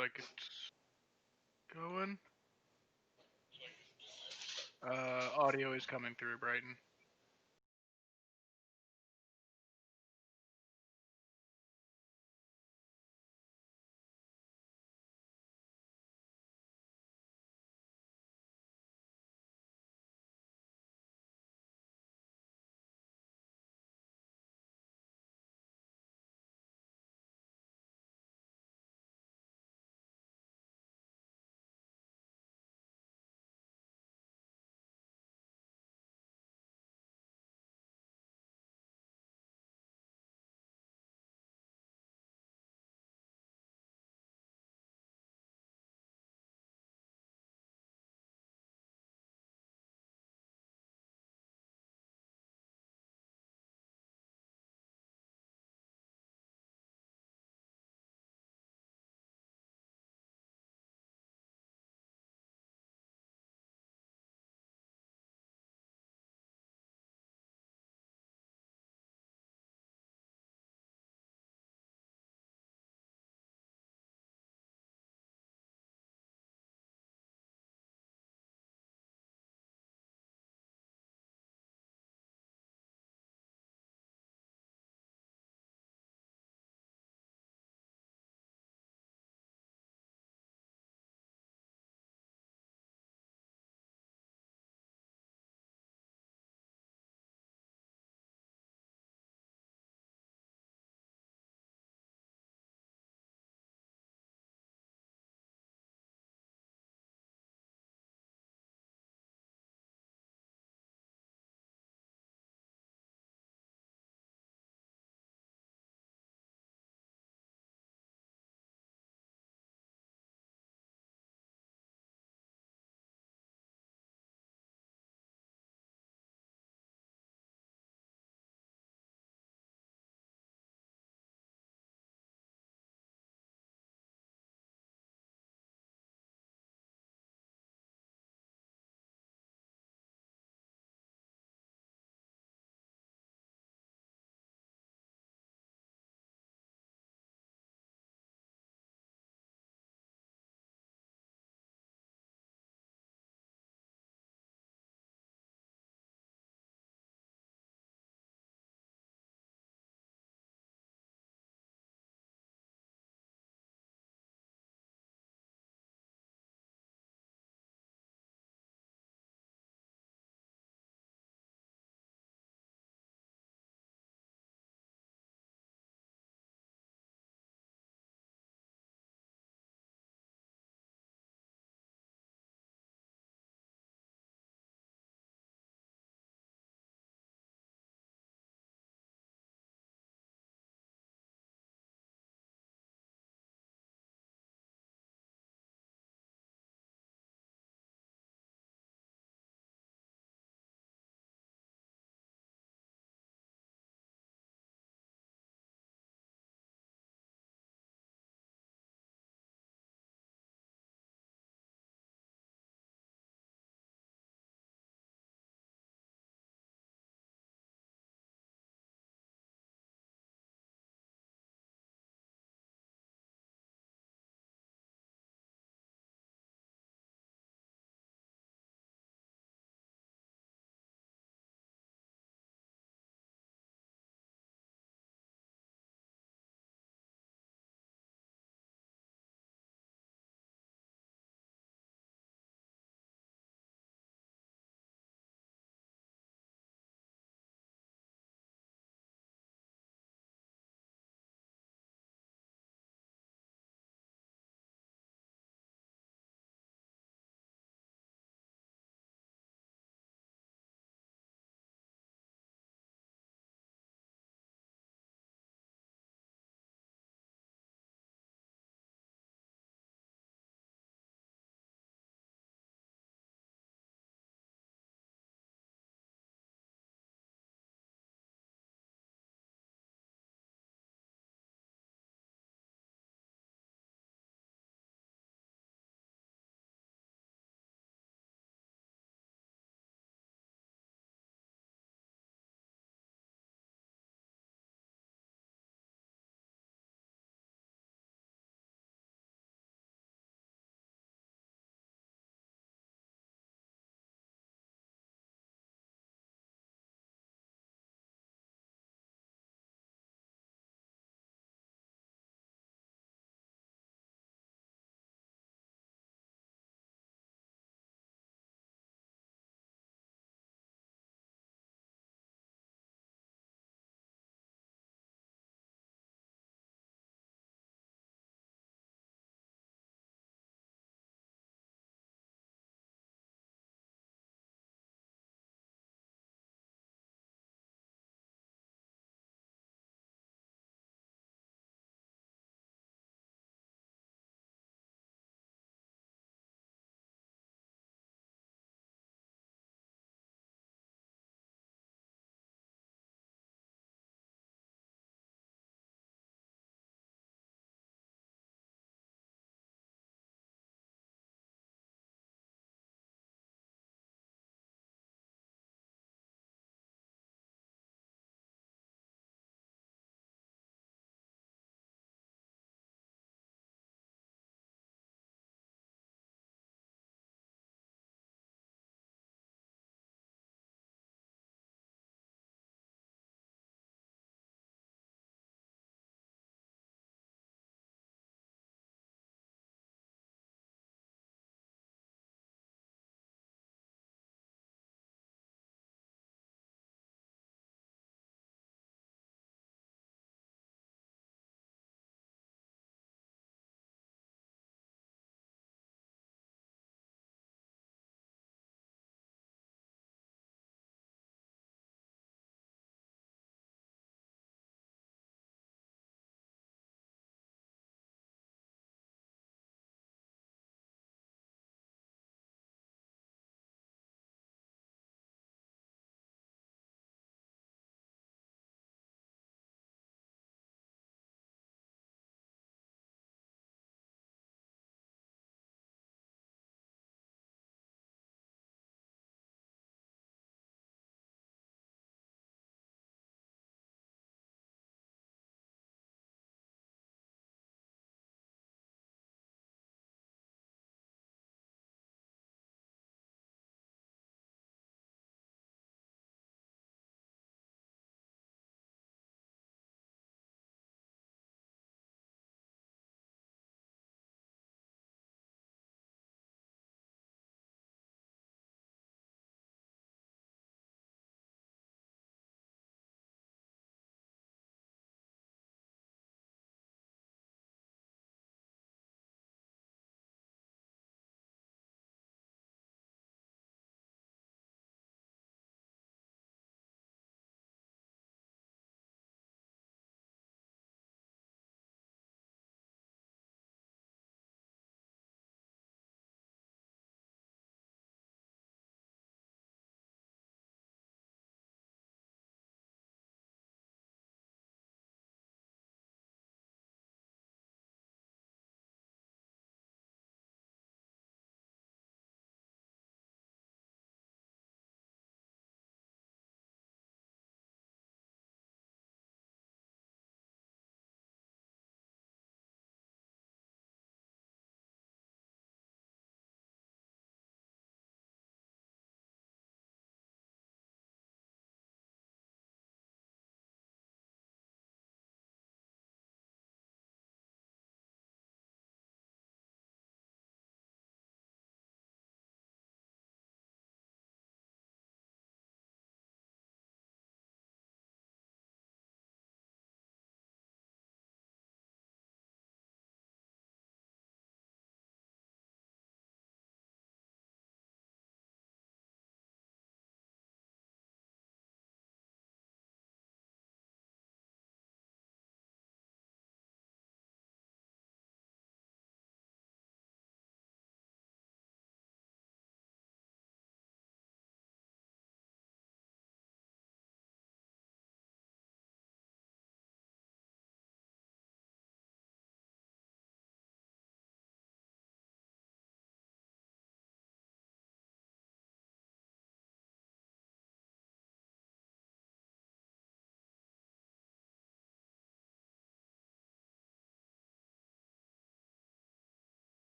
like it's going. Audio is coming through, Brighton.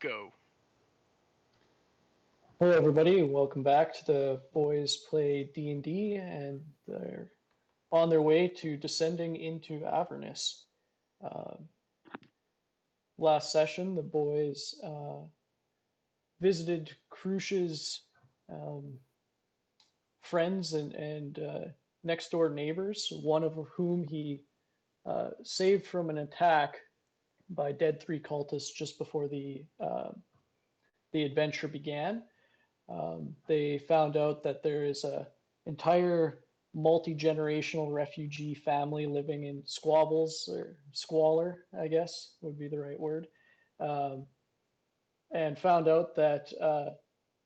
Go. Hello, everybody. Welcome back to the Boys Play D&D, and they're on their way to descending into Avernus. Last session, the boys visited Crush's friends and next door neighbors, one of whom he saved from an attack by Dead 3 cultists just before the adventure began. They found out that there is an entire multi-generational refugee family living in squabbles or squalor, I guess would be the right word, and found out that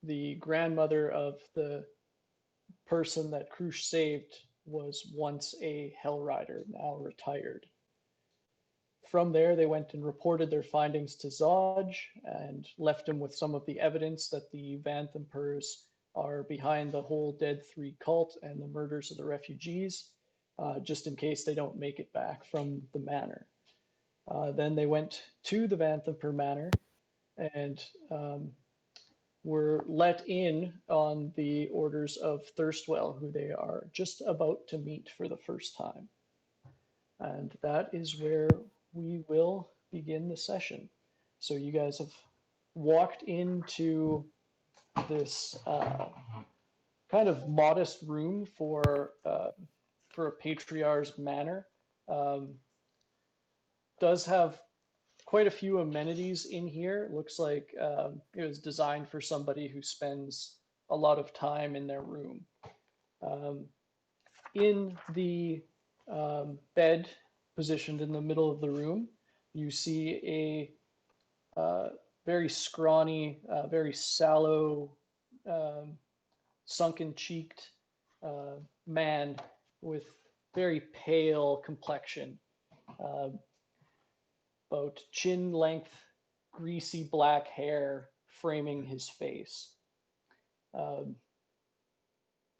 the grandmother of the person that Krush saved was once a Hell Rider, now retired. From there, they went and reported their findings to Zodge and left him with some of the evidence that the Vanthampurs are behind the whole Dead 3 cult and the murders of the refugees, just in case they don't make it back from the manor. Then they went to the Vanthampur manor and were let in on the orders of Thirstwell, who they are just about to meet for the first time. And that is where we will begin the session. So you guys have walked into this kind of modest room for a patriarch's manor. Does have quite a few amenities in here. It looks like it was designed for somebody who spends a lot of time in their room. In the bed positioned in the middle of the room, you see a very scrawny, very sallow, sunken-cheeked man with very pale complexion, about chin-length, greasy black hair framing his face.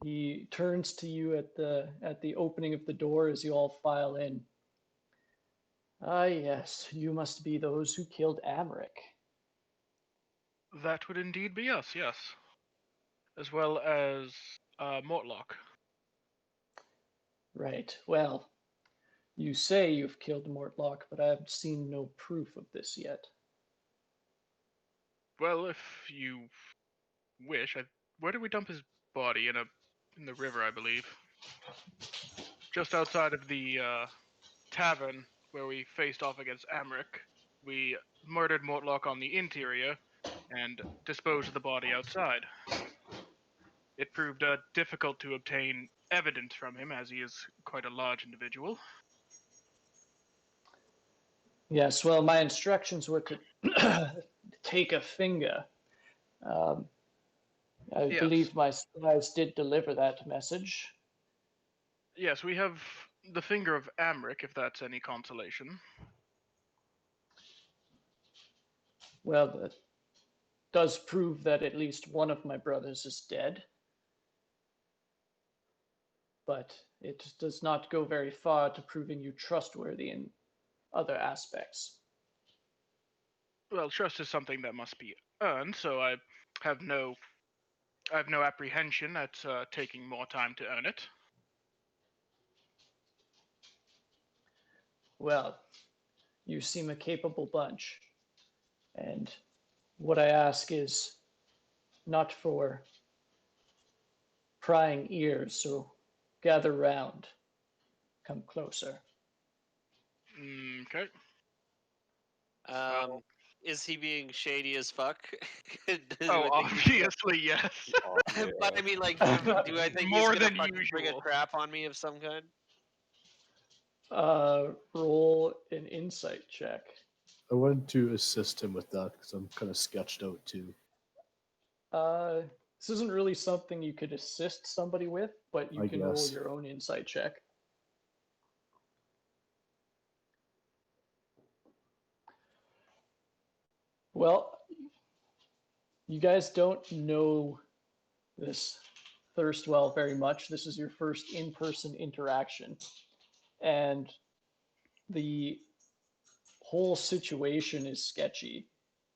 He turns to you at the opening of the door as you all file in. Ah, yes, you must be those who killed Amric. That would indeed be us, yes. As well as Mortlock. Right. Well, you say you've killed Mortlock, but I have seen no proof of this yet. Well, if you wish, where did we dump his body? In the river, I believe. Just outside of the tavern where we faced off against Amric. We murdered Mortlock on the interior and disposed of the body outside. It proved difficult to obtain evidence from him, as he is quite a large individual. Yes, well, my instructions were to take a finger. I Yes. believe my spies did deliver that message. Yes, we have the finger of Amric, if that's any consolation. Well, that does prove that at least one of my brothers is dead. But it does not go very far to proving you trustworthy in other aspects. Well, trust is something that must be earned, so I have no apprehension at taking more time to earn it. Well, you seem a capable bunch. And what I ask is not for prying ears, so gather round. Come closer. Okay. Is he being shady as fuck? Oh, obviously, yes. But I mean, like, do I think More he's gonna than fucking bring a usual. trap on me of some kind? Roll an insight check. I wanted to assist him with that because I'm kind of sketched out too. This isn't really something you could assist somebody with, but you can roll guess. your own insight check. Well, you guys don't know this Thirstwell very much. This is your first in-person interaction. And the whole situation is sketchy.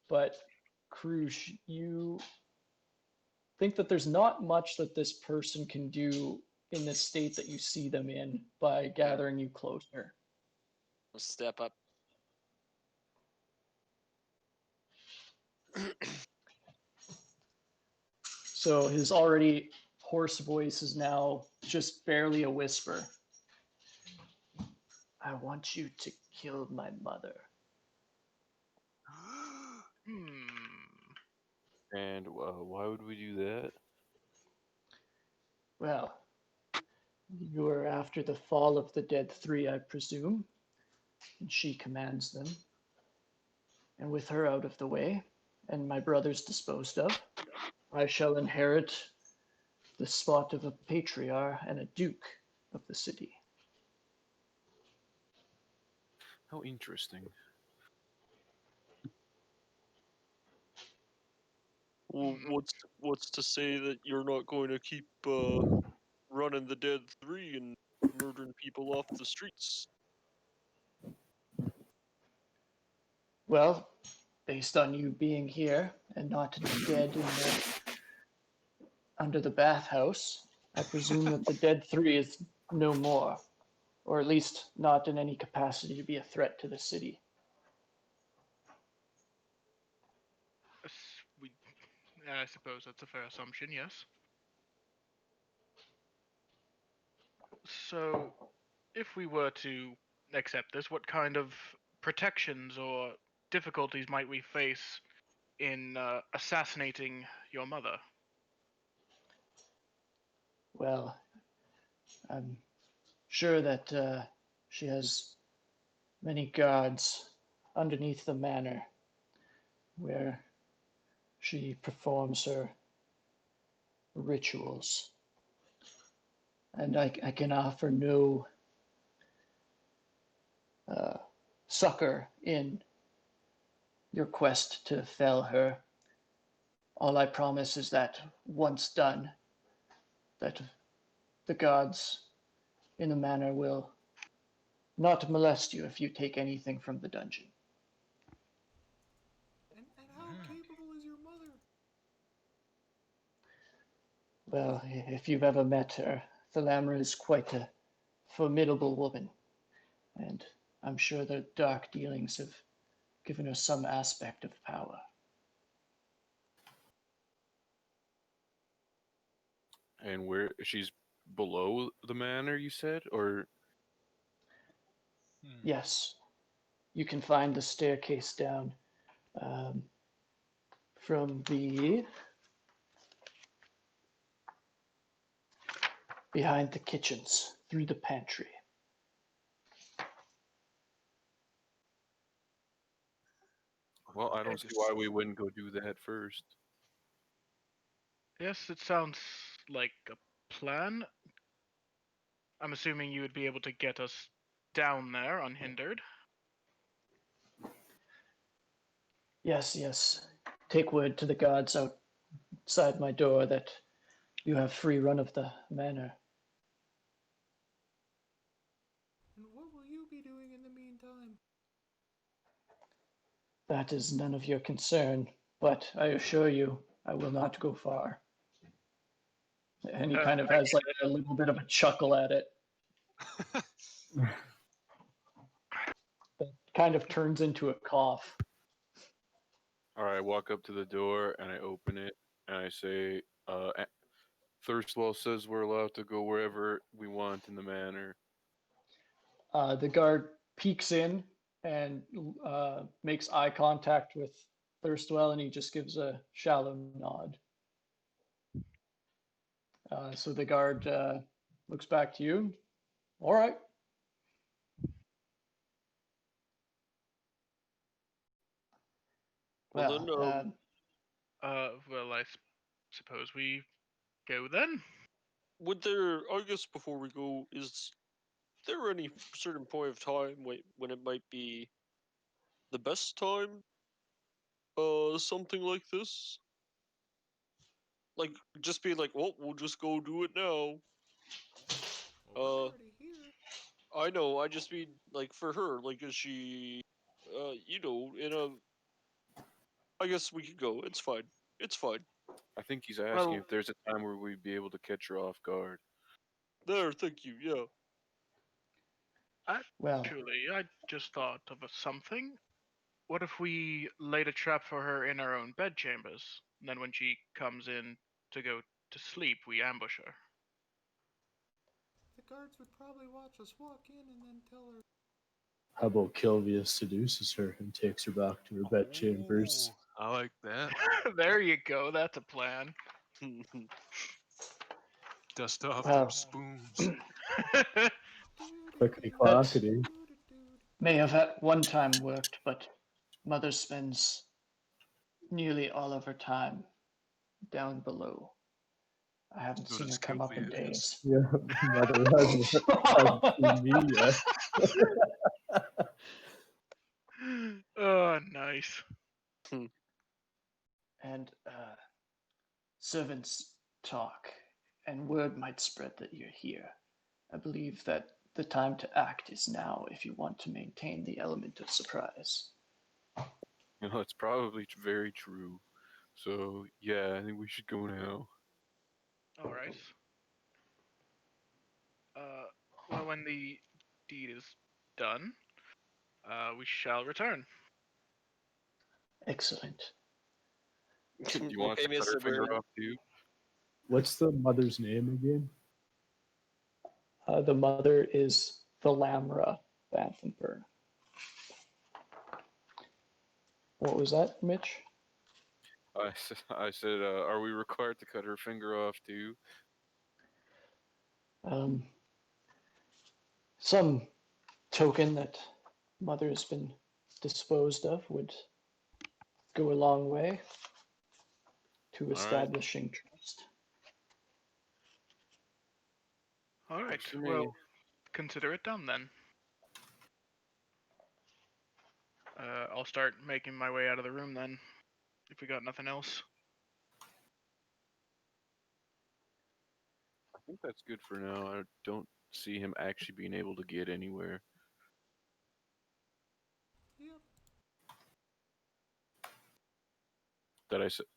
But Krush, you think that there's not much that this person can do in the state that you see them in by gathering you closer. Step up. So his already hoarse voice is now just barely a whisper. I want you to kill my mother. And why would we do that? Well, you are after the fall of the dead three, I presume, and she commands them. And with her out of the way, and my brothers disposed of, I shall inherit the spot of a patriarch and a duke of the city. How interesting. Well, what's to say that you're not going to keep running the dead three and murdering people off the streets? Well, based on you being here and not dead under the bathhouse, I presume that the dead three is no more, or at least not in any capacity to be a threat to the city. I suppose that's a fair assumption, yes. So, if we were to accept this, what kind of protections or difficulties might we face in assassinating your mother? Well, I'm sure that she has many guards underneath the manor where she performs her rituals. And I can offer no succor in your quest to fell her. All I promise is that once done, that the gods in the manor will not molest you if you take anything from the dungeon. And how capable is your mother? Well, if you've ever met her, Thalamra is quite a formidable woman, and I'm sure their dark dealings have given her some aspect of power. And where she's below the manor, you said, or Yes, you can find the staircase down from behind the kitchens through the pantry. well, I don't see why we wouldn't go do that first. Yes, it sounds like a plan. I'm assuming you would be able to get us down there unhindered. Yes. Take word to the guards outside my door that you have free run of the manor. And what will you be doing in the meantime? That is none of your concern, but I assure you, I will not go far. And he kind of has like a little bit of a chuckle at it. That kind of turns into a cough. All right, I walk up to the door and I open it and I say, Thirstwell says we're allowed to go wherever we want in the manor. The guard peeks in and makes eye contact with Thirstwell, and he just gives a shallow nod. So the guard looks back to you. All right. Well, then, Well, I suppose we go then. would there? I guess before we go, is there any certain point of time when it might be the best time? Something like this. Like just be like, well, we'll just go do it now. Well, we're already here. I know. I just mean like for her. Like, is she, in a I guess we could go. It's fine. It's fine. I think he's asking Well- if there's a time where we'd be able to catch her off guard. There, thank you. Yeah. Well, Actually, I just thought of something. What if we laid a trap for her in our own bedchambers? And then when she comes in to go to sleep, we ambush her. The guards would probably watch us walk in and then tell her. How about Kilvia seduces her and takes her back to her bedchambers? Ooh, I like that. There you go. That's a plan. Dust off Wow. them spoons. Clickety clackety. may have at one time worked, but Mother spends nearly all of her time down below. I haven't So seen her does come up in Kilvia, days. Yeah, mother hasn't seen me yet. Oh, nice. And servants talk, and word might spread that you're here. I believe that the time to act is now if you want to maintain the element of surprise. You know, it's probably very true. So, yeah, I think we should go now. All right. Well, when the deed is done, we shall return. Excellent. Do you want Okay, to cut her Mr. finger Byrne. off too? What's the mother's name again? The mother is Thalamra Banthenburn. What was that, Mitch? I said, are we required to cut her finger off too? Some token that mother has been disposed of would go a long way to right. establishing trust. All right. Works for me. Well, consider it done then. I'll start making my way out of the room then, if we got nothing else. I think that's good for now. I don't see him actually being able to get anywhere. Yep.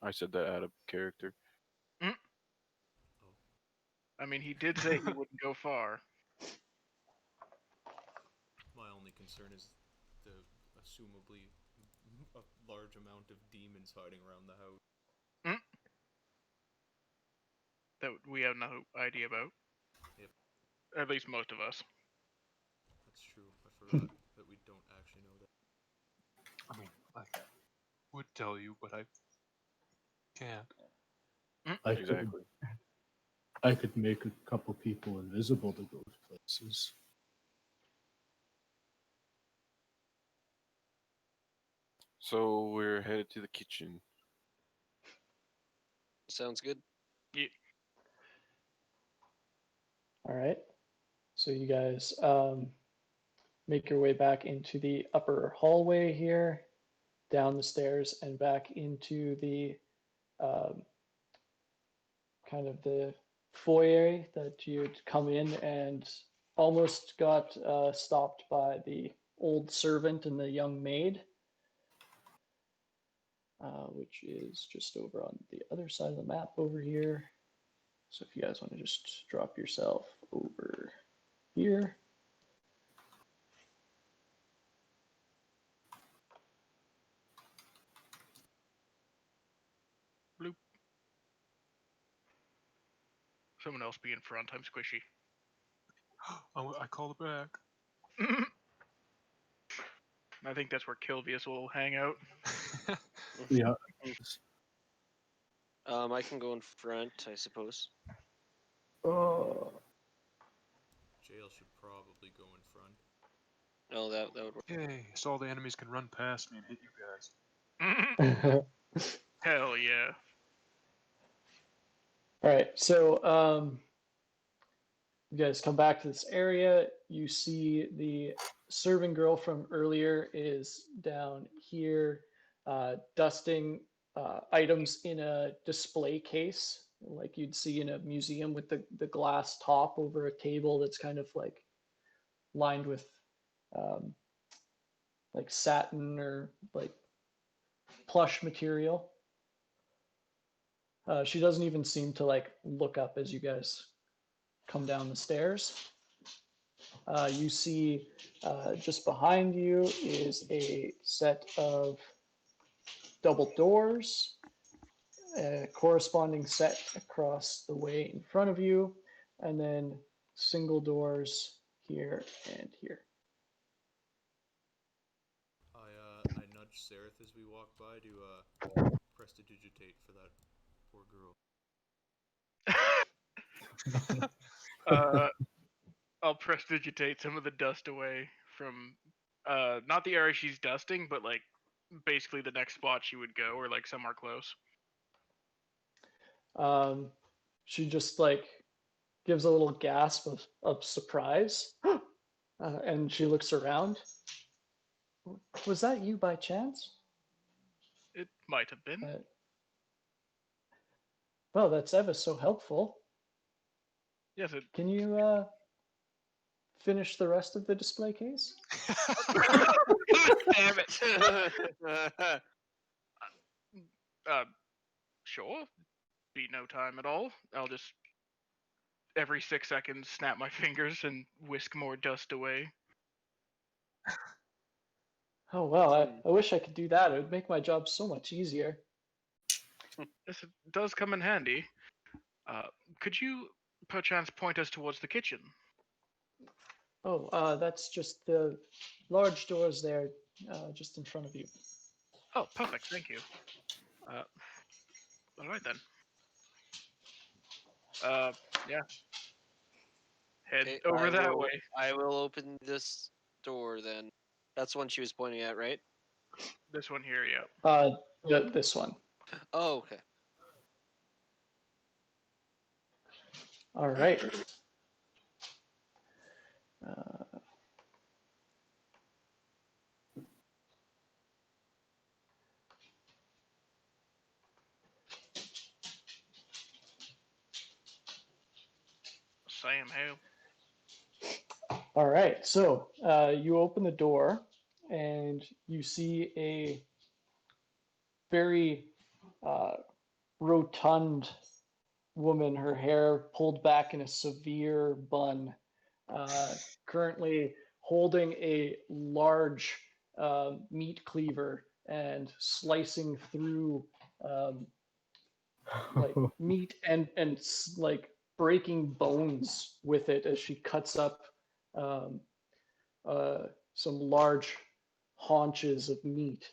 I said that out of character. I mean, he did say he wouldn't go far. My only concern is the assumably a large amount of demons hiding around the house. That we have no idea about. Yep. At least most of us. That's true. I forgot that we don't actually know that. I mean, I would tell you, but I can't. Exactly. I could make a couple people invisible to go to places. So we're headed to the kitchen. Sounds good. All right. So you guys make your way back into the upper hallway here, down the stairs, and back into the kind of the foyer that you'd come in and almost got stopped by the old servant and the young maid, which is just over on the other side of the map over here. So if you guys want to just drop yourself over here. Bloop. Someone else be in front. I'm squishy. I call it back. I think that's where Kilvius will hang out. Yeah. I can go in front, I suppose. Jail should probably go in front. No, that would work. Yay, so all the enemies can run past me and hit you guys. Hell yeah. All right, so you guys come back to this area. You see the serving girl from earlier is down here, dusting items in a display case, like you'd see in a museum with the glass top over a table that's kind of like lined with like satin or like plush material. She doesn't even seem to like look up as you guys come down the stairs. You see just behind you is a set of double doors, a corresponding set across the way in front of you, and then single doors here and here. I nudge Sereth as we walk by to prestidigitate for that poor girl. I'll prestidigitate some of the dust away from, not the area she's dusting, but like basically the next spot she would go, or like somewhere close. She just like gives a little gasp of surprise, and she looks around. Was that you by chance? It might have been. Well, that's ever so helpful. Yes, it. Can you finish the rest of the display case? Damn it. Sure. Be no time at all. I'll just every 6 seconds snap my fingers and whisk more dust away. Oh, well, I wish I could do that. It would make my job so much easier. Yes, it does come in handy. Could you perchance point us towards the kitchen? Oh, that's just the large doors there, just in front of you. Oh, perfect. Thank you. All right then. Yeah. Head Okay, over that way. I will open this door then. That's the one she was pointing at, right? This one here, yeah. This one. Oh, okay. All right. Sam, how? All right. So you open the door, and you see a very rotund woman, her hair pulled back in a severe bun, currently holding a large meat cleaver and slicing through like meat and like breaking bones with it as she cuts up some large haunches of meat.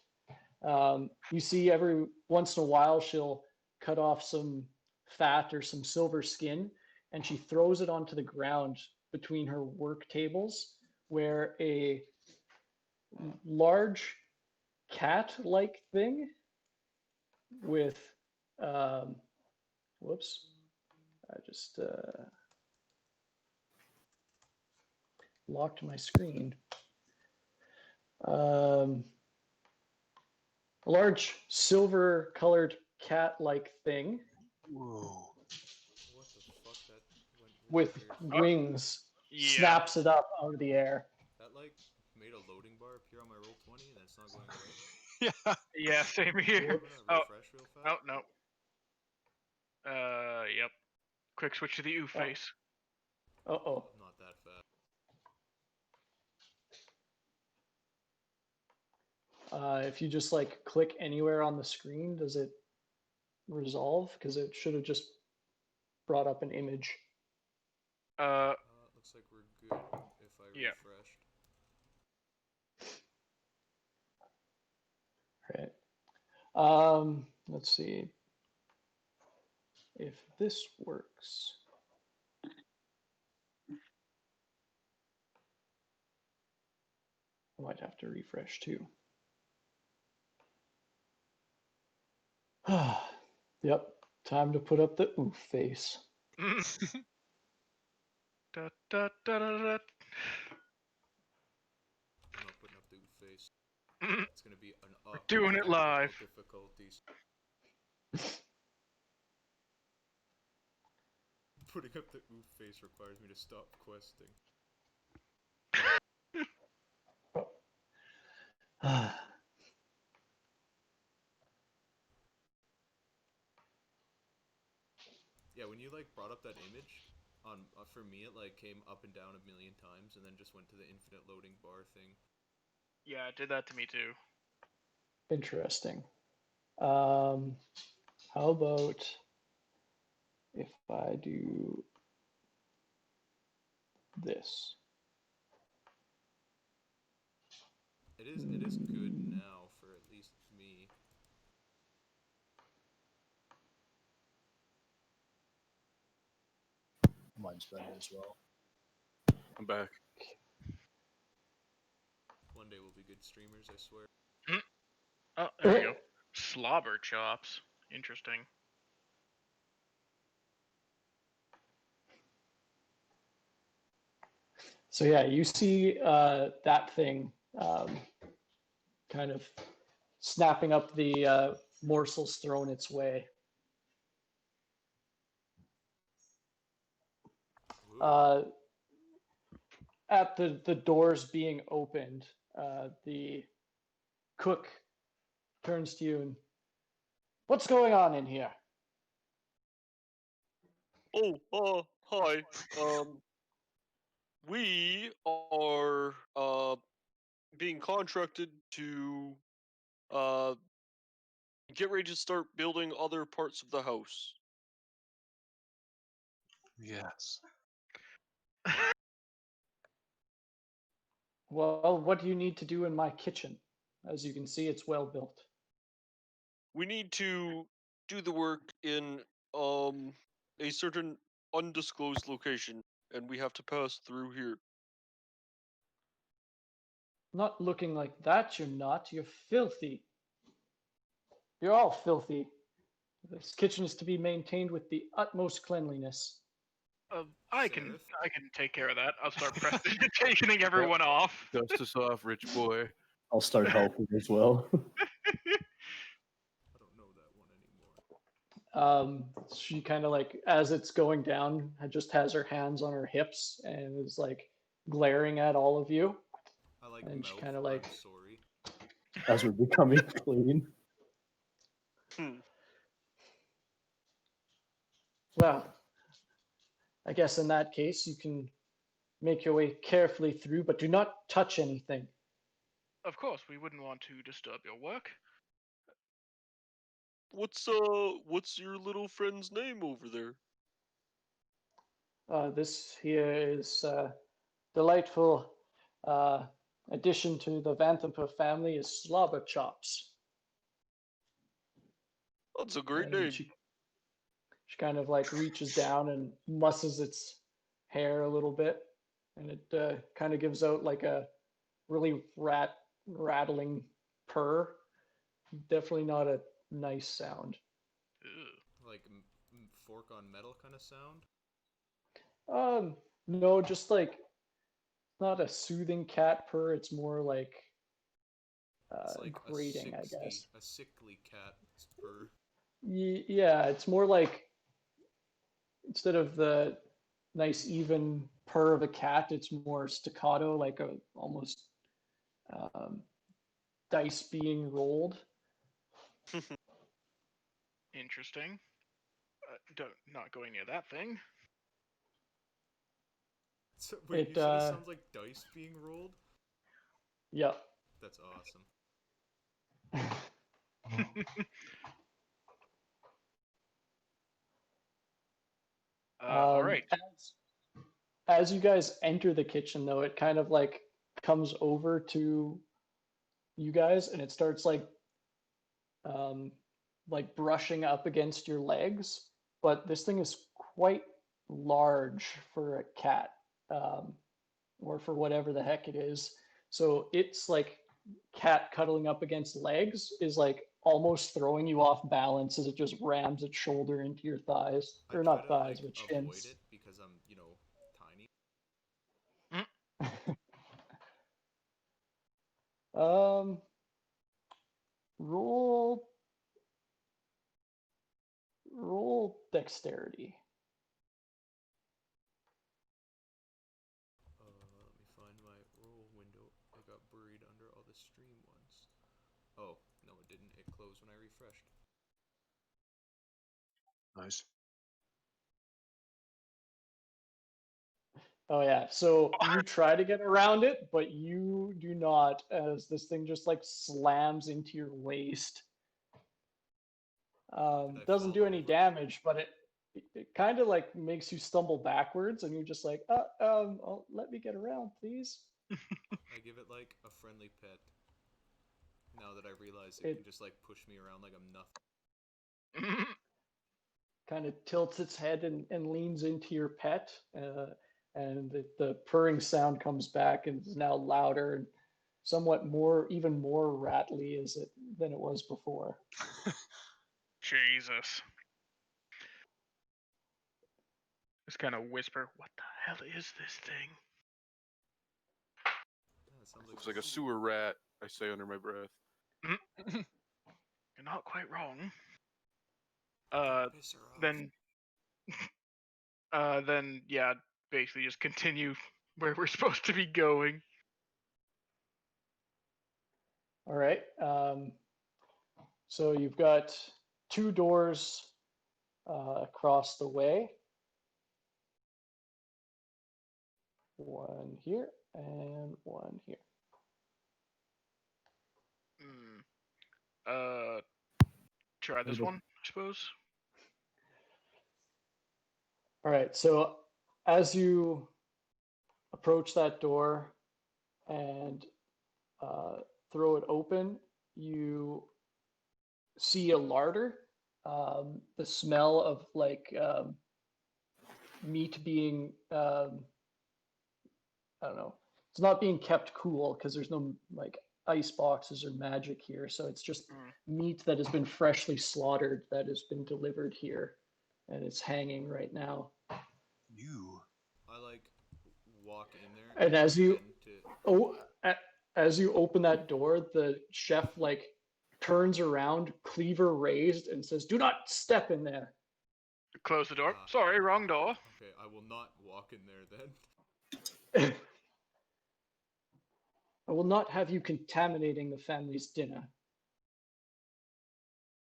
You see every once in a while she'll cut off some fat or some silver skin, and she throws it onto the ground between her work tables, where a large cat-like thing with whoops, I just locked my screen. A large silver-colored cat-like thing. Whoa. What the fuck? That went With weird. wings, Yeah. snaps it up out of the air. That like made a loading bar appear on my roll 20 and it's not going away. Yeah. Yeah, same here. I'm gonna refresh real fast. Oh, no. Yep. Quick switch to the oof face. Uh-oh. Not that fast. If you just like click anywhere on the screen, does it resolve? Because it should have just brought up an image. Looks like we're good if I Yeah. refreshed. Right. Let's see if this works. I might have to refresh too. Yep, time to put up the oof face. Da, da, da, da, da. I'm not putting up the face. It's gonna be an We're doing it live. difficulties. Putting up the oof face requires me to stop questing. Yeah, when you like brought up that image, on for me it like came up and down a million times, and then just went to the infinite loading bar thing. Yeah, it did that to me too. Interesting. How about if I do this? It is good now for at least me. Mine's better as well. I'm back. One day we'll be good streamers, I swear. Oh, there we go. Slobber chops. Interesting. So yeah, you see that thing kind of snapping up the morsels thrown its way. Ooh. At the doors being opened, the cook turns to you and, "What's going on in here?" Oh, hi. We are being contracted to uh get ready to start building other parts of the house. Yes. Well, what do you need to do in my kitchen? As you can see, it's well built. We need to do the work in a certain undisclosed location, and we have to pass through here. Not looking like that, you're not. You're filthy. You're all filthy. This kitchen is to be maintained with the utmost cleanliness. I can Sheriff? take care of that. I'll start taking everyone off. Dust us off, rich boy. I'll start helping as well. I don't know that one anymore. She kind of like, as it's going down, just has her hands on her hips and is like glaring at all of you. I like And she mouth, kind of like, I'm sorry. As we're becoming clean. well, I guess in that case, you can make your way carefully through, but do not touch anything. Of course, we wouldn't want to disturb your work. What's your little friend's name over there? This here is delightful addition to the Vanthamper family is Slobber Chops. That's a great And name. she kind of like reaches down and musses its hair a little bit, and it kind of gives out like a really rattling purr. Definitely not a nice sound. Ew. Like fork on metal kind of sound. No, just like not a soothing cat purr. It's more like It's like grating, I guess. a sickly cat's purr. Yeah, it's more like instead of the nice even purr of a cat, it's more staccato, like a almost um, dice being rolled. Interesting. Not going near that thing. So, wait, you said it sounds like dice being rolled? Yep. That's awesome. All right. As you guys enter the kitchen, though, it kind of like comes over to you guys and it starts like brushing up against your legs. But this thing is quite large for a cat, or for whatever the heck it is. So it's like cat cuddling up against legs is like almost throwing you off balance as it just rams its shoulder into your thighs, I or try not to thighs, like but avoid shins. it because I'm, tiny. um, roll dexterity. Let me find my roll window. It got buried under all the stream ones. Oh, no it didn't. It closed when I refreshed. Nice. Oh yeah. So you try to get around it, but you do not, as this thing just like slams into your waist. Doesn't do any damage, but it kind of like makes you stumble backwards, and you're just like, oh, let me get around, please. I give it like a friendly pet. Now that I realize it can just like push me around like I'm nothing. Kind of tilts its head and leans into your pet, and the purring sound comes back and is now louder and somewhat even more rattly than it was before. Jesus. Just kind of whisper, what the hell is this thing? Yeah, it sounds Looks like a sewer rat, I say under my breath. You're not quite wrong. Piss her off. Then yeah, basically just continue where we're supposed to be going. All right. So you've got 2 doors across the way. One here and one here. Try this one, I suppose. All right. So as you approach that door and throw it open, you see a larder. The smell of like meat being, I don't know, it's not being kept cool because there's no like ice boxes or magic here. So it's just meat that has been freshly slaughtered that has been delivered here, and it's hanging right now. You. I like walk in there. And as you open that door, the chef like turns around, cleaver raised, and says, "Do not step in there." Close the door. Sorry, wrong door. Okay, I will not walk in there then. I will not have you contaminating the family's dinner.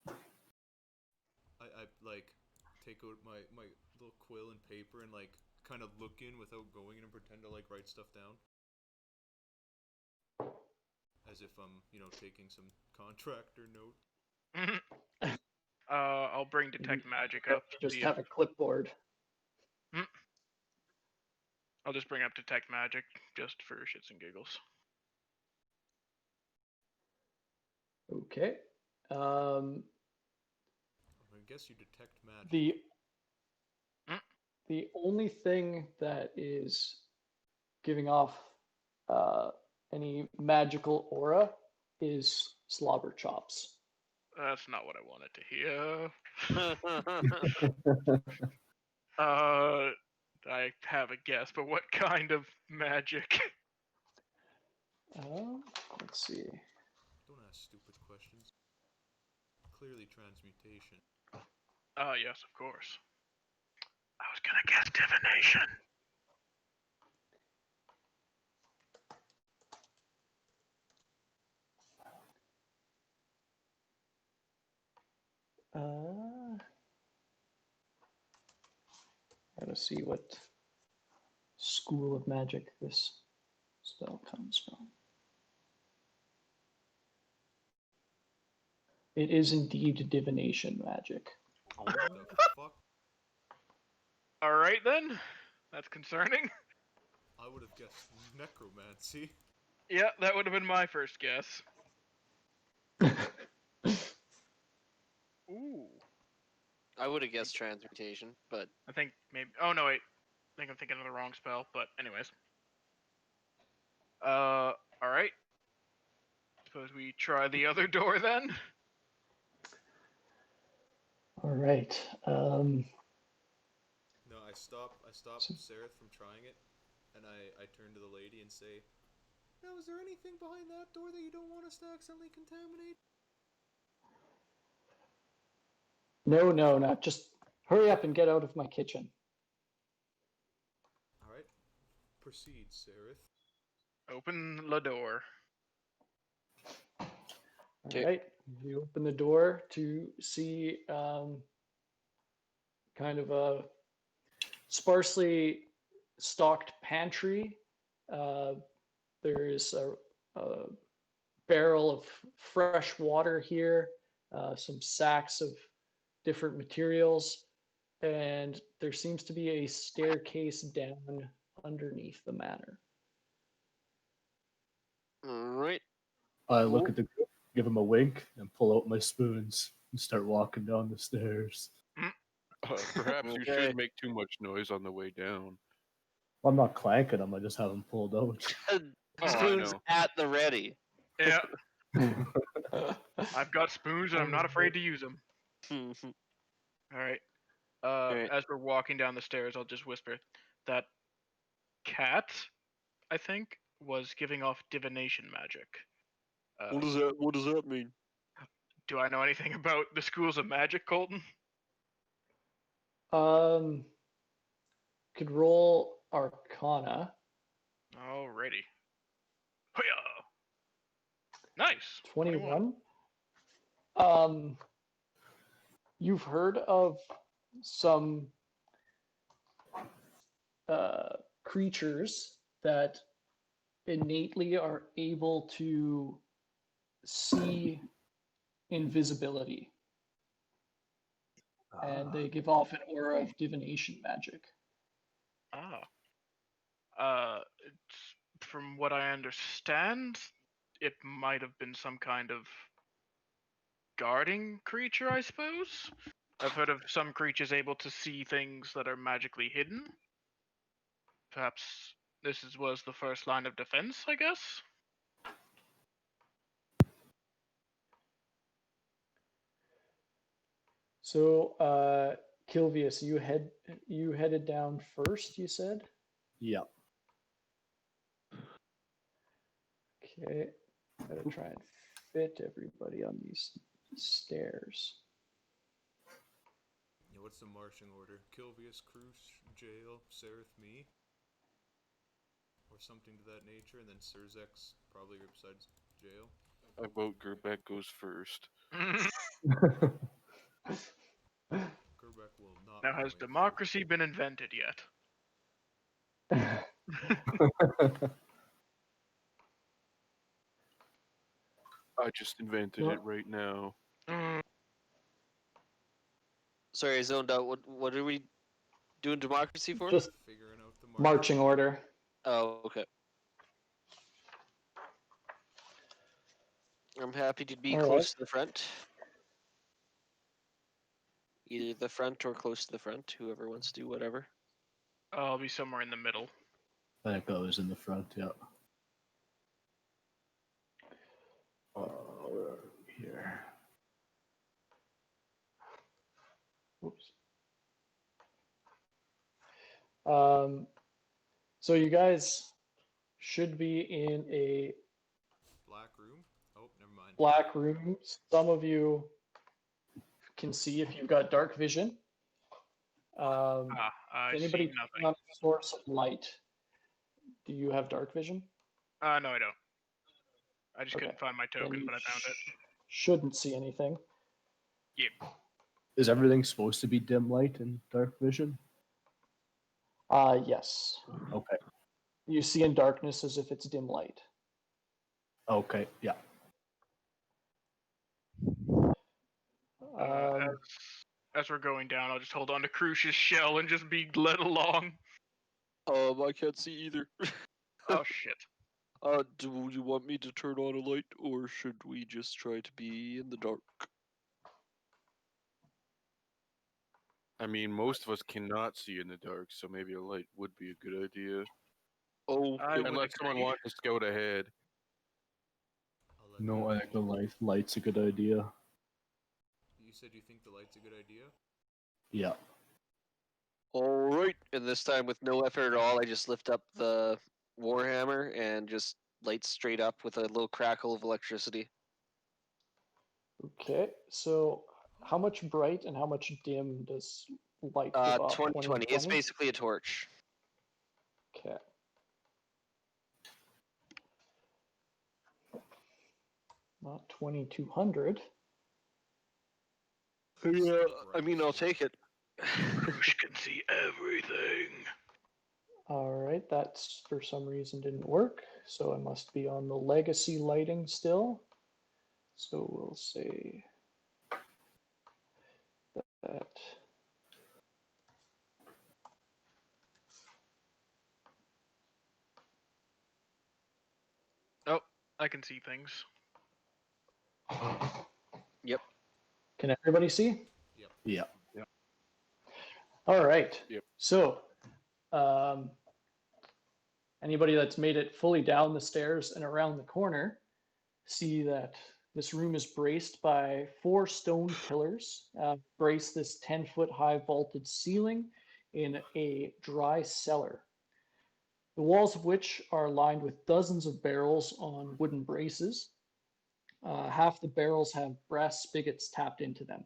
I like take out my little quill and paper and like kind of look in without going in and pretend to like write stuff down. As if I'm, taking some contractor note. I'll bring detect magic up. Just have a clipboard. I'll just bring up detect magic just for shits and giggles. Okay. I guess you detect magic. The only thing that is giving off any magical aura is slobber chops. That's not what I wanted to hear. I have a guess, but what kind of magic? Let's see. Don't ask stupid questions. Clearly transmutation. Yes, of course. I was gonna guess divination. Gotta see what school of magic this spell comes from. It is indeed divination magic. What the fuck? Alright then. That's concerning. I would have guessed necromancy. Yeah, that would have been my first guess. Ooh. I would have guessed transmutation, but I think maybe. Oh no, wait. I think I'm thinking of the wrong spell. But anyways. All right. Suppose we try the other door then. All right. No, I stop Sereth from trying it, and I turn to the lady and say, "Now, is there anything behind that door that you don't want us to accidentally contaminate?" No, not just hurry up and get out of my kitchen. All right. Proceed, Sereth. Open the door. All right. You open the door to see kind of a sparsely stocked pantry. There is a barrel of fresh water here, some sacks of different materials, and there seems to be a staircase down underneath the manor. Alright. I look at the group, give him a wink, and pull out my spoons and start walking down the stairs. Perhaps you Okay. shouldn't make too much noise on the way down. Well, I'm not clanking them, I just have them pulled out. Oh, I Spoons know. at the ready. Yeah, I've got spoons and I'm not afraid to use them. Mhm. All right. Alright. As we're walking down the stairs, I'll just whisper that cat, I think, was giving off divination magic. What does that mean? Do I know anything about the schools of magic, Colton? Could roll Arcana. Alrighty. Hoo-yah! Nice. 21. You've heard of some creatures that innately are able to see invisibility, and they give off an aura of divination magic. From what I understand, it might have been some kind of guarding creature, I suppose. I've heard of some creatures able to see things that are magically hidden. Perhaps was the first line of defense, I guess? So, Kilvius, you headed down first, you said? Yeah. Okay, gotta try and fit everybody on these stairs. Yeah, what's the marching order? Kilvius, Krush, Jail, Sereth, me? Or something to that nature, and then Sirzek's probably besides Jail. I vote Gerbeck goes first. Gerbeck will not. Now, run has away democracy been invented yet? I just invented it right now. Sorry, I zoned out. What are we doing democracy for? Just figuring out the marching order. Oh, okay. I'm happy to be All close right. to the front. Either the front or close to the front, whoever wants to do whatever. I'll be somewhere in the middle. I think I was in the front, yeah. Where are we here? Oops. So you guys should be in a black room? Oh, never mind. black room. Some of you can see if you've got dark vision. I If anybody see nothing. on a source of light, do you have dark vision? No, I don't. I just Okay. couldn't find my Then token, you but I found it. shouldn't see anything. Yep. Is everything supposed to be dim light and dark vision? Yes. Okay. You see in darkness as if it's dim light. Okay, yeah. As we're going down, I'll just hold on to Krush's shell and just be led along. I can't see either. Oh shit. Do you want me to turn on a light, or should we just try to be in the dark? I mean, most of us cannot see in the dark, so maybe a light would be a good idea. Oh, I would Unless someone agree. wants to scout ahead. I'll let No, you I think the know. light's a good idea. You said you think the light's a good idea? Yeah. Alright, and this time with no effort at all, I just lift up the Warhammer and just light straight up with a little crackle of electricity. Okay, so how much bright and how much dim does light give off? 2020. It's basically a torch. Okay. Not 2200. Yeah, I mean, I'll take it. Krush can see everything. All right, that's for some reason didn't work, so I must be on the legacy lighting still. So we'll say that. Oh, I can see things. Yep. Can everybody see? Yeah. All right. Yep. So, anybody that's made it fully down the stairs and around the corner see that this room is braced by 4 stone pillars, brace this 10-foot high vaulted ceiling in a dry cellar. The walls of which are lined with dozens of barrels on wooden braces. Half the barrels have brass spigots tapped into them.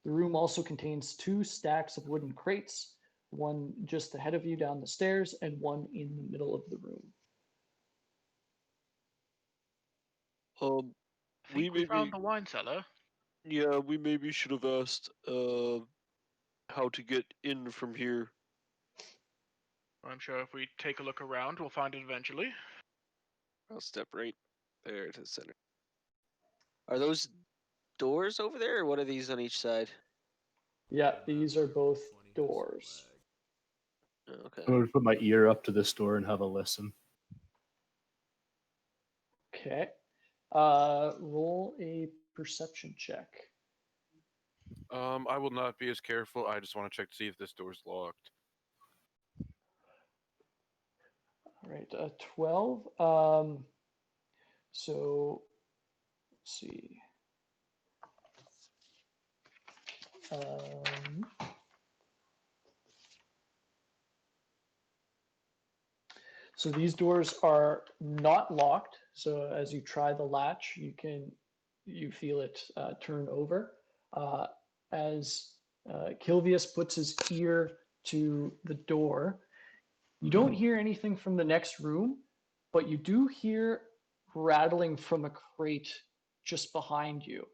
The room also contains 2 stacks of wooden crates, one just ahead of you down the stairs and one in the middle of the room. I think we maybe found the wine cellar. yeah, we maybe should have asked how to get in from here. I'm sure if we take a look around, we'll find it eventually. I'll step right there to the center. Are those doors over there, or what are these on each side? Yeah, these are both doors. Okay. I'm going to put my ear up to this door and have a listen. Okay. Roll a perception check. I will not be as careful. I just want to check to see if this door's locked. All right, 12. So, let's see. So these doors are not locked. So as you try the latch, you feel it turn over. As Kilvius puts his ear to the door, you don't hear anything from the next room, but you do hear rattling from a crate just behind you.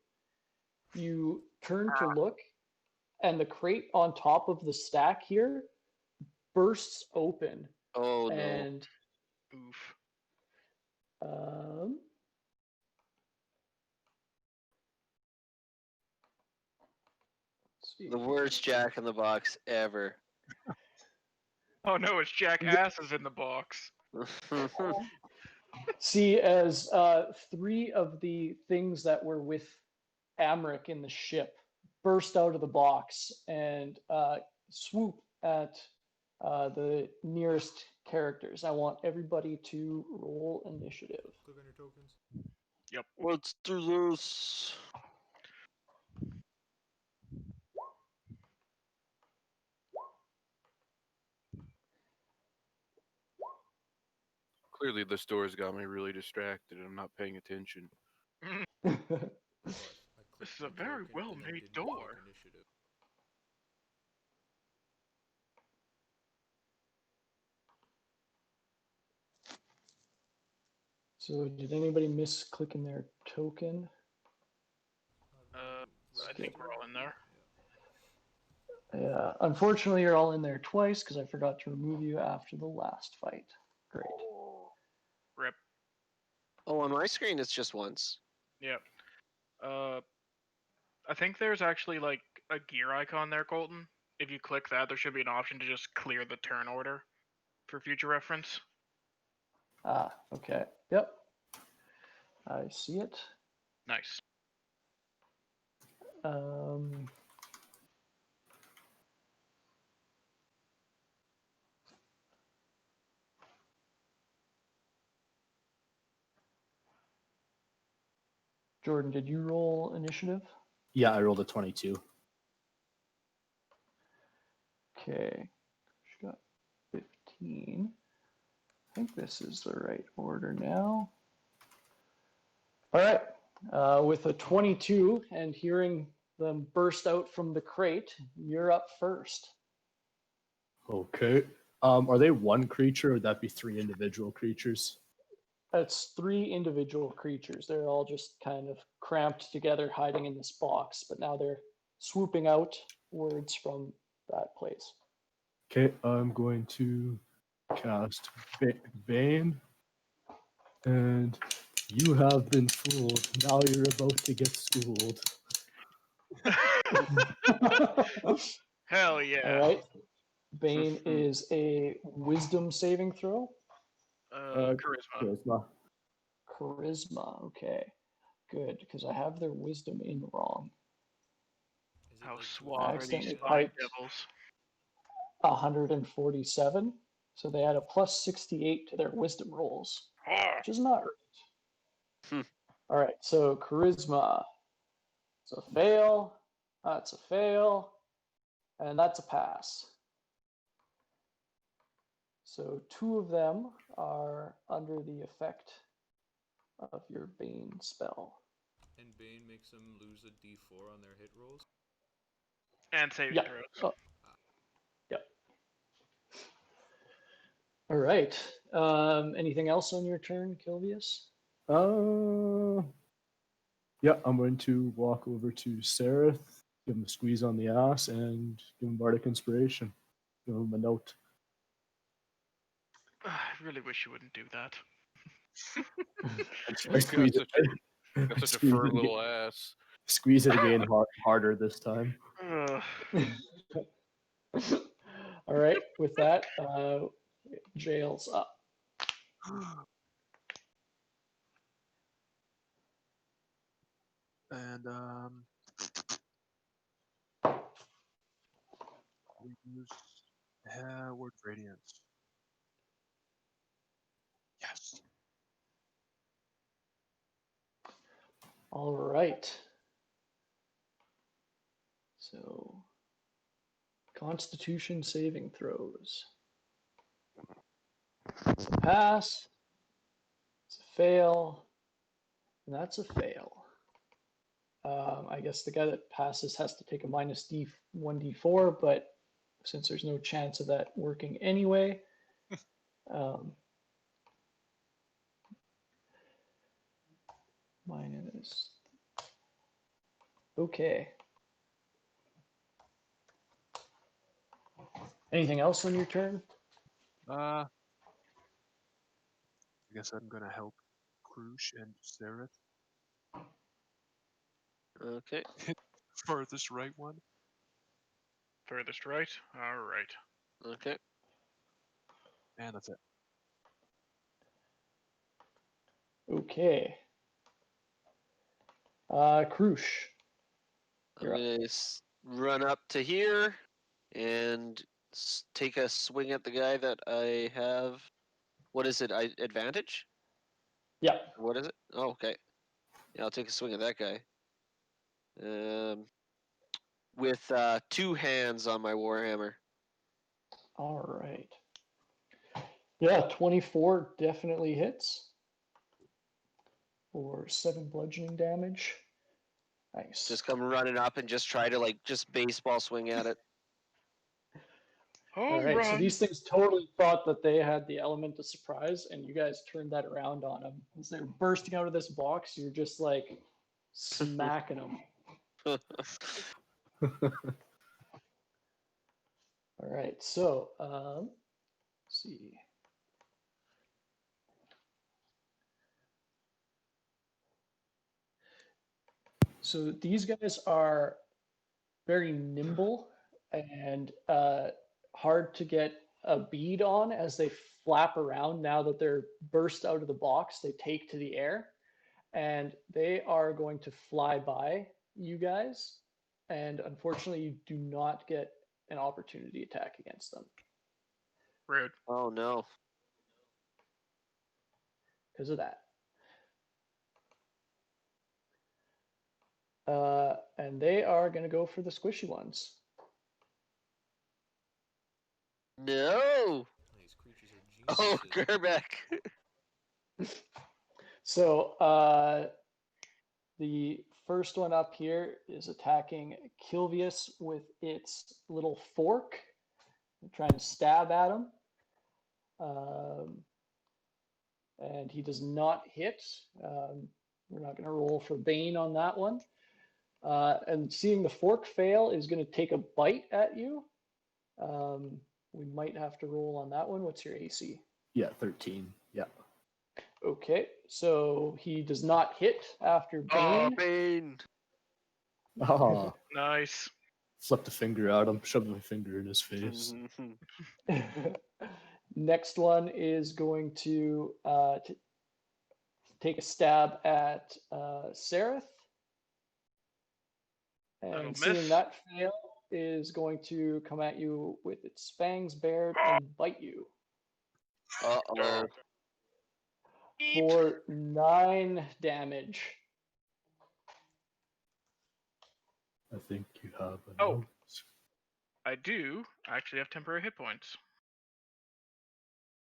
You turn to look, and the crate on top of the stack here bursts open. Oh no. And Oof. let's see. The worst Jack in the Box ever. Oh no, it's jackasses in the box. See, as 3 of the things that were with Amric in the ship burst out of the box and swoop at the nearest characters. I want everybody to roll initiative. Click on your tokens. Let's do this. Clearly, this door's got me really distracted and I'm not paying attention. But I This clicked is a my very token and then well-made didn't click door. initiative. So did anybody miss clicking their token? I think we're all in there. Yeah, unfortunately, you're all in there twice because I forgot to remove you after the last fight. Great. Rip. Oh, on my screen it's just once. Yep. I think there's actually like a gear icon there, Colton. If you click that, there should be an option to just clear the turn order for future reference. Ah, okay. Yep. I see it. Nice. Jordan, did you roll initiative? Yeah, I rolled a 22. Okay. She got 15. I think this is the right order now. All right. With a 22 and hearing them burst out from the crate, you're up first. Okay. Are they one creature or would that be 3 individual creatures? That's 3 individual creatures. They're all just kind of cramped together, hiding in this box, but now they're swooping outwards from that place. Okay, I'm going to cast Bane, and you have been fooled. Now you're about to get schooled. Hell yeah. All right. Bane is a wisdom saving throw. Charisma. Charisma. Charisma. Okay. Good, because I have their wisdom in wrong. Is it How like suave are these accidentally fine piped. devils? 147. So they had a plus 68 to their wisdom rolls, which is not right. All right, so charisma. It's a fail. That's a fail. And that's a pass. So 2 of them are under the effect of your Bane spell. And Bane makes them lose a d4 on their hit rolls? And saving Yeah. throws. Oh. Yep. All right. Anything else on your turn, Kilvius? Yeah, I'm going to walk over to Sereth, give him a squeeze on the ass, and give him Bardic Inspiration. Give him a note. I really wish you wouldn't do that. I squeeze it. Got such a Squeeze firm it little again. ass. Squeeze it again harder this time. All right. With that, jail's up. And we use word radiance. Yes. All right. So, Constitution saving throws. It's a pass. It's a fail. And that's a fail. I guess the guy that passes has to take a minus 1d4, but since there's no chance of that working anyway, minus. Okay. Anything else on your turn? I guess I'm gonna help Krush and Sereth. Okay. Furthest right one. Furthest right? Alright. Okay. And that's it. Okay. Krush. I'm You're up. gonna run up to here and take a swing at the guy that I have. What is it? Advantage? Yeah. What is it? Oh, okay. Yeah, I'll take a swing at that guy. With 2 hands on my warhammer. All right. Yeah, 24 definitely hits for 7 bludgeoning damage. Nice. Just come running up and just try to just baseball swing at it. All Home right, run. so these things totally thought that they had the element of surprise, and you guys turned that around on them. As they're bursting out of this box, you're just like smacking them. All right, so let's see. So these guys are very nimble and hard to get a bead on as they flap around. Now that they're burst out of the box, they take to the air, and they are going to fly by you guys. And unfortunately, you do not get an opportunity attack against them Rude. Oh no. because of that. And they are going to go for the squishy ones. No. These creatures are Oh, geniuses. Gerbeck. So the first one up here is attacking Kilvius with its little fork, trying to stab at him. And he does not hit. We're not going to roll for Bane on that one. And seeing the fork fail is going to take a bite at you. we might have to roll on that one. What's your AC? Yeah, 13. Yeah. Okay, so he does not hit after Oh, Bane. Bane! Oh, Nice. flipped a finger at him, shoved my finger in his face. Next one is going to take a stab at Sereth. That'll And seeing miss. that fail, is going to come at you with its fangs bared and bite you Uh-oh. for 9 damage. I think you have an Oh. note. I do actually have temporary hit points.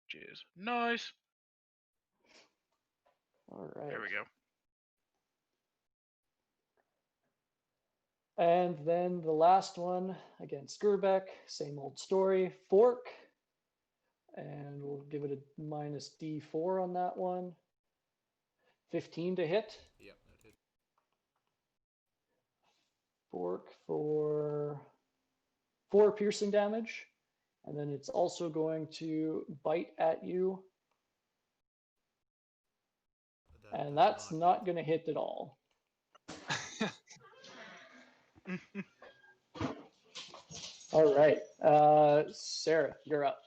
Which is nice. All right. There we go. And then the last one against Gerbeck, same old story, fork. And we'll give it a minus D4 on that one. 15 to hit. Yep, that hit. Fork for 4 piercing damage. And then it's also going to bite at you. That And does that's not not going to hit at all. All right. Sarah, you're up.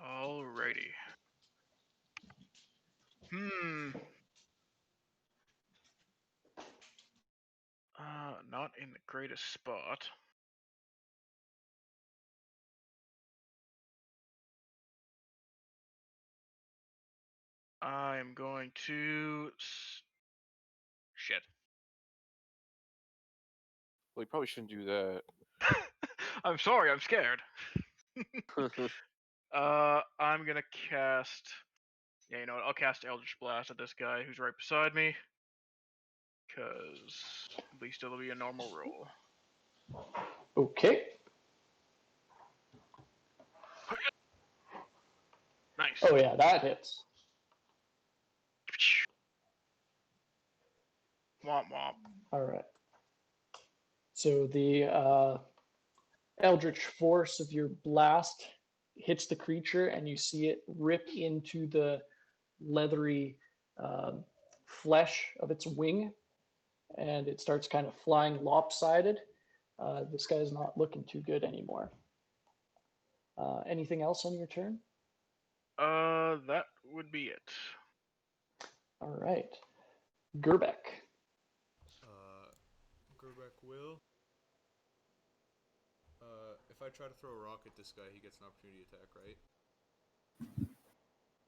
Alrighty. Not in the greatest spot. I am going to. Shit. Well, you probably shouldn't do that. I'm sorry, I'm scared. I'm gonna cast. Yeah, you know what? I'll cast Eldritch Blast at this guy who's right beside me. Because at least it'll be a normal roll. Okay. Nice. Oh, yeah, that hits. Womp womp. All right. So the eldritch force of your blast hits the creature, and you see it rip into the leathery flesh of its wing, and it starts kind of flying lopsided. This guy's not looking too good anymore. Anything else on your turn? That would be it. All right. Gerbeck. Gerbeck will. If I try to throw a rock at this guy, he gets an opportunity attack, right?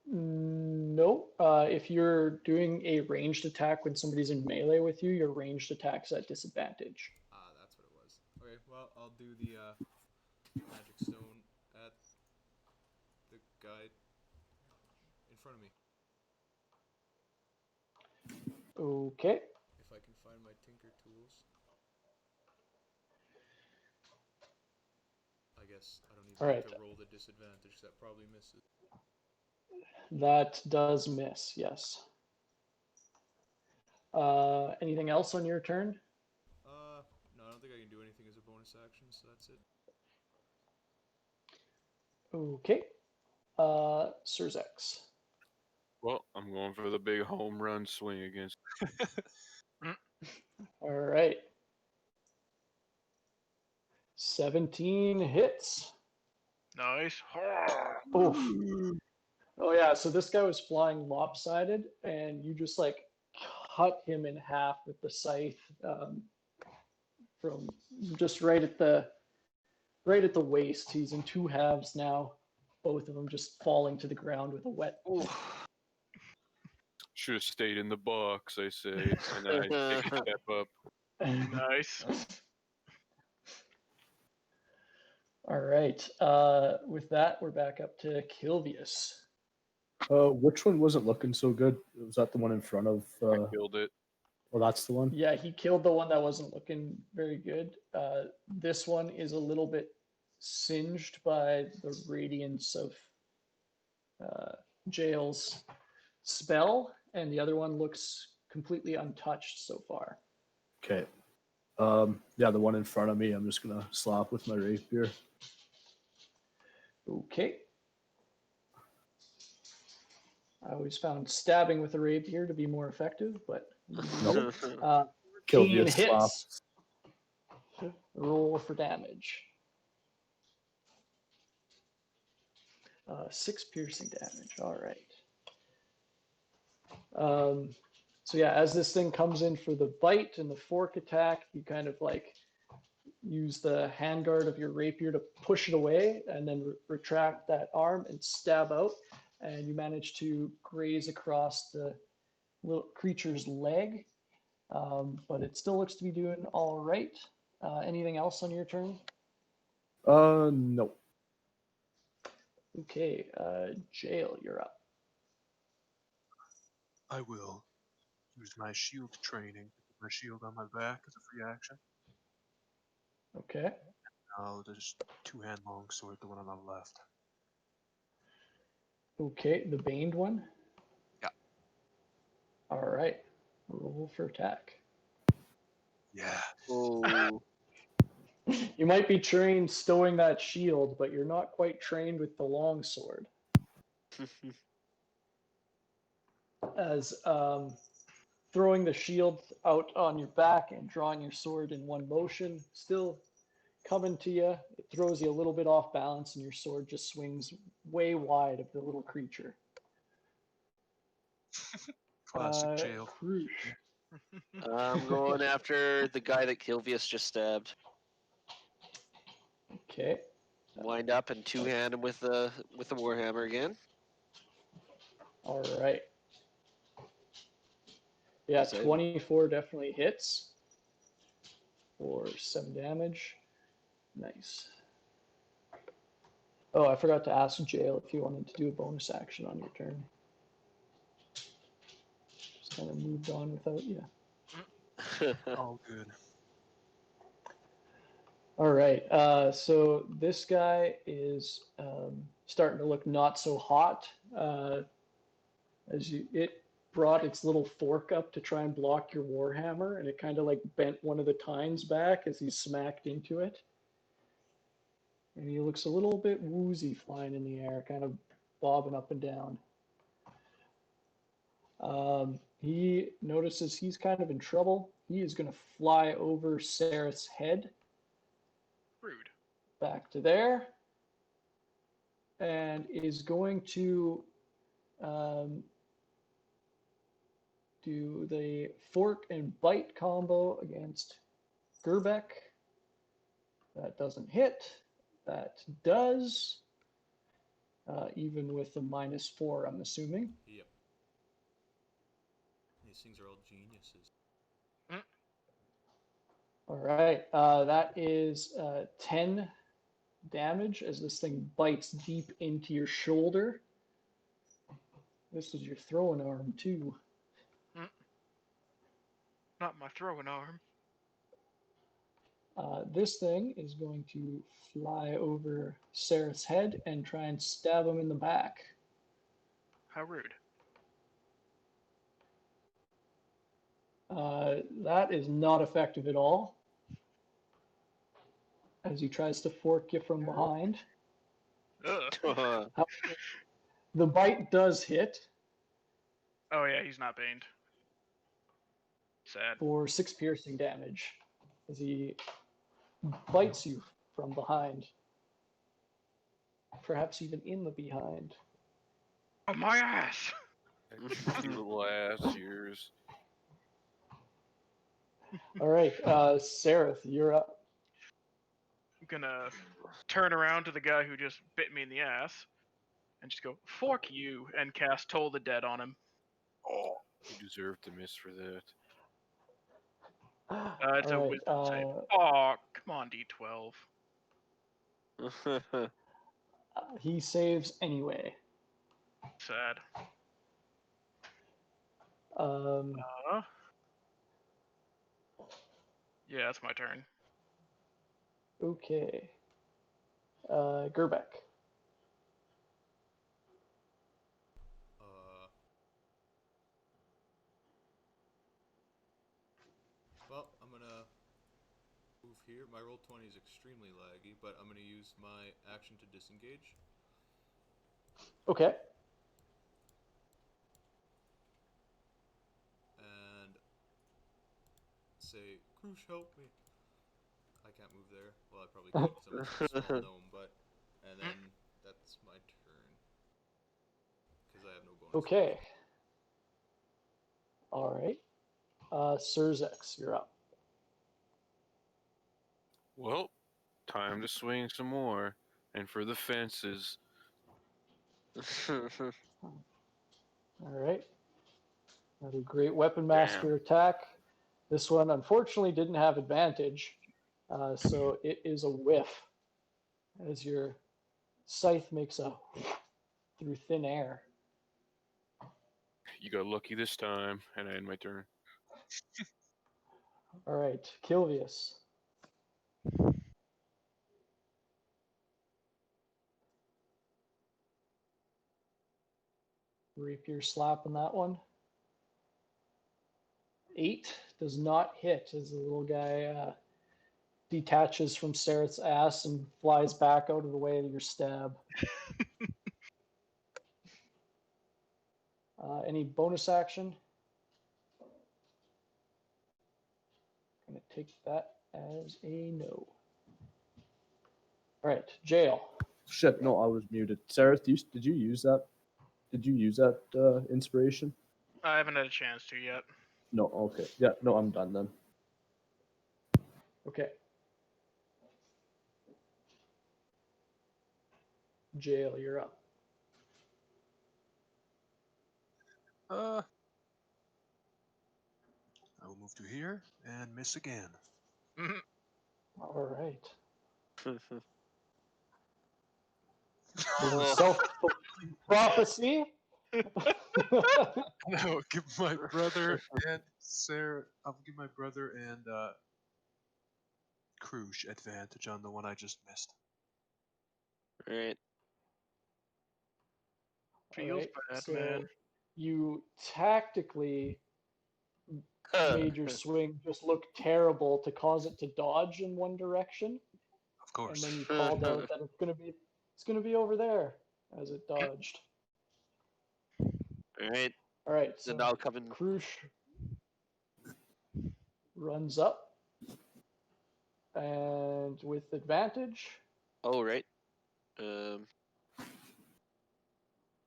No. If you're doing a ranged attack when somebody's in melee with you, your ranged attack's at disadvantage. Ah, that's what it was. Okay, well, I'll do the magic stone at the guy in front of me. Okay. If I can find my tinker tools. I guess I don't even All need right. to roll the disadvantage. That probably misses. That does miss, yes. Anything else on your turn? No, I don't think I can do anything as a bonus action, so that's it. Okay. Surzex. Well, I'm going for the big home run swing against. All right. 17 hits. Nice. Oof. Oh yeah, so this guy was flying lopsided, and you just like cut him in half with the scythe from just right at the waist. He's in 2 halves now, both of them just falling to the ground with a wet. Should have stayed in the box, I say, and then I take a step up. Nice. All right. With that, we're back up to Kilvius. Which one wasn't looking so good? Was that the one in front of? I killed it. Well, that's the one. Yeah, he killed the one that wasn't looking very good. This one is a little bit singed by the radiance of Jail's spell, and the other one looks completely untouched so far. Okay. Yeah, the one in front of me. I'm just gonna slap with my rapier. Okay. I always found stabbing with a rapier to be more effective, but keen Kilvius hits. Roll for damage. 6 piercing damage. All right. So yeah, as this thing comes in for the bite and the fork attack, you kind of like use the handguard of your rapier to push it away and then retract that arm and stab out. And you manage to graze across the little creature's leg. But it still looks to be doing all right. Anything else on your turn? No. Okay, Jail, you're up. I will use my shield training to put my shield on my back as a free action. Okay. I'll just two-hand longsword, the one on the left. Okay, the baned one? Yeah. All right. Roll for attack. Yeah. Oh, You might be trained stowing that shield, but you're not quite trained with the longsword. As throwing the shield out on your back and drawing your sword in one motion, still coming to you. It throws you a little bit off balance, and your sword just swings way wide of the little creature. Classic jail. Krush. I'm going after the guy that Kilvius just stabbed. Okay. Wind up and two-hand him with the warhammer again. All right. Yeah, Same. 24 definitely hits for 7 damage. Nice. Oh, I forgot to ask Jail if you wanted to do a bonus action on your turn. Just kind of moved on without you. All good. All right. So this guy is starting to look not so hot. It brought its little fork up to try and block your warhammer, and it kind of like bent one of the tines back as he smacked into it. And he looks a little bit woozy flying in the air, kind of bobbing up and down. He notices he's kind of in trouble. He is going to fly over Sarah's head. Rude. Back to there. And is going to do the fork and bite combo against Gerbeck. That doesn't hit. That does. Even with a -4, I'm assuming. Yep. These things are all geniuses. All right. That is 10 damage as this thing bites deep into your shoulder. This is your throwing arm, too. Not my throwing arm. This thing is going to fly over Sarah's head and try and stab him in the back. How rude. That is not effective at all. As he tries to fork you from behind. Ugh. The bite does hit Oh yeah, he's not baned. Sad. for 6 piercing damage as he bites you from behind. Perhaps even in the behind. Oh, my ass! You little ass ears. All right, Sareth, you're up. I'm gonna turn around to the guy who just bit me in the ass and just go, "Fork you," and cast Toll the Dead on him. Oh, you deserve to miss for that. It's All a right, wisdom save. Oh, come on, D12. he saves anyway. Sad. Um, Yeah, it's my turn. okay. Gerbeck. Well, I'm gonna move here. My roll 20 is extremely laggy, but I'm gonna use my action to disengage. Okay. And say, Krush, help me. I can't move there. Well, I probably could because I'm a small gnome, but... And then that's my turn. Because I have no bonus. Okay. All right. Surzex, you're up. Well, time to swing some more. And for the fences. All right. Another great weapon master attack. This one, unfortunately, didn't have advantage, so it is a whiff as your scythe makes a through thin air. You got lucky this time, and I end my turn. All right, Kilvius. Rapier slap on that one. 8 does not hit as the little guy detaches from Sereth's ass and flies back out of the way of your stab. Any bonus action? I'm going to take that as a no. All right, Jail. Shit, no, I was muted. Sarah, did you use that? Did you use that inspiration? I haven't had a chance to yet. No, okay. Yeah, no, I'm done then. Okay. Jail, you're up. I will move to here and miss again. All right. Oh. Self-fulfilling prophecy. No, give my brother and Sarah. I'll give my brother and Krush advantage on the one I just missed. Right. Feels bad, man. You tactically made your swing just look terrible to cause it to dodge in one direction, Of and course. then you called out that it's gonna be over there as it dodged. Alright. All right, So so now coming. Krush runs up, and with advantage. Oh, right.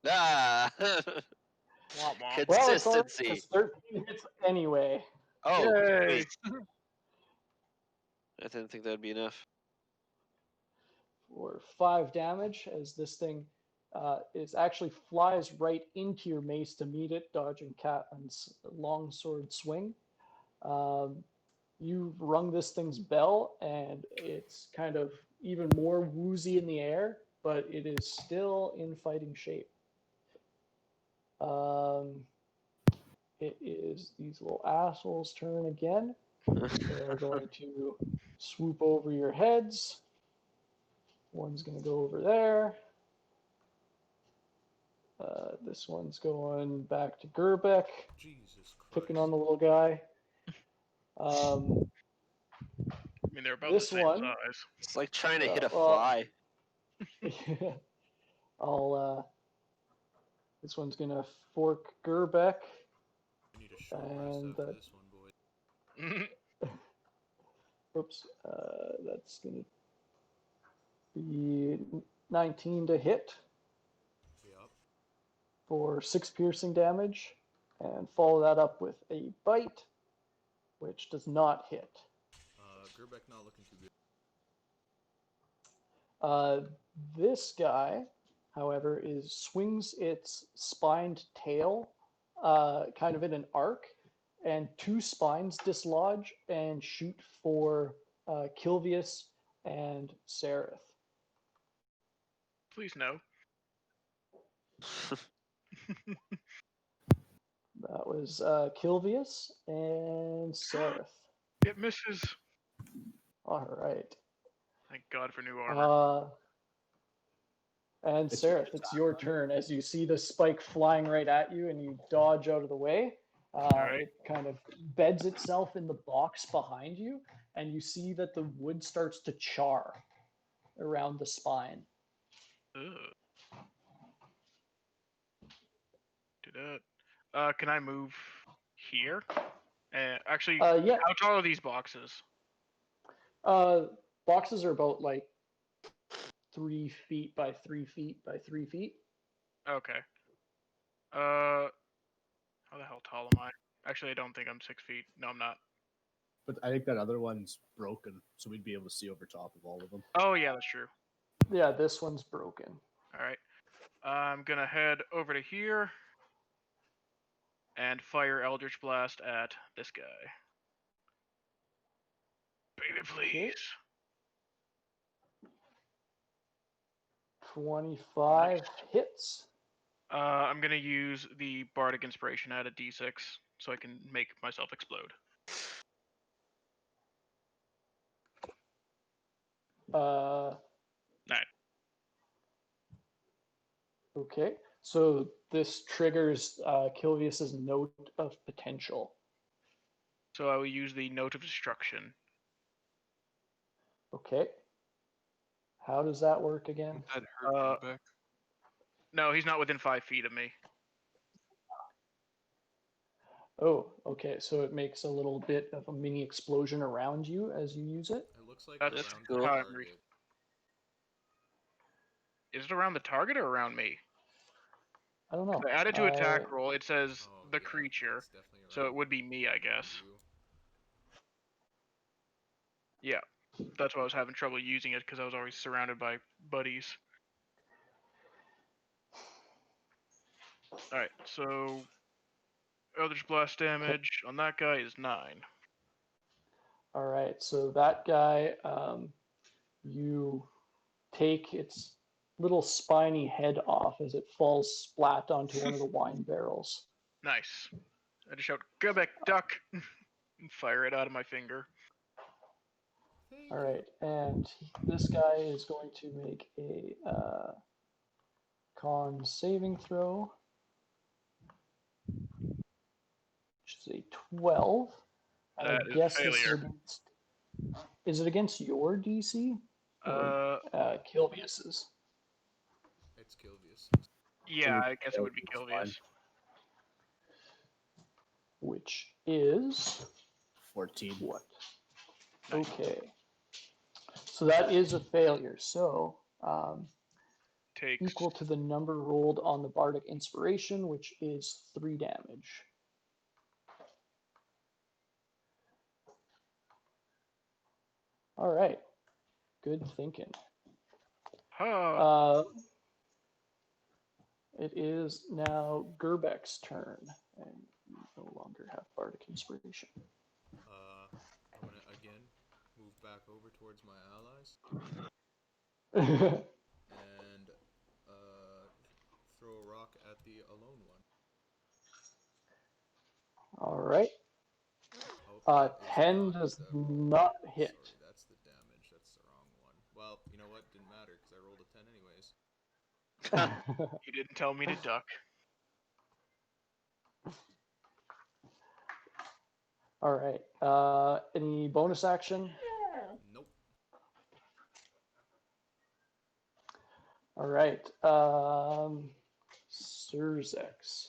Ah! Womp womp. Well, it's all right, Consistency. because 13 hits anyway. Oh, Yay! sweet. I didn't think that'd be enough. For 5 damage, as this thing is actually flies right into your mace to meet it, dodging Catlin's longsword swing. You've rung this thing's bell, and it's kind of even more woozy in the air, but it is still in fighting shape. It is these little assholes' turn again. They're going to swoop over your heads. One's going to go over there. This one's going back to Gerbeck, Jesus Christ. picking on the little guy. I mean, they're about This the same one- size. It's like trying to hit a well- fly. This one's going to fork Gerbeck. I need a short rest And after this one, boys. Oops, that's going to be 19 to hit Yep. for 6 piercing damage, and follow that up with a bite, which does not hit. Gerbeck not looking too good. This guy, however, swings its spined tail kind of in an arc, and 2 spines dislodge and shoot for Kilvius and Sereth. Please no. That was Kilvius and Sereth. It misses. All right. Thank God for new armor. And It's Sereth, it's your turn as you see the spike flying right at you and you dodge out of the way. right. It kind of beds itself in the box behind you, and you see that the wood starts to char around the spine. Ugh. Can I move here? Actually, Yeah. how tall are these boxes? Boxes are about like 3 feet by 3 feet by 3 feet. Okay. How the hell tall am I? Actually, I don't think I'm 6 feet. No, I'm not. But I think that other one's broken, so we'd be able to see over top of all of them. Oh yeah, that's true. Yeah, this one's broken. All right. I'm gonna head over to here and fire Eldritch Blast at this guy. Baby, please. 25 hits. I'm gonna use the Bardic Inspiration at a D6 so I can make myself explode. Uh, 9. okay, so this triggers Kilvius's note of potential. So I will use the Note of Destruction. Okay. How does that work again? Won't that hurt Gerbeck? No, he's not within 5 feet of me. Oh, okay. So it makes a little bit of a mini explosion around you as you use it. It looks like That's around cool. the how I'm target. Is it around the target or around me? I don't know. I added to attack roll. It says Oh, the yeah, creature, it's definitely so it around would be me, I guess. you. Yeah, that's why I was having trouble using it because I was always surrounded by buddies. All right, so Eldritch Blast damage on that guy is 9. All right. So that guy, you take its little spiny head off as it falls splat onto one of the wine barrels. Nice. I just shout, "Go back, duck!" and fire it out of my finger. Thank All you. right, and this guy is going to make a con saving throw, which is a 12. I That is guess a this is failure. against. Is it against your DC or Kilvius's? It's Kilvius. Yeah, I guess it would be It's fine. Kilvius. Which is 14. what? Nice. Okay. So that is a failure. So Takes equal to the number rolled on the Bardic Inspiration, which is 3 damage. All right. Good thinking. It is now Gerbeck's turn, and you no longer have Bardic Inspiration. I'm gonna again move back over towards my allies and throw a rock at the alone one. All right. Oh, that is 10 not does the roll. not hit. Sorry, that's the damage. That's the wrong one. Well, you know what? Didn't matter because I rolled a 10 anyways. You didn't tell me to duck. All right. Any bonus action? Nope. All right. Surzex.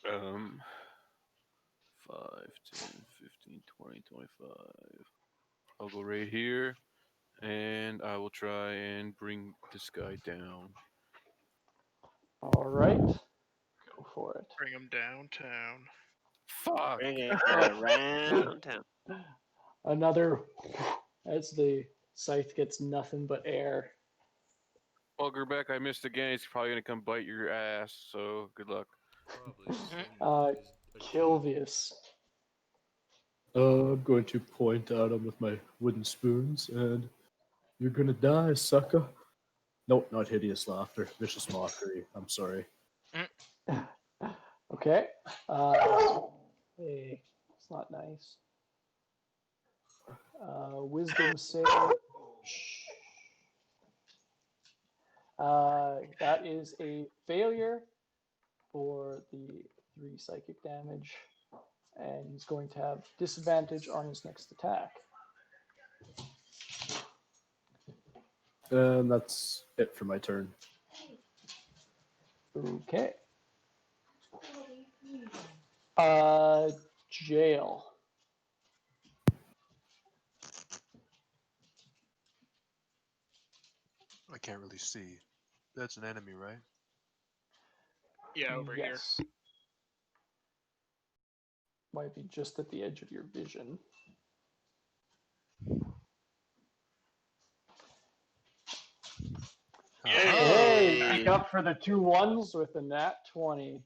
5, 10, 15, 20, 25. I'll go right here, and I will try and bring this guy down. All right. Go for it. Bring him downtown. Fuck! Bring it around town. Another as the scythe gets nothing but air. Well, Gerbeck, I missed again. He's probably gonna come bite your ass. So good luck. Probably. This thing is a Kilvius. I'm going to point at him with my wooden spoons, and you're gonna die, sucker. Nope, not hideous laughter. Vicious mockery. I'm sorry. Okay. Hey, it's not nice. Wisdom save. That is a failure for the 3 psychic damage, and he's going to have disadvantage on his next attack. And that's it for my turn. Okay. Jail. I can't really see. That's an enemy, right? Yeah, over here. Yes. Might be just at the edge of your vision. Hey, Hey. make up for the 2 1s with a nat 20.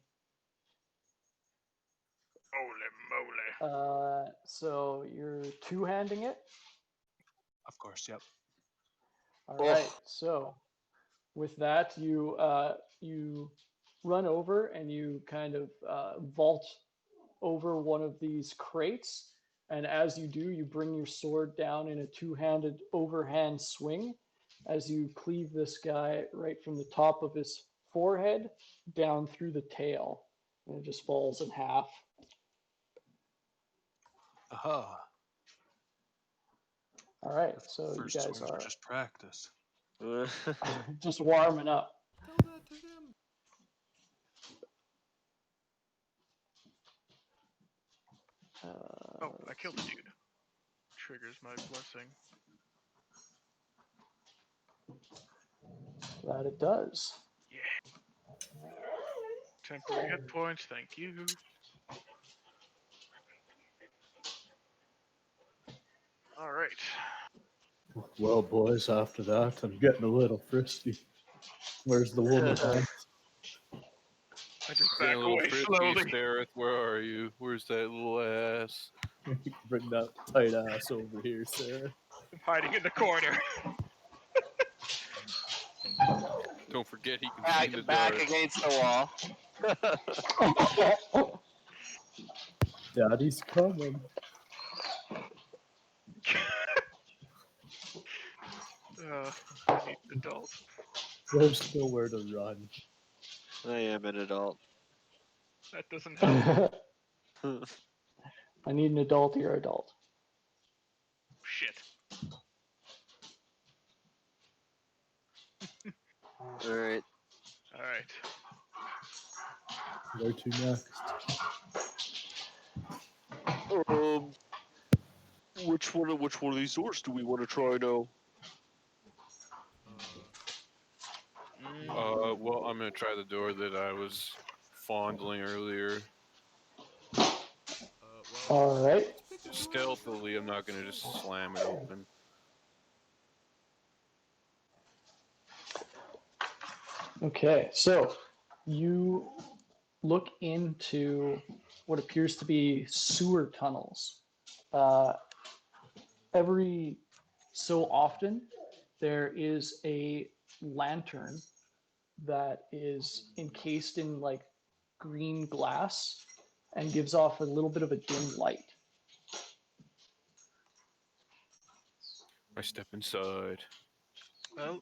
Holy moly. So you're two-handing it? Of course, yep. All right. So with that, you run over and you kind of vault over one of these crates. And as you do, you bring your sword down in a two-handed overhand swing as you cleave this guy right from the top of his forehead down through the tail. And it just falls in half. Aha. All right, so First you guys swings were are just practice. just warming up. Tell that to him. Oh, I killed the dude. Triggers my blessing. That it does. Yeah. Temporary hit points, thank you. Alright. Well, boys, after that, I'm getting a little frisky. Where's the woman? Huh? I just Getting back a little away frisky, slowly. Stareth. Where are you? Where's that little ass? Bring that tight ass over here, Sarah. I'm hiding in the corner. Don't forget he can see in the Back dark. against the wall. Daddy's coming. I need an adult. There's nowhere to run. I am an adult. That doesn't help. I need an adult. You're adult. Shit. Alright. Alright. Where to next? Which one of these doors do we want to try now? Well, I'm gonna try the door that I was fondling earlier. All right. Stealthily, I'm not gonna just slam it open. Okay, so you look into what appears to be sewer tunnels. Every so often, there is a lantern that is encased in like green glass and gives off a little bit of a dim light. I step inside. Well,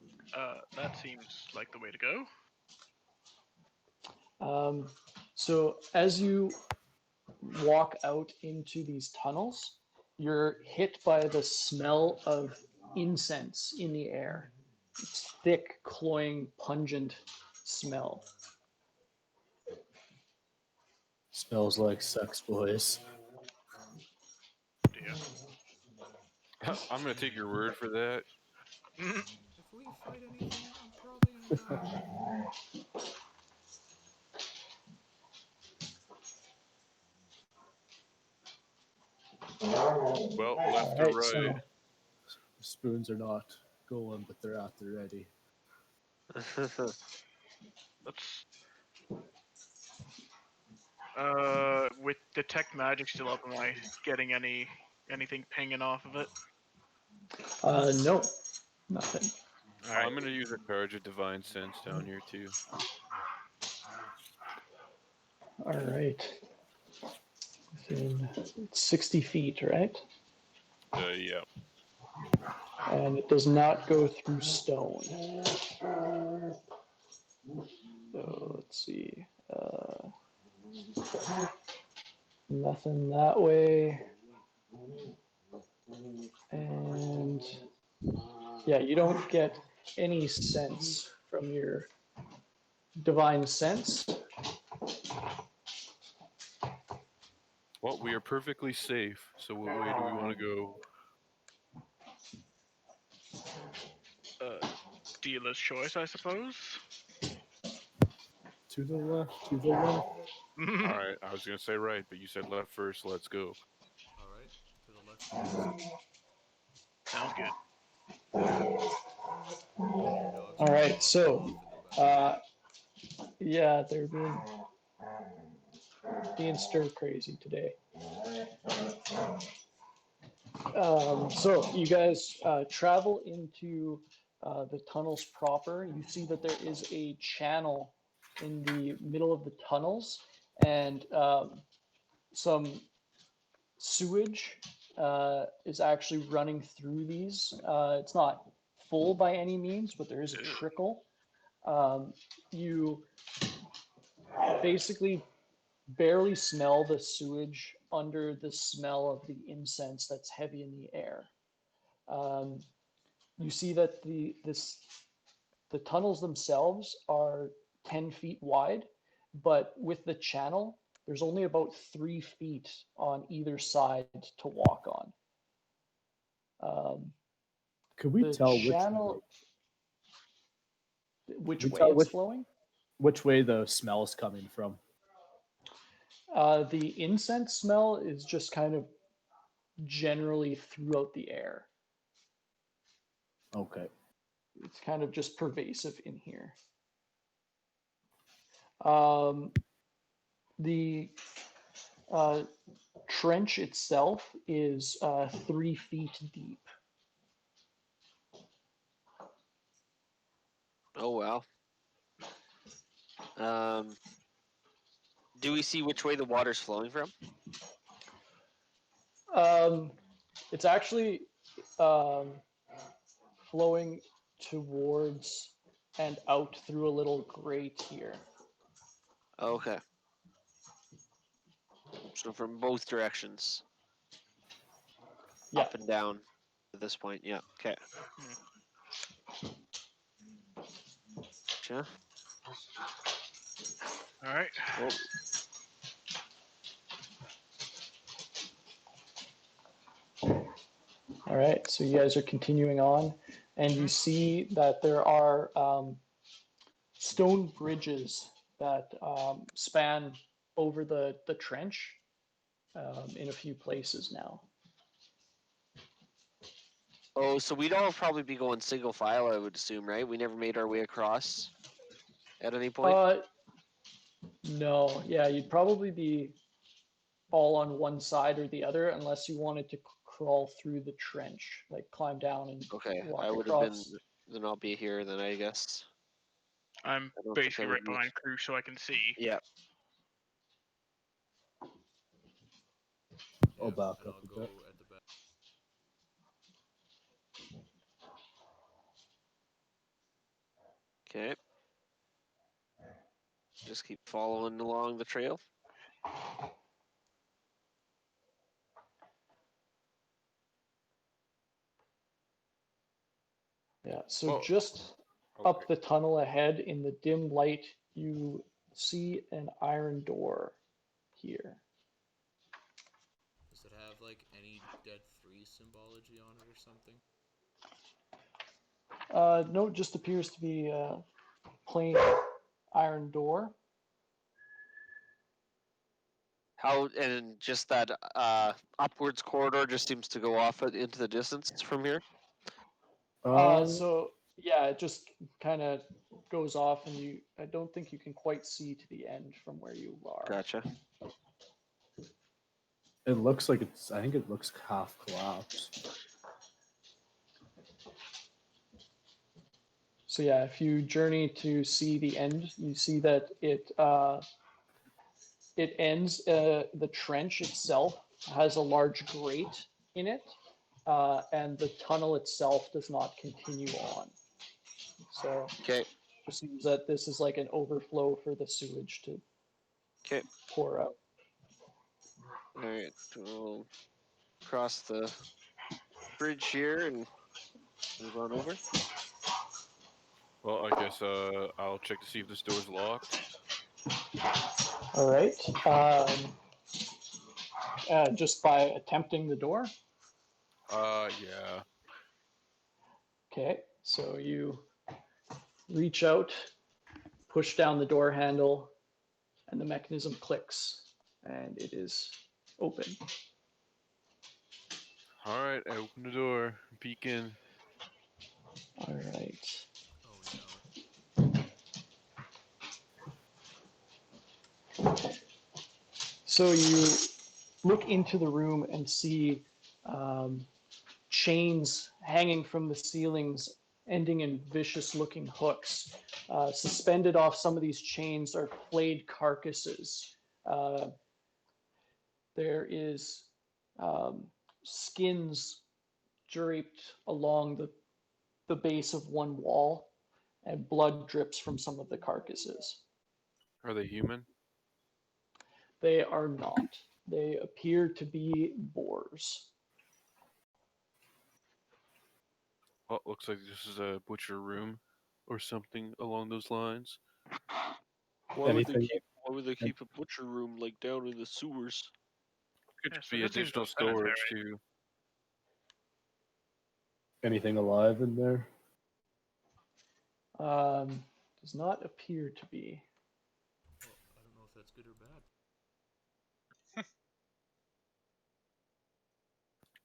that seems like the way to go. So as you walk out into these tunnels, you're hit by the smell of incense in the air. It's thick, cloying, pungent smell. Smells like sex, boys. Dear. I'm gonna take your word for that. If we fight anything, I'm probably gonna die. Well, left or Alright, right? so Spoons are not going, but they're at the ready. Let's. With detect magic still up, am I getting anything pinging off of it? no, nothing. I'm gonna use a charge of divine sense down here too. All right. Within 60 feet, right? Yeah. And it does not go through stone. So let's see. Nothing that way. And yeah, you don't get any sense from your divine sense. Well, we are perfectly safe. So what way do we want to go? Dealer's choice, I suppose. To the left, to the left. All right, I was gonna say right, but you said left first. Let's go. All right, to the left first. Sounds good. Your dogs All are right, off so, in the back. yeah, they're being stir crazy today. So you guys travel into the tunnels proper. You see that there is a channel in the middle of the tunnels, and some sewage is actually running through these. It's not full by any means, but there is a trickle. You basically barely smell the sewage under the smell of the incense that's heavy in the air. You see that the tunnels themselves are 10 feet wide, but with the channel, there's only about 3 feet on either side to walk on. Could we The tell channel, which we way tell it's flowing? which way the smell is coming from? The incense smell is just kind of generally throughout the air. Okay. It's kind of just pervasive in here. The trench itself is 3 feet deep. Oh wow. Do we see which way the water's flowing from? It's actually flowing towards and out through a little grate here. Okay. So from both directions. Yeah. Up and down at this point. Yeah. Okay. Gotcha. All right. Well, All right, so you guys are continuing on, and you see that there are stone bridges that span over the trench in a few places now. oh, so we'd all probably be going single file, I would assume, right? We never made our way across at any point. No, yeah, you'd probably be all on one side or the other unless you wanted to crawl through the trench, like climb down and Okay, walk I would have been. across. Then I'll be here. Then I guess. I'm I don't think I basically would right be. behind Crew, so I can see. Yeah. I'll back and up I'll a go bit. at the back. Okay. Just keep following along the trail. Yeah, so Well, just Okay. up the tunnel ahead in the dim light, you see an iron door here. Does it have like any Dead 3 symbology on it or something? No, it just appears to be a plain iron door. How and just that upwards corridor just seems to go off into the distance from here. So yeah, it just kind of goes off, and I don't think you can quite see to the end from where you are. Gotcha. It looks like I think it looks half collapsed. So yeah, if you journey to see the end, you see that it ends. The trench itself has a large grate in it, and the tunnel itself does not continue on. So Okay. it seems that this is like an overflow for the sewage to pour out. All right. We'll cross the bridge here and move on over. Well, I guess I'll check to see if this door's locked. All right. Just by attempting the door. Yeah. Okay, so you reach out, push down the door handle, and the mechanism clicks, and it is open. All right, I open the door, peek in. All right. Oh no. So you look into the room and see chains hanging from the ceilings, ending in vicious-looking hooks. Suspended off some of these chains are flayed carcasses. There is skins draped along the base of one wall, and blood drips from some of the carcasses. Are they human? They are not. They appear to be boars. Well, looks like this is a butcher room, or something along those lines. Why would they Anything keep? Why would they keep a butcher room like down in the sewers? Could Yeah, just so be this seems additional unsanitary. storage too. anything alive in there? Does not appear to be. Well, I don't know if that's good or bad.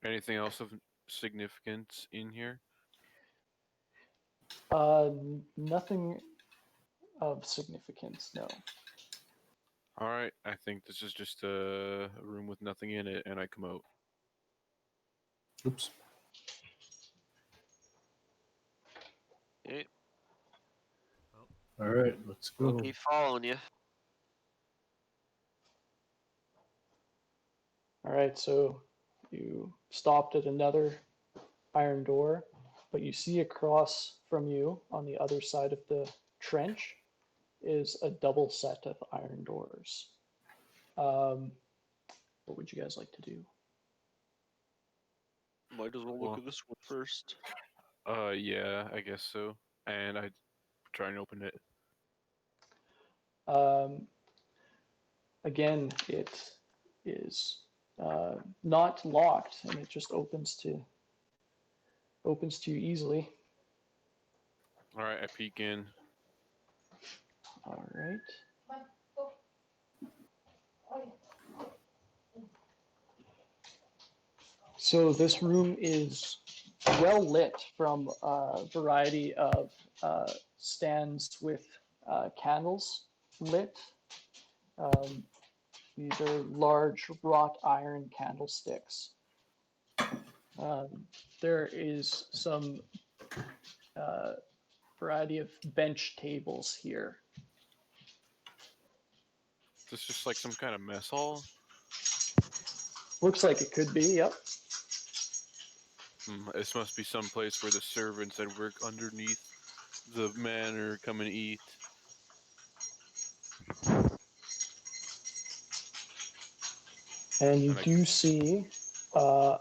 Anything else of significance in here? Nothing of significance, no. All right, I think this is just a room with nothing in it, and I come out. Oops. Okay, All right, let's go. We'll keep following you. All right, so you stopped at another iron door, but you see across from you on the other side of the trench is a double set of iron doors. What would you guys like to do? might as well look Well- at this one first. Yeah, I guess so. And I try and open it. Again, it is not locked, and it just opens to you easily. All right, I peek in. All right. So this room is well lit from a variety of stands with candles lit. These are large wrought iron candlesticks. There is some variety of bench tables here. Is this just like some kind of mess hall? Looks like it could be, yep. This must be some place where the servants that work underneath the manor come and eat. And you And I do see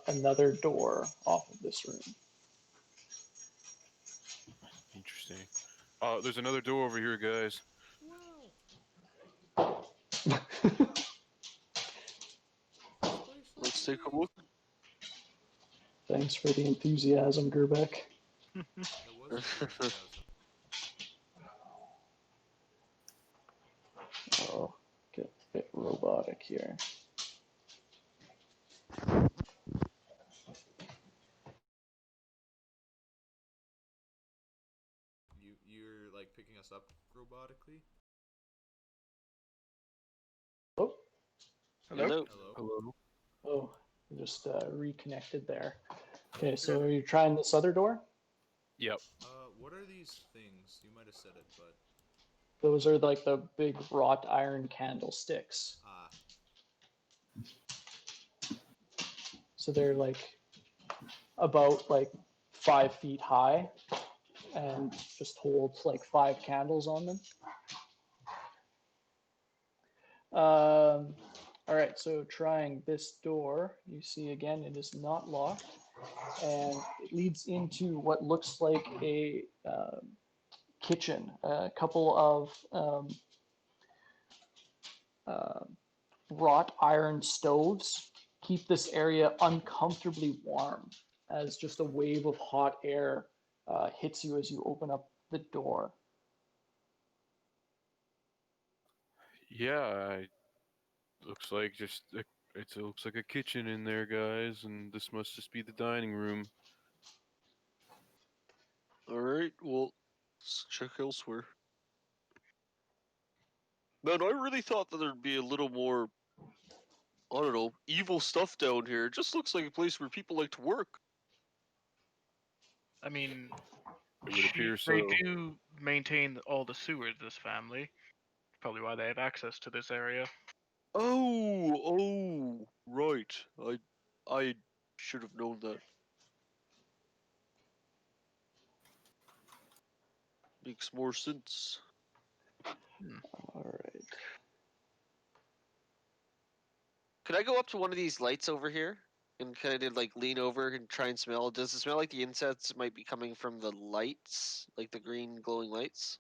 another door off of this room. Interesting. Oh, there's another door over here, guys. Let's take a look. Thanks for the enthusiasm, Gerbeck. There was enthusiasm. Oh, get a bit robotic here. You're like picking us up robotically. Oh, Hello? Hello. Hello. Hello. oh, just reconnected there. Okay, so you're trying this other door? Yep. What are these things? You might have said it, but Those are like the big wrought iron candlesticks. So they're like about like 5 feet high and just hold like 5 candles on them. All right, so trying this door, you see again, it is not locked, and it leads into what looks like a kitchen. A couple of wrought iron stoves keep this area uncomfortably warm as just a wave of hot air hits you as you open up the door. Yeah, looks like it looks like a kitchen in there, guys, and this must just be the dining room. All right, well, let's check elsewhere. Man, I really thought that there'd be a little more, I don't know, evil stuff down here. It just looks like a place where people like to work. I mean, It would appear they so. do maintain all the sewers. This family, probably why they have access to this area. Oh, right. I should have known that. Makes more sense. All right. Could I go up to one of these lights over here and kind of like lean over and try and smell? Does it smell like the insects might be coming from the lights, like the green glowing lights?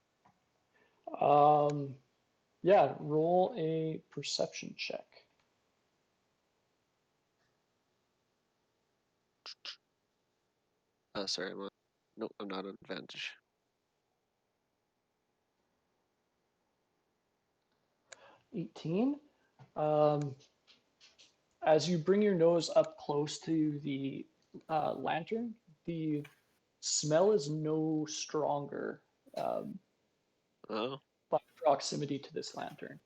Yeah, roll a perception check. Oh, sorry, nope, I'm not on advantage. 18. As you bring your nose up close to the lantern, the smell is no stronger Oh, by proximity to this lantern.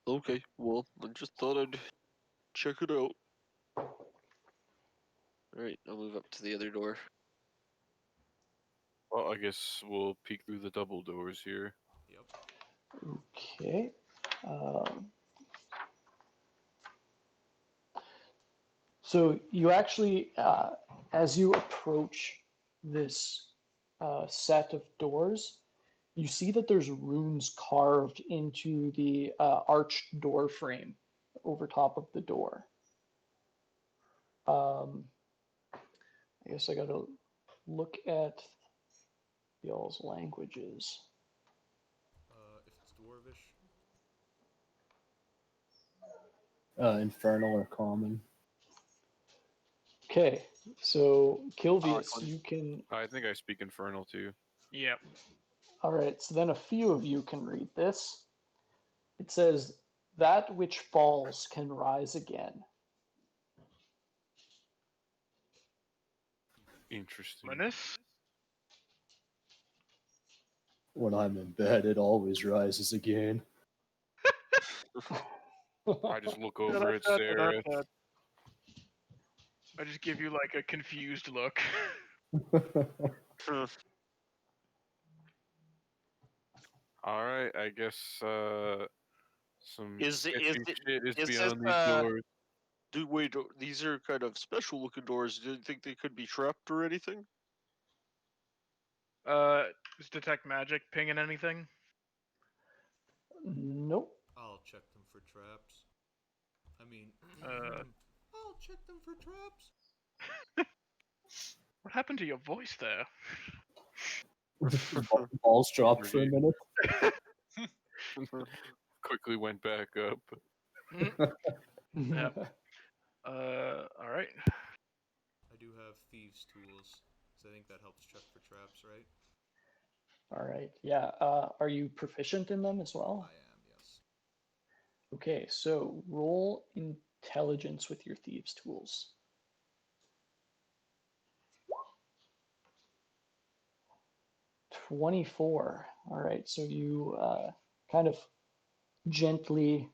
Okay, well, I just thought I'd check it out. alright, I'll move up to the other door. Well, I guess we'll peek through the double doors here. Yep. Okay. So you actually, as you approach this set of doors, you see that there's runes carved into the arched door frame over top of the door. I guess I gotta look at y'all's languages. If it's dwarvish, Infernal or common. Okay, so Kilvius, Aquan. you can. I think I speak Infernal too. Yep. All right, so then a few of you can read this. It says, "That which falls can rise again." Interesting. Avernus? When I'm in bed, it always rises again. I just look over at Sarah. I just give you like a confused look. Alright, I guess some Is it- is sketchy it- shit is is this, beyond these doors. Wait, these are kind of special looking doors. Do you think they could be trapped or anything? Is detect magic pinging anything? Nope. I'll check them for traps. I mean, Uh. I'll check them for traps. What happened to your voice there? Balls dropped for a minute. Quickly went back up. Yep. All right. I do have thieves' tools, so I think that helps check for traps, right? All right. Yeah. Are you proficient in them as well? I am, yes. Okay, so roll intelligence with your thieves' tools. 24. All right, so you kind of gently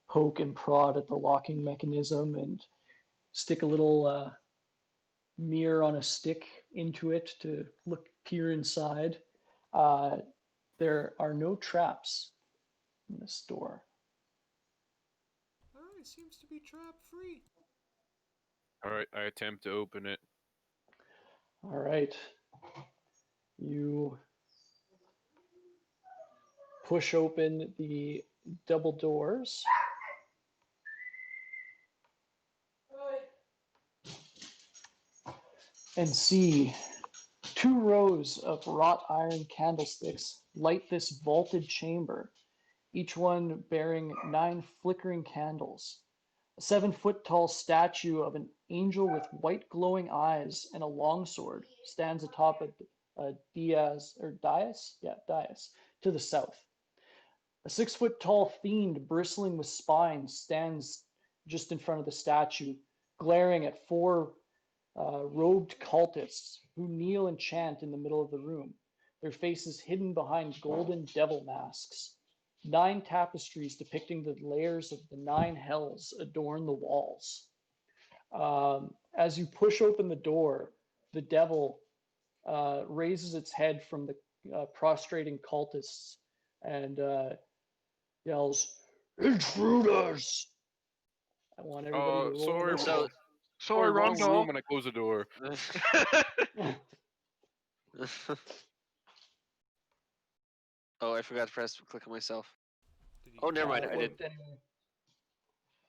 poke and prod at the locking mechanism and stick a little mirror on a stick into it to peer inside. There are no traps in this door. Alright, seems to be trap free. Alright, I attempt to open it. All right. You push open the double doors. And see 2 rows of wrought iron candlesticks light this vaulted chamber, each one bearing 9 flickering candles. A 7-foot-tall statue of an angel with white glowing eyes and a longsword stands atop a dais to the south. A 6-foot-tall fiend bristling with spines stands just in front of the statue, glaring at 4 robed cultists who kneel and chant in the middle of the room, their faces hidden behind golden devil masks. 9 tapestries depicting the layers of the 9 hells adorn the walls. As you push open the door, the devil raises its head from the prostrating cultists and yells, "Intruders!" I want everybody to roll Sorry, initiative. Sorry, wrong wrong room, door. and I close the door. Oh, I forgot to press click on myself. Did you Oh, never mind. It I did. worked anyway.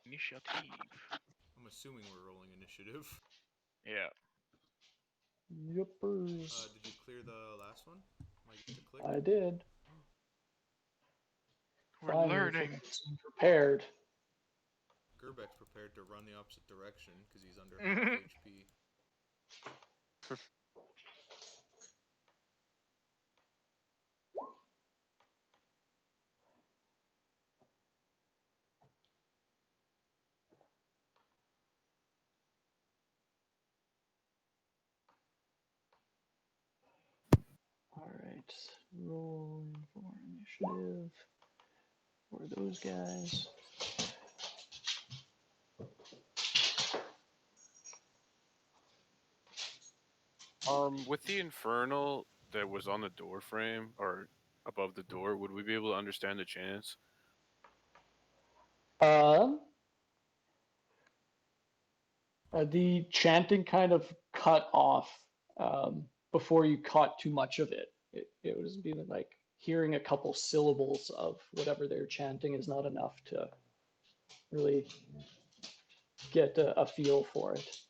Initiative. I'm assuming we're rolling initiative. Yeah. Yippers. Did you clear the last one? Am I good to click? I did. We're Finally, learning. seem prepared. Gerbeck's prepared to run the opposite direction because he's under half HP. All right, rolling for initiative for those guys. With the infernal that was on the door frame or above the door, would we be able to understand the chants? The chanting kind of cut off before you caught too much of it. It was being like hearing a couple syllables of whatever they're chanting is not enough to really get a feel for it.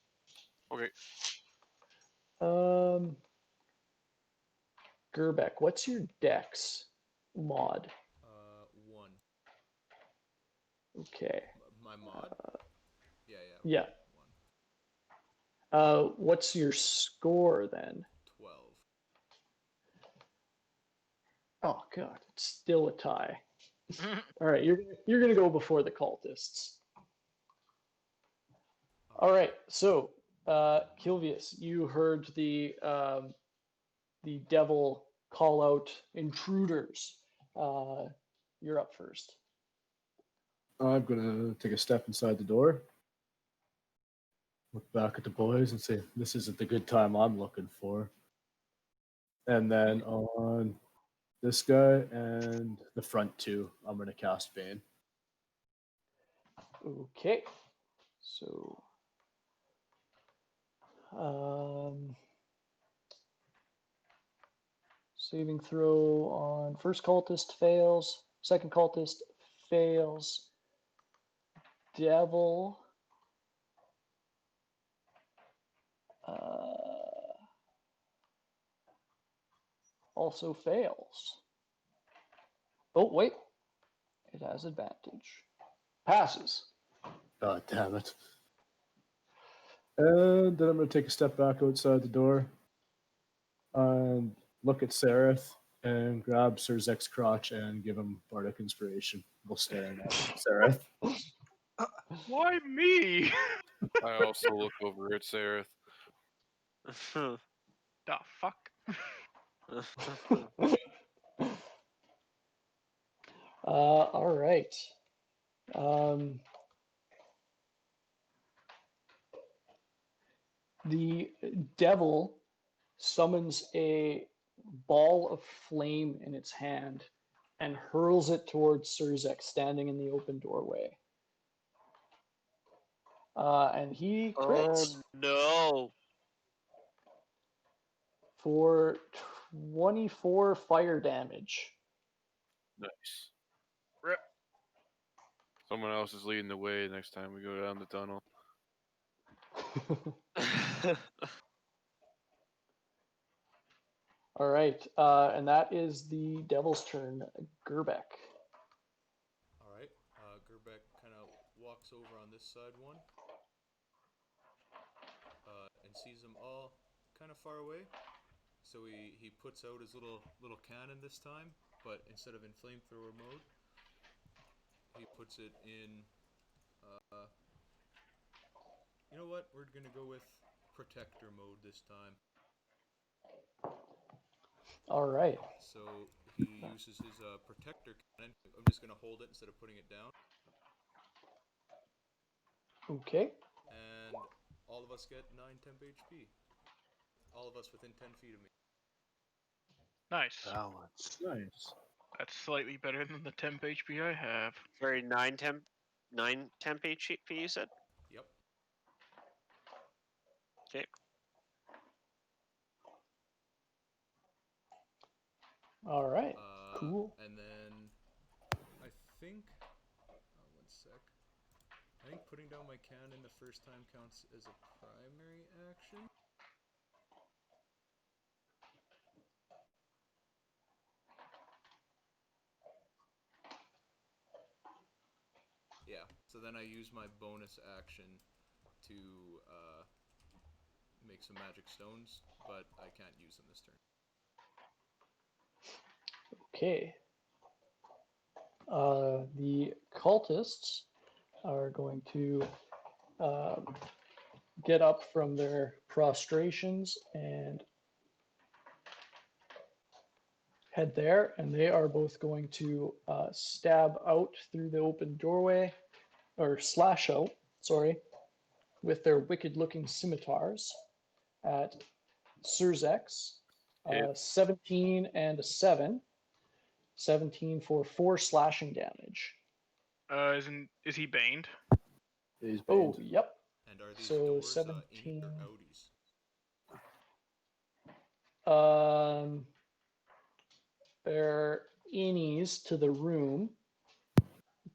Okay. Gerbeck, what's your dex mod? 1. Okay. My mod? Yeah. 1. What's your score then? 12. Oh god, it's still a tie. All right, you're gonna go before the cultists. All right, so Kilvius, you heard the devil call out intruders. You're up first. I'm gonna take a step inside the door, look back at the boys, and say, "This isn't the good time I'm looking for." And then on this guy and the front 2, I'm gonna cast Bane. Okay, so saving throw on first cultist fails, second cultist fails, devil also fails. Oh wait, it has advantage. Passes. God damn it. And then I'm going to take a step back outside the door and look at Sereth and grab Sir Zek's crotch and give him Bardic Inspiration while staring at Sereth. Why me? I also look over at Sareth. The fuck? All right. The devil summons a ball of flame in its hand and hurls it towards Surzek standing in the open doorway. And he crits Oh no! for 24 fire damage. Nice. Rip. Someone else is leading the way next time we go down the tunnel. All right, and that is the devil's turn. Gerbeck. All right. Gerbeck kind of walks over on this side one, and sees them all kind of far away. So he puts out his little cannon this time, but instead of in flamethrower mode, he puts it in. You know what? We're gonna go with protector mode this time. All right. So he uses his protector cannon. I'm just gonna hold it instead of putting it down. Okay. And all of us get 9 temp HP. All of us within 10 feet of me. Nice. Balance. Nice. That's slightly better than the temp HP I have. Sorry, 9 temp HP you said? Yep. Okay. All right. Cool. And then I think. One sec. I think putting down my cannon the first time counts as a primary action. Yeah, so then I use my bonus action to make some magic stones, but I can't use them this turn. Okay. The cultists are going to get up from their prostrations and head there, and they are both going to stab out through the open doorway, or slash out, sorry, with their wicked-looking scimitars at Surzex. Hit. 17 and a 7. 17 for 4 slashing damage. Is he baned? He's Oh, banned. yep. And are these So doors 17. innie or outies? They're innies to the room,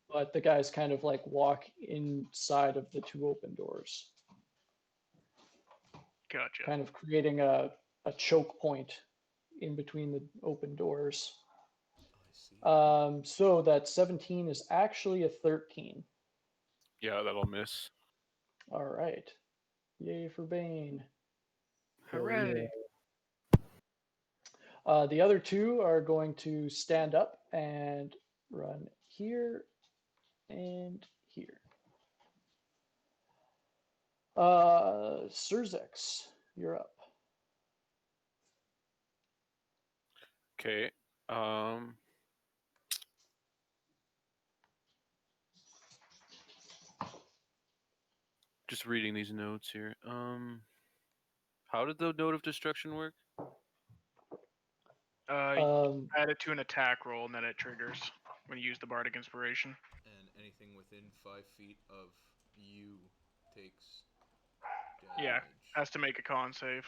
but the guys kind of like walk inside of the two open doors, Gotcha. kind of creating a choke point in between the open doors. I see. So that 17 is actually a 13. Yeah, that'll miss. All right. Yay for Bane. Hooray! The other two are going to stand up and run here and here. Surzex, you're up. Okay. Just reading these notes here. How did the note of destruction work? Add it to an attack roll, and then it triggers when you use the Bardic Inspiration. And anything within 5 feet of you takes damage. Yeah, has to make a con save.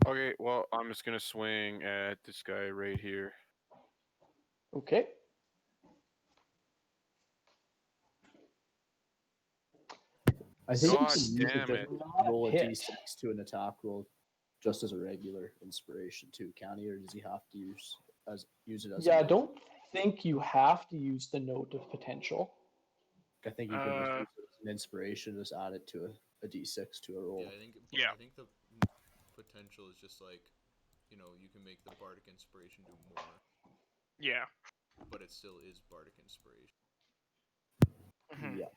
Okay, well, I'm just gonna swing at this guy right here. Okay. I think you God can use damn it it. to roll a Hit. d6 to an attack roll just as a regular inspiration too, can he? Or does he have to use it as Yeah, a I don't think you have to use the note of potential. I think you can just use it as an inspiration, just add it to a d6 to a roll. Yeah, I think the potential is just like, you can make the Bardic Inspiration do more, Yeah. but it still is Bardic Inspiration. Mhm. Yeah.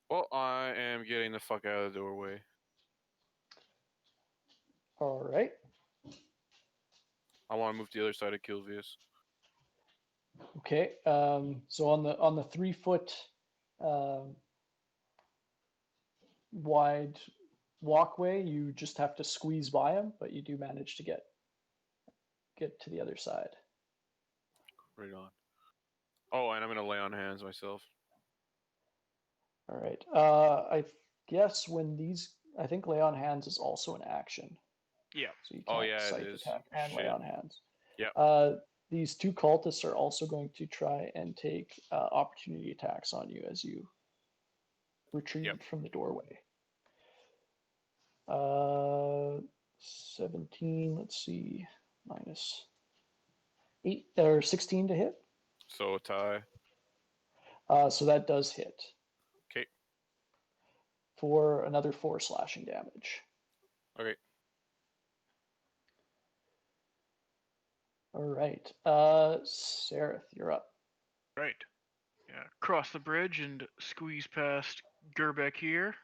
Well, I am getting the fuck out of the doorway. All right. I want to move to the other side of Kilvius. Okay. So on the 3 foot wide walkway, you just have to squeeze by him, but you do manage to get to the other side. Right on. Oh, and I'm gonna lay on hands myself. All right. I guess I think lay on hands is also an action. Yeah. So you Oh, can't yeah, it sight is. attack and lay Shit. on hands. Yeah. these two cultists are also going to try and take opportunity attacks on you as you retreat from the doorway. 17, let's see, minus 8 or 16 to hit. So a tie. So that does hit. Okay. For another 4 slashing damage. Okay. All right. Sareth, you're up. Right. Yeah. Cross the bridge and squeeze past Gerbeck here.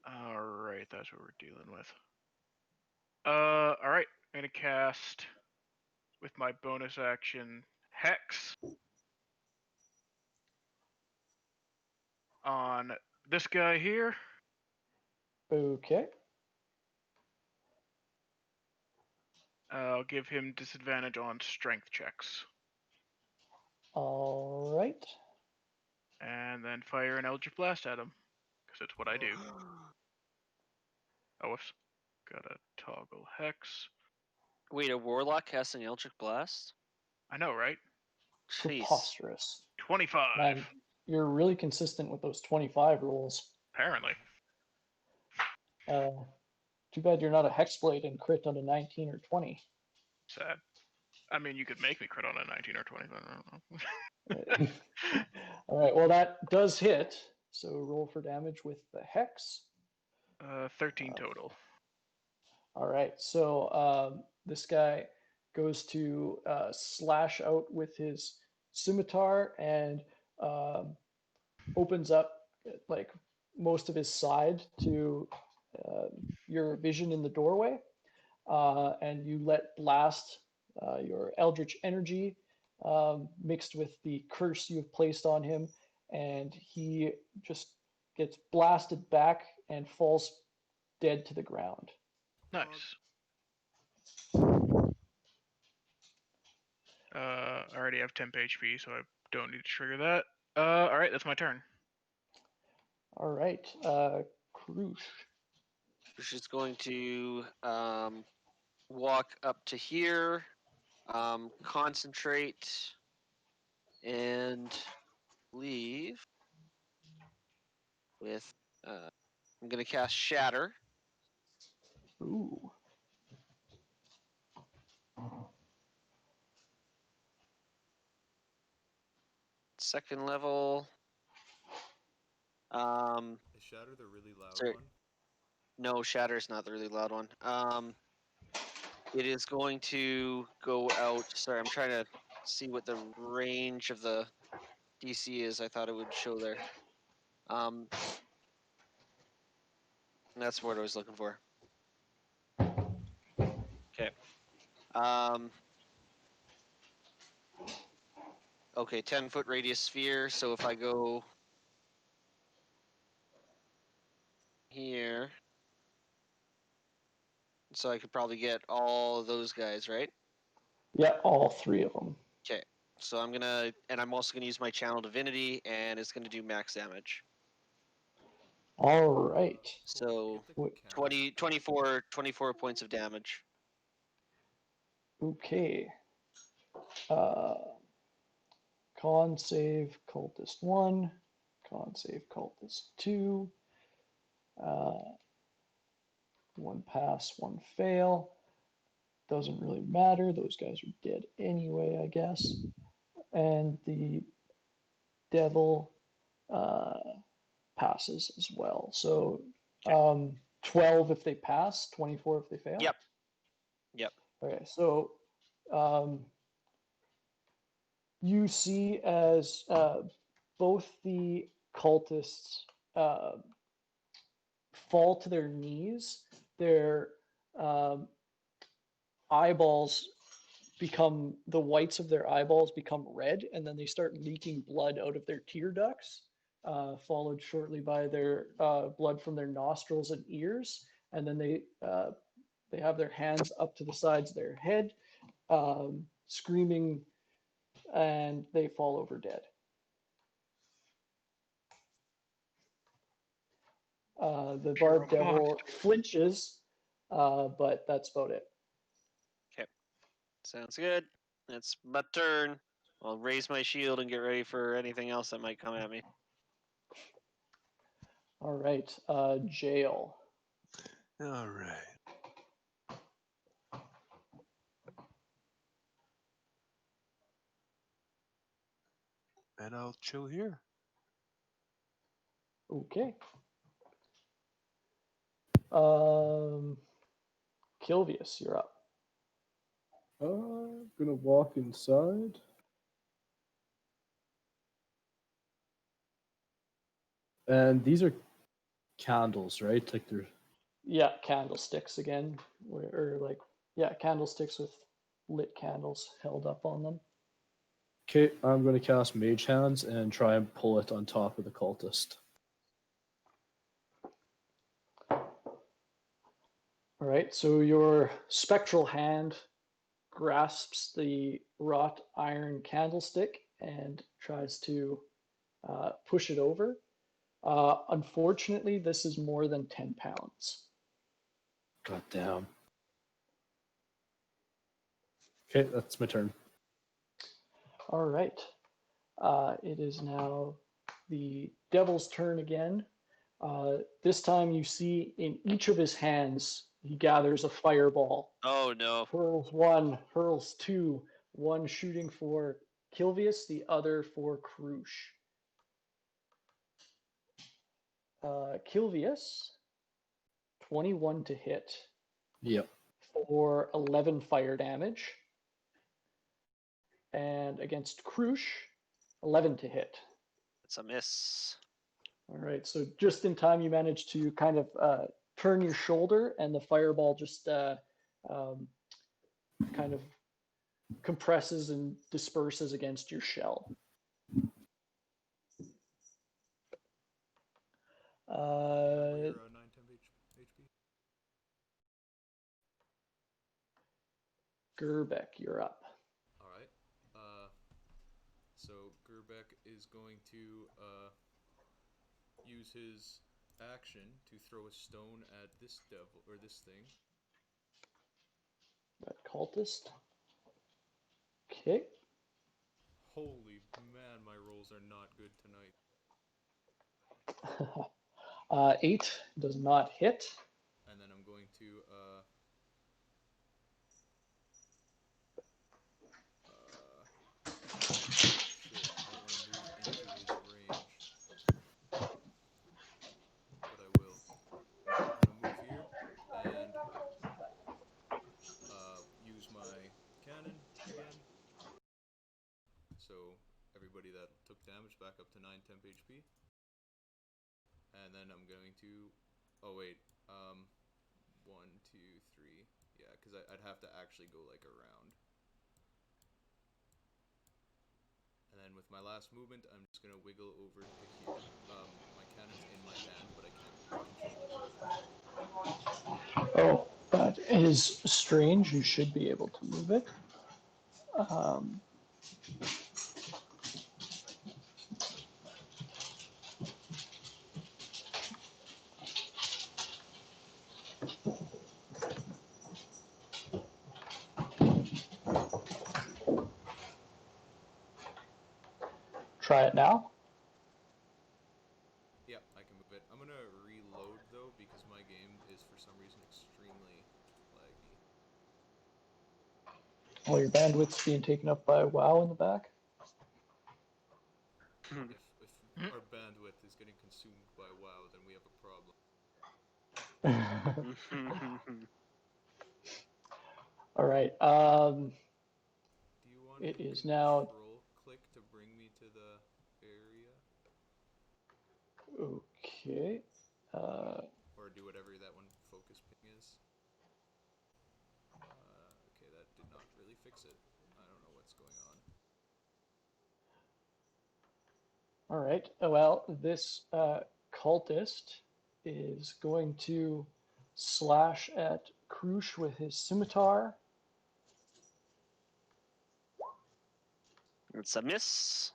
All right, that's what we're dealing with. All right. I'm gonna cast with my bonus action Hex on this guy here. Okay. I'll give him disadvantage on strength checks. All right. And then fire an Eldritch Blast at him, because it's what I do. Oh, whoops. Gotta toggle Hex. Wait, a warlock casting Eldritch Blast? I know, right? Jeez. Preposterous. 25. Man, you're really consistent with those 25 rolls. Apparently. Too bad you're not a Hexblade and crit on a 19 or 20. Sad. I mean, you could make me crit on a 19 or 20, but I don't know. All right, well, that does hit. So roll for damage with the Hex. 13 total. All right, so this guy goes to slash out with his scimitar and opens up like most of his side to your vision in the doorway, and you let blast your eldritch energy mixed with the curse you have placed on him, and he just gets blasted back and falls dead to the ground. Nice. I already have temp HP, so I don't need to trigger that. All right, that's my turn. All right, Krush. She's going to walk up to here, concentrate, and leave with. I'm going to cast Shatter. Ooh. Second level. Is Shatter the really loud sorry. one? No, Shatter is not the really loud one. It is going to go out. Sorry, I'm trying to see what the range of the DC is. I thought it would show there. That's what I was looking for. Okay. Okay, 10-foot radius sphere. So if I go here, so I could probably get all those guys, right? Yeah, all 3 of them. Okay. So I'm gonna, and I'm also gonna use my channel divinity, and it's gonna do max damage. All right. So Wait. 24 points of damage. Okay. Con save cultist 1. Con save cultist 2. 1 pass, 1 fail. Doesn't really matter. Those guys are dead anyway, I guess. And the devil passes as well. So 12 if they pass, 24 if they fail. Yep. Yep. Okay, so you see as both the cultists fall to their knees, their eyeballs become, the whites of their eyeballs become red, and then they start leaking blood out of their tear ducts, followed shortly by their blood from their nostrils and ears, and then they have their hands up to the sides of their head, screaming, and they fall over dead. The barbed devil flinches, but that's about it. Okay. Sounds good. It's my turn. I'll raise my shield and get ready for anything else that might come at me. All right. Jail. All right. And I'll chill here. Okay. Kilvius, you're up. Gonna walk inside. And these are candles, right? Like they're Yeah, candlesticks again, candlesticks with lit candles held up on them. okay. I'm gonna cast Mage Hands and try and pull it on top of the cultist. All right, so your spectral hand grasps the wrought iron candlestick and tries to push it over. Unfortunately, this is more than 10 pounds. God damn. Okay, that's my turn. All right. It is now the devil's turn again. This time you see in each of his hands, he gathers a fireball. Oh no. Hurls one, hurls two, one shooting for Kilvius, the other for Krush. Kilvius, 21 to hit Yep. for 11 fire damage. And against Krush, 11 to hit. It's a miss. All right, so just in time you manage to kind of turn your shoulder and the fireball just kind of compresses and disperses against your shell. Your 9 temp HP. Gerbeck, you're up. All right. So Gerbeck is going to use his action to throw a stone at this devil or this thing. That cultist. Okay. Holy man, my rolls are not good tonight. 8 does not hit. And then I'm going to shit, I don't want to move into his range. But I will. I'm gonna move here and use my cannon again. So everybody that took damage back up to 9 temp HP. And then I'm going to, oh wait, 1, 2, 3, yeah, because I'd have to actually go like around. And then with my last movement, I'm just gonna wiggle over to here. My cannon's in my hand, but I can't control it with my move. Oh, that is strange. You should be able to move it. Try it now. Yeah, I can move it. I'm gonna reload though because my game is for some reason extremely laggy. All your bandwidth's being taken up by WoW in the back. If our bandwidth is getting consumed by WoW, then we have a problem. All right. Do you want It to is now. control click to bring me to the area? Okay. Or do whatever that one focus ping is. Okay, that did not really fix it. I don't know what's going on. All right. Well, this cultist is going to slash at Krush with his scimitar. It's a miss.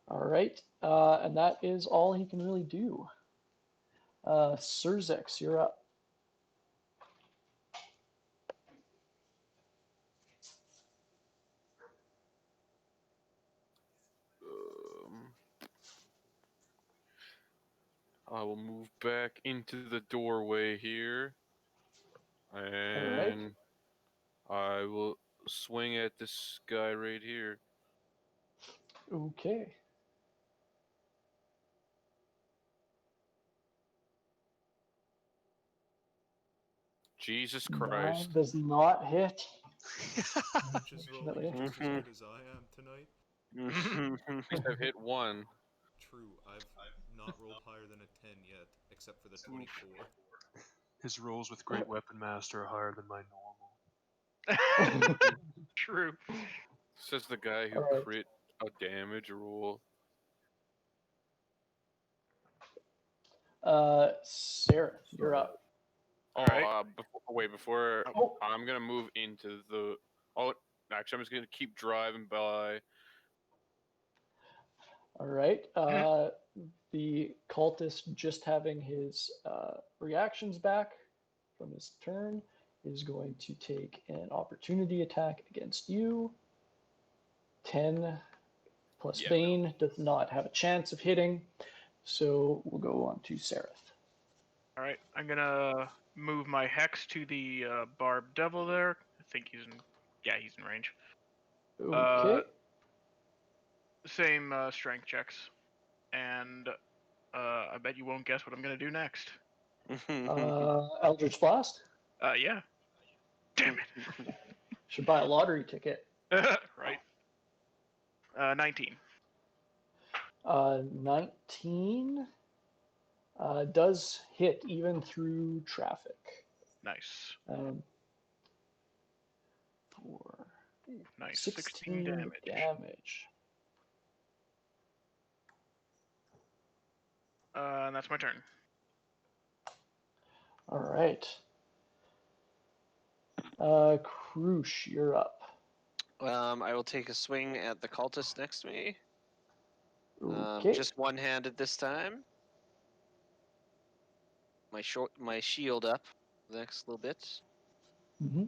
All right. And that is all he can really do. Surzex, you're up. I will move back into the doorway here. And I will swing at this guy right here. Okay. Jesus 9 Christ. does not hit. Just rolling Unfortunately. just as good as I am tonight. At least I've hit one. True, I've not rolled higher than a 10 yet, except for the 24. His rolls with Great Weapon Master are higher than my normal. True. Says the guy who Alright. crit a damage roll. Sarah, you're up. Oh, Alright. before Oh. I'm gonna move into the. Oh, actually, I'm just gonna keep driving by. All right. The cultist, just having his reactions back from his turn, is going to take an opportunity attack against you. 10 plus Yeah, Bane does not have a chance of hitting, so we'll go on to Seraph. Alright, I'm gonna move my hex to the barbed devil there. I think he's in. Yeah, he's in range. Okay. Same strength checks. And I bet you won't guess what I'm gonna do next. Eldritch Blast. Yeah. Damn it. Should buy a lottery ticket. Right. 19. 19 does hit even through traffic. Nice. 4, Nice. 16 damage. And that's my turn. All right. Krush, you're up. I will take a swing at the cultist next to me. Okay. Just one-handed this time. My shield up the next little bit. Mm-hmm.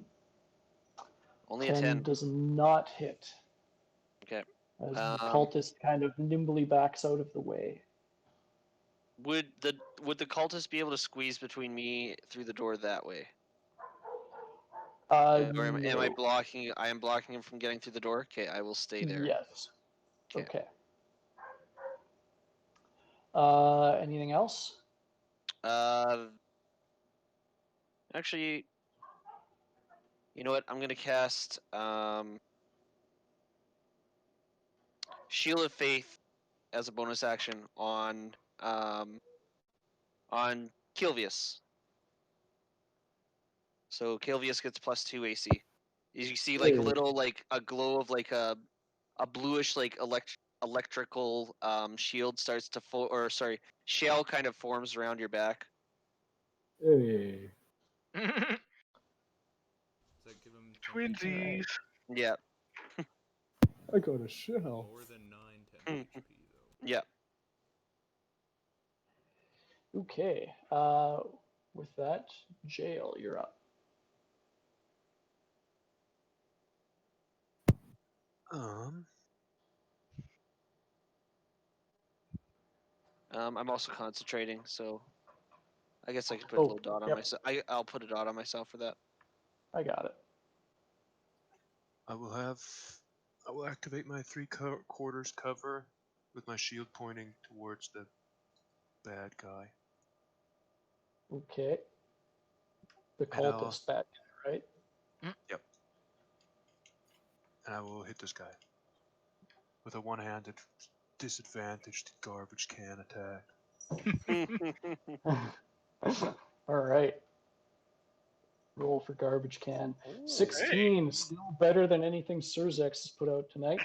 Only 10 a 10. does not hit. Okay. As the cultist kind of nimbly backs out of the way. Would the cultist be able to squeeze between me through the door that way? Or am I No. blocking? I am blocking him from getting through the door. Okay, I will stay there. Yes. Okay. Anything else? Actually, you know what? I'm gonna cast Shield of Faith as a bonus action on Kilvius. So Kilvius gets +2 AC. You see like a little like a glow of like a bluish like electrical shield starts to shell kind of forms around your back. Hey. Does that give him 10 Twinsies. Yeah. I got a shell. More than 9, 10 HP though. Yeah. Okay. With that, Jail, you're up. I'm also concentrating, so I guess I could put a Oh, little dot on yep. myself. I'll put a dot on myself for that. I got it. I will activate my 3/4 cover with my shield pointing towards the bad guy. Okay. The And I'll- cultist back, right? Yep. And I will hit this guy with a one-handed disadvantaged garbage can attack. All right. Roll for garbage can. 16, still better than anything Surzex has put out tonight.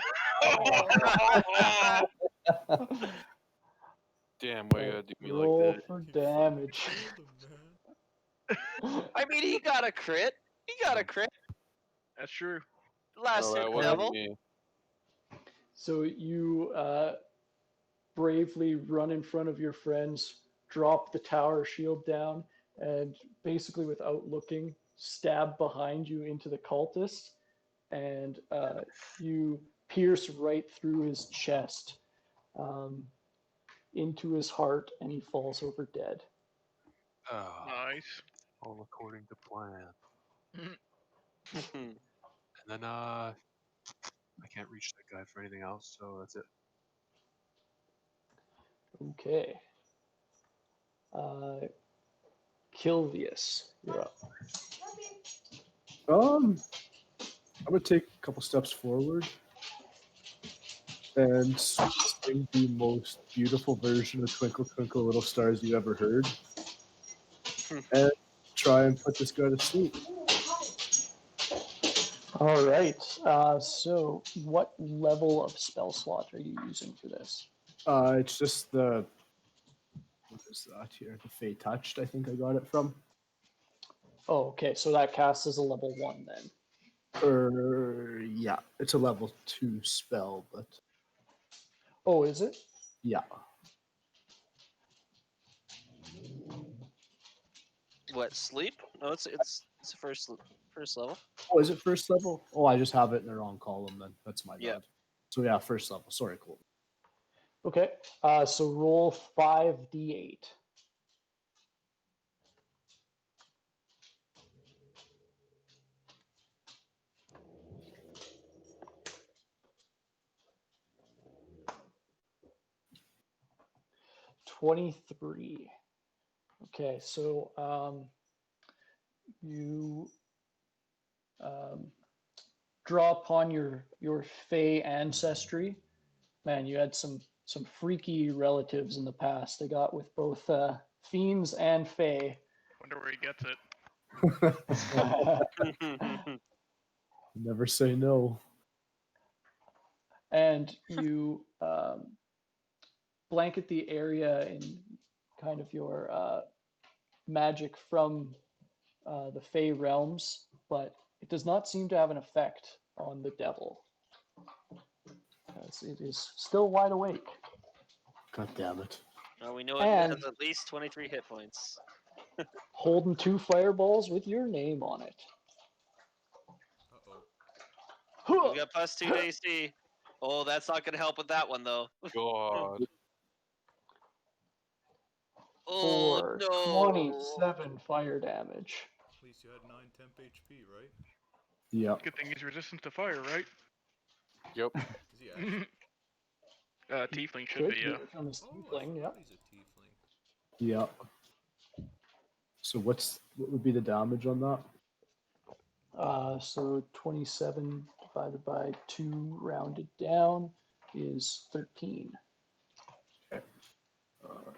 Damn, why you gotta do me Roll like that? for damage. I mean, he got a crit. That's true. Last No, hit that wasn't level. me. So you bravely run in front of your friends, drop the tower shield down, and basically without looking, stab behind you into the cultist, and you pierce right through his chest. into his heart, and he falls over dead. Oh, Nice. all according to plan. Hmm. And then I can't reach that guy for anything else, so that's it. Okay. Kilvius, you're up. I'm gonna take a couple steps forward and sing the most beautiful version of "Twinkle Twinkle Little Stars" you ever heard, and try and put this guy to sleep. All right. So, what level of spell slot are you using for this? It's just the what is that here? The Fey Touched. I think I got it from. Oh, okay. So that casts as a level 1 then. Yeah, it's a level 2 spell, but Oh, is it? yeah. What, sleep? No, it's a first level. Oh, is it first level? Oh, I just have it in the wrong column then. That's my Yeah. bad. So yeah, first level. Sorry, Cool. Okay. So roll 5d8. $23. Okay, so you draw upon your Fey ancestry. Man, you had some freaky relatives in the past. I got with both fiends and Fey. Wonder where he gets it. Never say no. And you blanket the area in kind of your magic from the Fey realms, but it does not seem to have an effect on the devil, as it is still wide awake. God damn it. Well, we know it And has at least 23 hit points. holding 2 fireballs with your name on it. We've got +2 to AC. Oh, that's not going to help with that one, though. God. Oh, For no. 27 fire damage. At least you had 9 temp HP, right? Yeah. Good thing he's resistant to fire, right? Yep. Is he actually? Tiefling should Could be, be yeah. from his Oh, I tiefling, forgot yep. he's a tiefling. Yeah. So what would be the damage on that? So 27 divided by 2 rounded down is 13.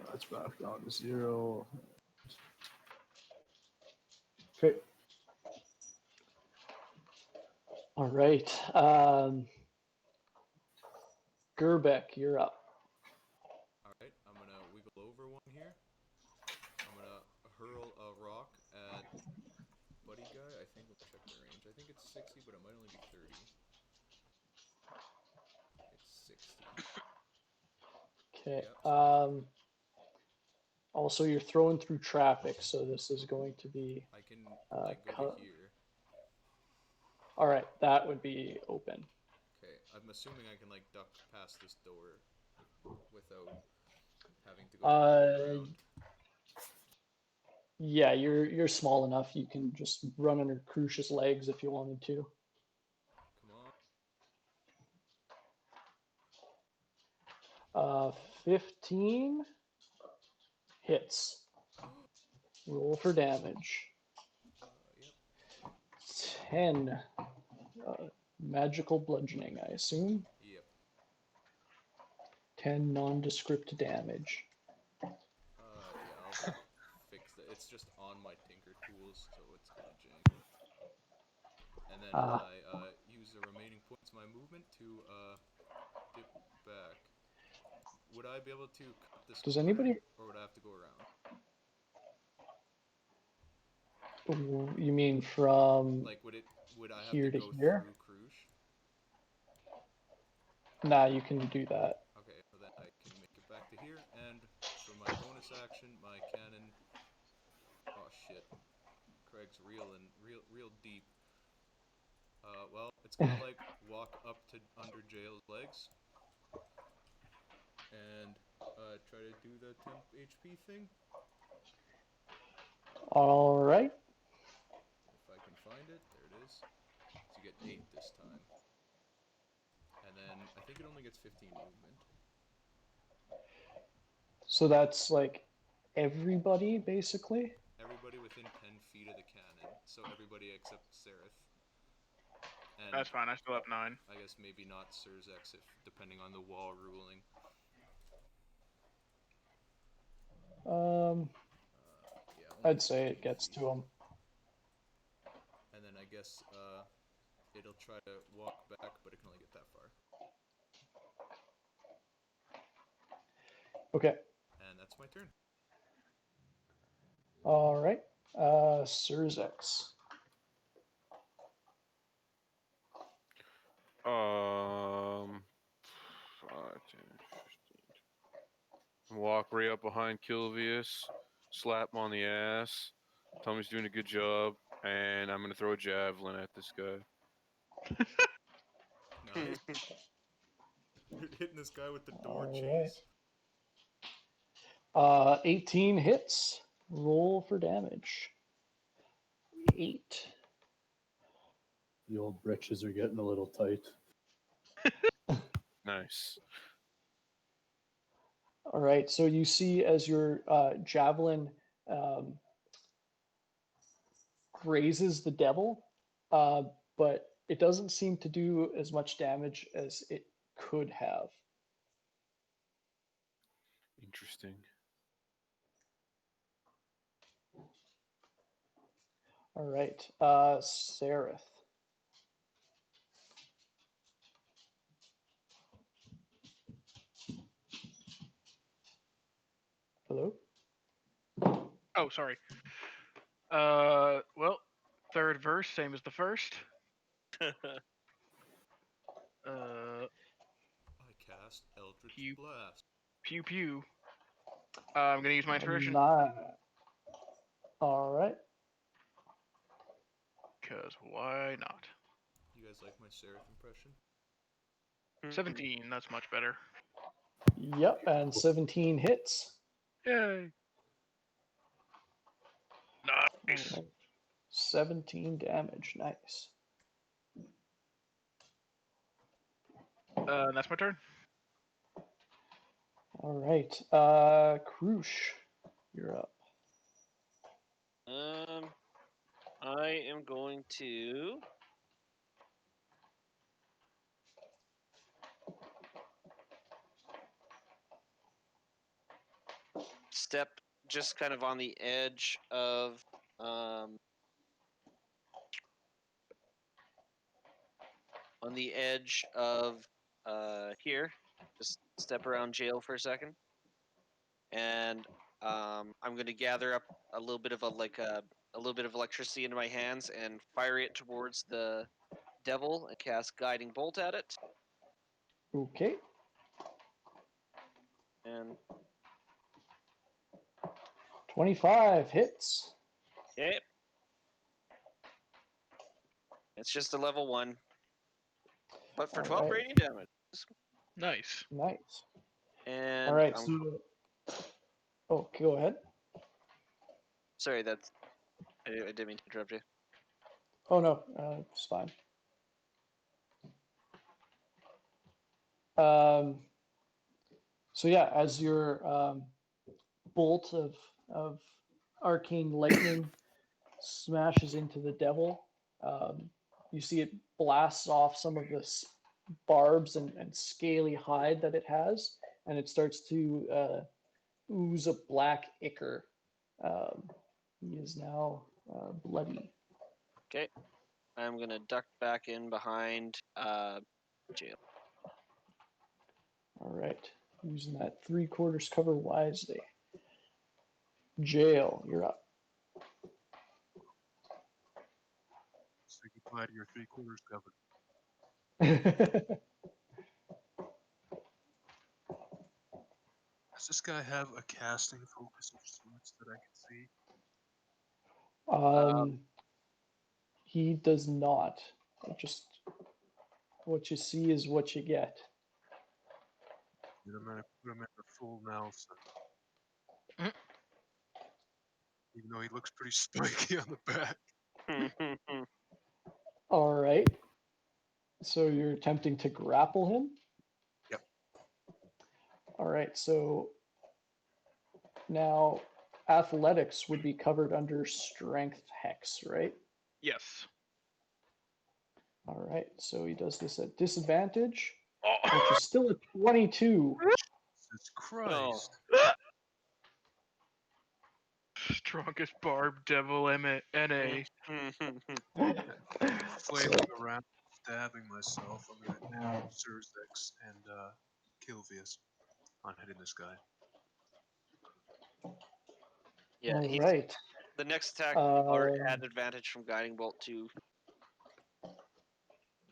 That's back down to 0. Okay. All right. Gerbeck, you're up. Alright, I'm gonna wiggle over one here. I'm gonna hurl a rock at Buddy Guy. I think, let me check the range. I think it's 60, but it might only be 30. It's 60. Okay. Yep, so Also, you're throwing through traffic, so this is going to be. I can, like, go to here. All right, that would be open. Okay, I'm assuming I can, like, duck past this door without having to go around. Yeah, you're small enough. You can just run under Crucius' legs if you wanted to. Come on. 15 hits. Roll for damage. Yep. 10 magical bludgeoning, I assume. Yep. 10 nondescript damage. Yeah, I'll fix that. It's just on my Tinker Tools, so it's kind of jank. And then I use the remaining points of my movement to dip back. Would I be able to cut this Does corner, anybody? or would I have to go around? You mean from Like, would I have here to to go here? through Crush? Nah, you can do that. Okay, well then I can make it back to here, and for my bonus action, my cannon. Oh shit, Craig's real deep. Well, it's gonna like walk up to under Jail's legs, and try to do the temp HP thing. All right. If I can find it, there it is. So you get 8 this time. And then I think it only gets 15 movement. So that's like everybody, basically. Everybody within 10 feet of the cannon. So everybody except Sereth. And That's fine. I still have 9. I guess maybe not Surzex if depending on the wall ruling. Yeah, only I'd say it 15 gets feet. to him. And then I guess it'll try to walk back, but it can only get that far. Okay. And that's my turn. All right. Surzex. Um, 5, 10, 15. Walk right up behind Kilvius, slap him on the ass. Tell him he's doing a good job, and I'm gonna throw a javelin at this guy. Nice. You're hitting this guy with the door All cheese. right. 18 hits. Roll for damage. 8. The old britches are getting a little tight. Nice. All right. So you see as your javelin grazes the devil, but it doesn't seem to do as much damage as it could have. Interesting. All right. Sereth. Hello? Oh, sorry. Well, third verse, same as the first. I cast Eldritch Pew. Blast. Pew pew. I'm gonna use my inspiration. All right. Cause why not? You guys like my Sereth impression? 17. That's much better. Yep. And 17 hits. Yay. Nice. All right. 17 damage. Nice. That's my turn. All right. Krush, you're up. I am going to step just kind of on the edge of here. Just step around jail for a second, and I'm going to gather up a little bit of a little bit of electricity into my hands and fire it towards the devil and cast guiding bolt at it. Okay. And 25 hits. okay, it's just a level 1, but for All 12 right. radiant damage. Nice. Nice. And All right. So, oh, go ahead. sorry, I didn't mean to interrupt you. Oh, no. It's fine. So, yeah, as your bolt of arcane lightning smashes into the devil, you see it blasts off some of the barbs and scaly hide that it has, and it starts to ooze a black ichor. He is now bloody. Okay, I'm gonna duck back in behind jail. All right, using that 3/4 cover wisely. Jail, you're up. Say goodbye to your 3/4 cover. Does this guy have a casting focus of sorts that I can see? He does not. Just what you see is what you get. and I'm gonna put him in the full Nelson. Mhm. Even though he looks pretty spiky on the back. All right. So you're attempting to grapple him? Yep. All right. So now athletics would be covered under strength hex, right? Yes. All right. So he does this at disadvantage, which Oh. is still a 22. Jesus Christ. Strongest barb devil NA. Flailing around, stabbing myself. I'm gonna add Surzex and Kilvius on hitting this guy. Yeah, All he's right. the next attack. Our Um, add advantage from guiding bolt too.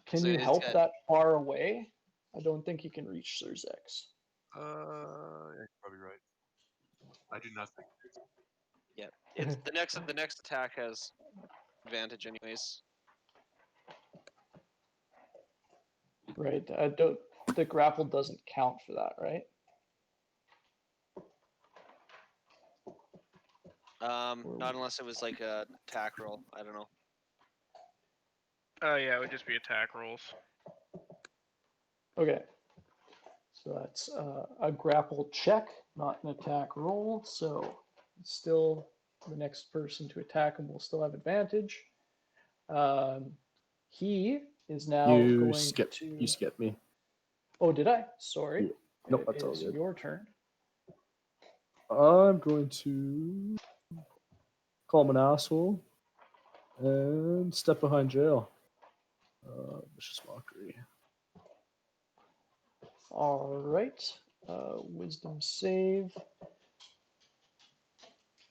Can So you he's help got- that far away? I don't think you can reach Surzex. Yeah, you're probably right. I do nothing. Yeah, it's the next attack has advantage anyways. Right. I don't. The grapple doesn't count for that, right? Not unless it was like a attack roll. I don't know. Yeah, it would just be attack rolls. Okay. So that's a grapple check, not an attack roll. So still, the next person to attack him will still have advantage. He is now You going skip. to. You skip me. Oh, did I? Sorry. Yeah. Nope, It that's all is good. your turn. I'm going to call him an asshole and step behind jail. Vicious mockery. All right. Wisdom save,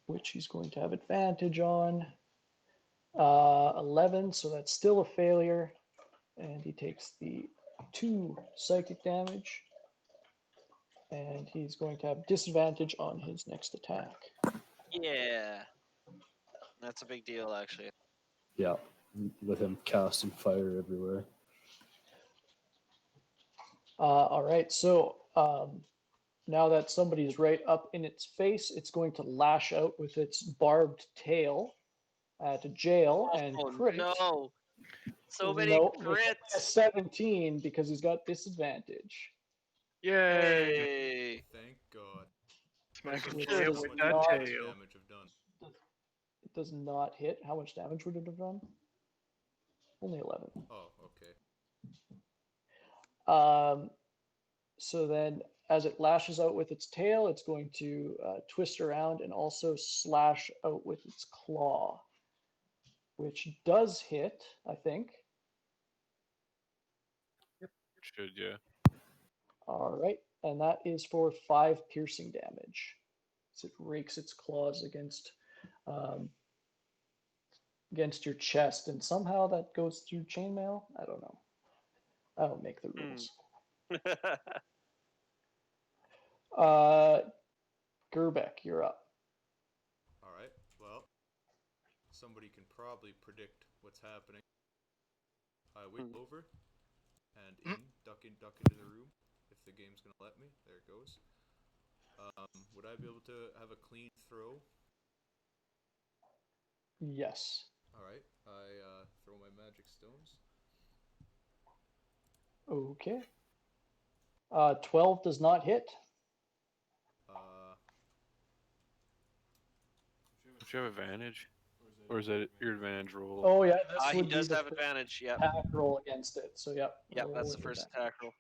which he's going to have advantage on. 11, so that's still a failure. And he takes the 2 psychic damage. And he's going to have disadvantage on his next attack. Yeah, that's a big deal actually. Yeah, with him casting fire everywhere. All right, so now that somebody's right up in its face, it's going to lash out with its barbed tail at jail and crit. No, so many No, with a crits. 17 because he's got disadvantage. Yay! Hey. Thank God. Smacking Which jail does with not- that How much tail. damage have done? It does not hit. How much damage would it have done? Only 11. Oh, okay. So then, as it lashes out with its tail, it's going to twist around and also slash out with its claw, which does hit, I think. Should, yeah. All right, and that is for 5 piercing damage. So it rakes its claws against your chest, and somehow that goes through chainmail. I don't know. I don't make the rules. Gerbeck, you're up. Alright, well, somebody can probably predict what's happening. I wait over and duck into the room if the game's gonna let me. There it goes. Would I be able to have a clean throw? Yes. Alright, I throw my magic stones. Okay. 12 does not hit. Don't you have advantage? Or is that your advantage roll? Oh yeah, this He would be does the have first advantage. Yep. attack roll against it. So yep. Yep, roll that's the with first advantage. attack roll.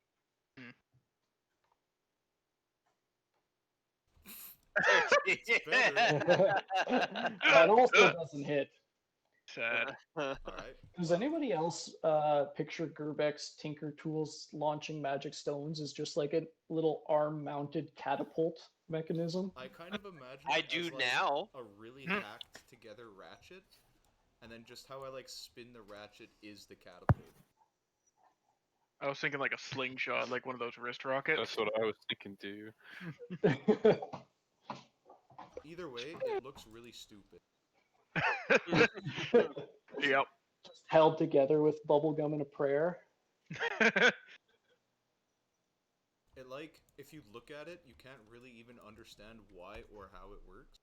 That also doesn't hit. Sad. Alright. Does anybody else picture Gerbeck's Tinker Tools launching magic stones as just like a little arm-mounted catapult mechanism? I kind of imagine I it do as, like, now. a really hacked together ratchet, and then just how I like spin the ratchet is the catapult. I was thinking like a slingshot, like one of those wrist rockets. That's what I was thinking too. Either way, it looks really stupid. Yep. Just held together with bubblegum and a prayer. It like if you look at it, you can't really even understand why or how it works.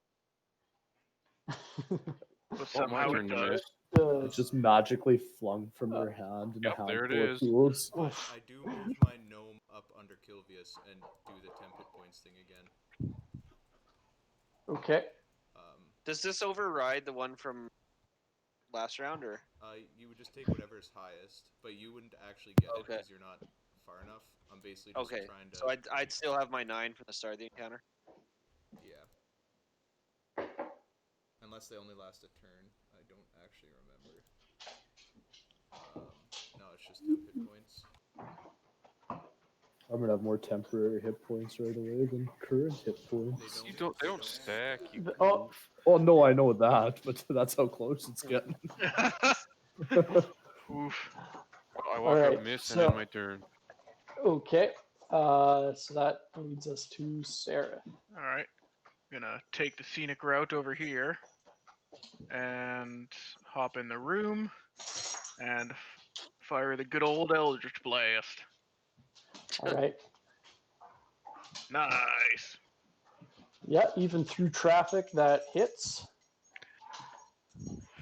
But Oh, my somehow turn it to does. miss. It just magically flung from your hand in a Yep, there it handful of is. tools. But Oof. I do move my gnome up under Kilvius and do the temp hit points thing again. Okay. Does this override the one from last round, or? You would just take whatever's highest, but you wouldn't actually get it Okay. because you're not far enough. I'm basically just Okay, trying to. so I'd still have my 9 from the start of the encounter. Yeah. Unless they only last a turn. I don't actually remember. No, it's just temp hit points. I'm gonna have more temporary hit points right away than current hit points. They don't stack. You Oh, Oh no, I know that, but that's how close it's getting. Oof. I walk Alright, up, miss, so- and end my turn. okay. So that leads us to Sarah. All right. Gonna take the scenic route over here and hop in the room and fire the good old Eldritch Blast. All right. Nice. Yeah, even through traffic, that hits.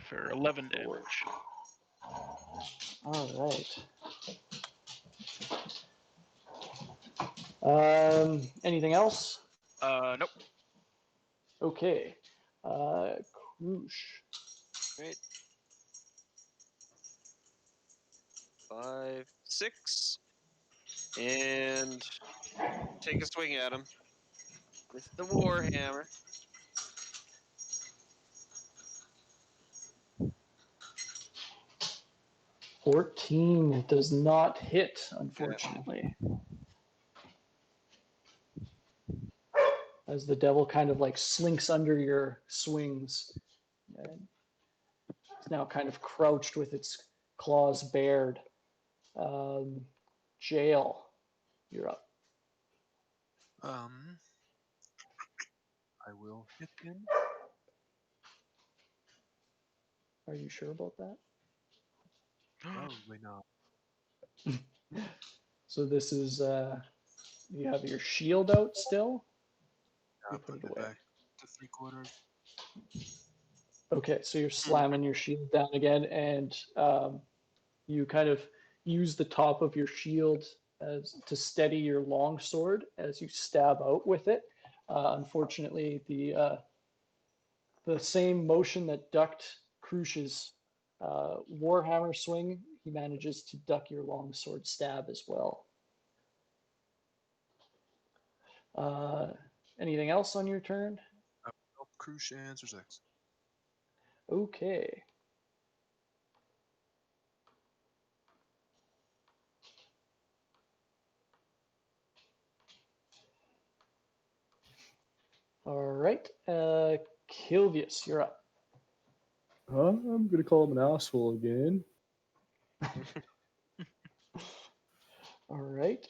For 11 damage. All right. Anything else? Nope. Okay. Krush. Right. 5, 6, and take a swing at him with the warhammer. $14 does not hit, unfortunately. As the devil kind of like slinks under your swings. And it's now kind of crouched with its claws bared. Jail, you're up. I will hit him. Are you sure about that? Probably not. So this is, you have your shield out still? I'll You put put it it away. back to 3/4. Okay, so you're slamming your shield down again, and you kind of use the top of your shield as to steady your long sword as you stab out with it. Unfortunately, the same motion that ducked Krush's warhammer swing, he manages to duck your long sword stab as well. Anything else on your turn? Crush answers X. Okay. All right. Kilvius, you're up. I'm gonna call him an asshole again. All right.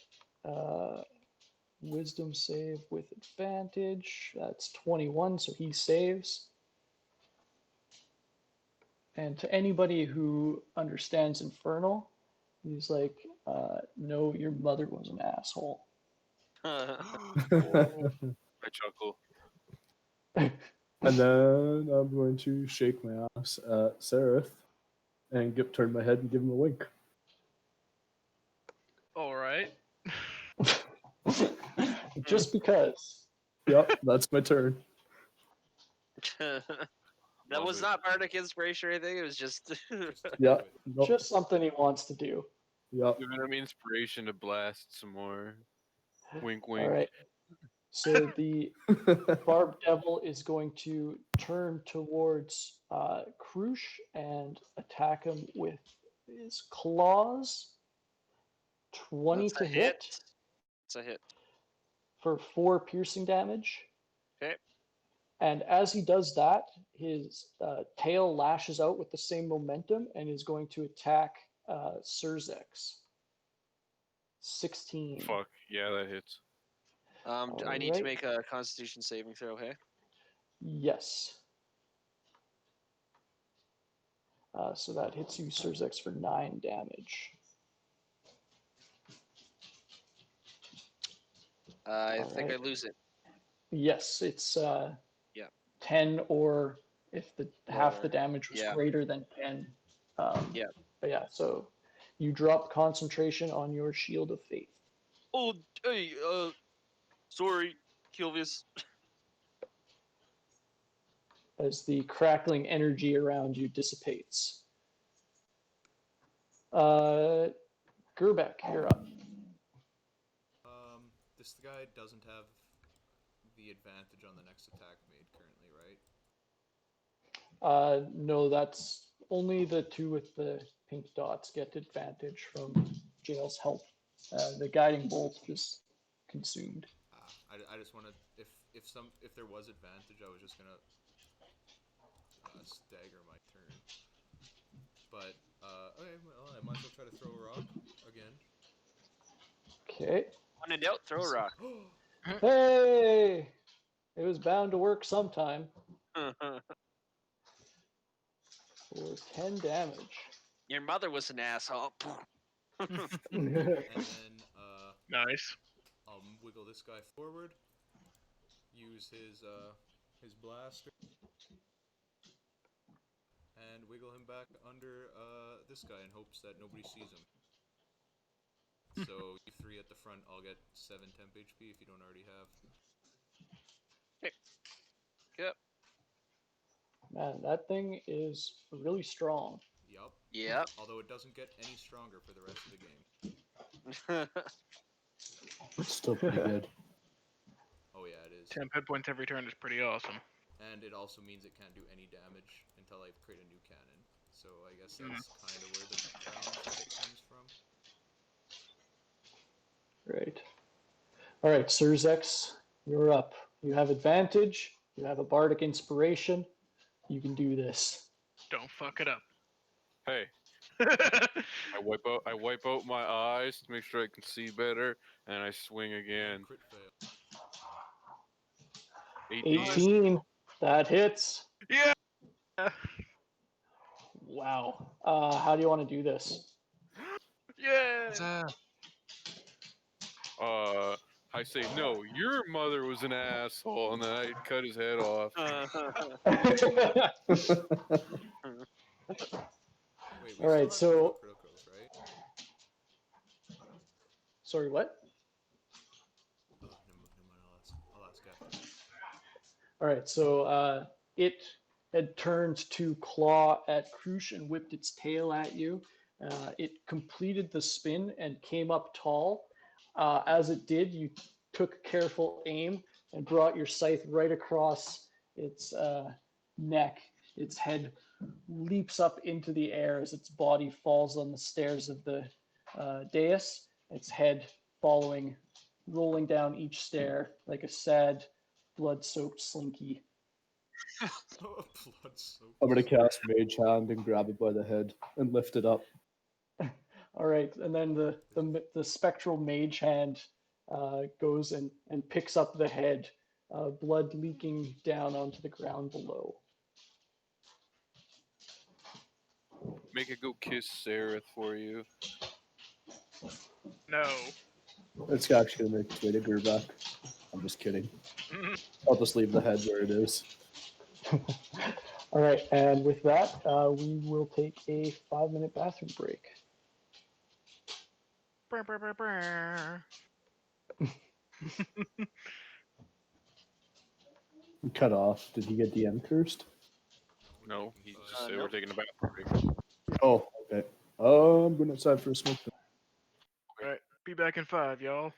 Wisdom save with advantage. That's 21, so he saves. And to anybody who understands Infernal, he's like, no, your mother was an asshole. I chuckle. And then I'm going to shake my ass at Seraph and turn my head and give him a wink. All right. Just because. Yep, that's my turn. That Love was it. not bardic inspiration or anything. It was just. Just to Yeah, do it. nope, Just something he wants to do. yep. Giving him inspiration to blast some more. Wink, wink. All right. So the Barb Devil is going to turn towards Krush and attack him with his claws. 20 That's to a hit It's a hit. for 4 piercing damage. Okay. And as he does that, his tail lashes out with the same momentum and is going to attack Surzex. 16. Fuck. Yeah, that hits. I need to Alright. make a Constitution saving throw. Okay. Yes. So that hits you, Surzex, for 9 damage. I think I Alright. lose it. Yes, it's Yeah. 10, or if the half the Lower. damage was Yeah. greater than 10. Yeah. But yeah, so you drop concentration on your shield of faith. Oh, hey, sorry, Kilvius. As the crackling energy around you dissipates. Gerbeck, you're up. This guy doesn't have the advantage on the next attack made currently, right? No, that's only the two with the pink dots get advantage from Jail's help. The guiding bolt just consumed. I just want to if there was advantage, I was just gonna stagger my turn. But okay, well, I might as well try to throw a rock again. Okay. When in doubt, throw a rock. Hey! It was bound to work sometime. For 10 damage. Your mother was an asshole. And then Nice. I'll wiggle this guy forward. Use his blaster. And wiggle him back under this guy in hopes that nobody sees him. So you three at the front, I'll get 7 temp HP if you don't already have. Yep. Man, that thing is really strong. Yup. Yep. Although it doesn't get any stronger for the rest of the game. It's still pretty good. Oh yeah, it is. 10 hit points every turn is pretty awesome. And it also means it can't do any damage until I create a new cannon. So I guess that's kind of where the challenge of it comes from. Right. All right, Surzex, you're up. You have advantage. You have a bardic inspiration. You can do this. Don't fuck it up. Hey, I wipe out my eyes to make sure I can see better, and I swing again. Crit fail. 18. That hits. Yeah. Wow. How do you want to do this? Yeah. I say no. Your mother was an asshole, and then I cut his head off. Wait, we All right, still have so criticals, right? sorry, what? Oh, never mind. I'll ask after. All right, so it had turned to claw at Krush and whipped its tail at you. It completed the spin and came up tall. As it did, you took careful aim and brought your scythe right across its neck. Its head leaps up into the air as its body falls on the stairs of the dais, its head following, rolling down each stair like a sad, blood-soaked slinky. Blood soaked. I'm gonna cast Mage Hand and grab it by the head and lift it up. All right, and then the spectral mage hand goes and picks up the head, blood leaking down onto the ground below. Make it go kiss Sarah for you. No. It's actually gonna make its way to Gerback. I'm just kidding. I'll just leave the head where it is. All right, and with that, we will take a 5-minute bathroom break. Brr, brr, brr, brr. Cut off. Did he get DM cursed? No, he just said no. we're taking a bath break. Oh, okay. I'm going outside for a smoke. Alright, be back in 5, y'all.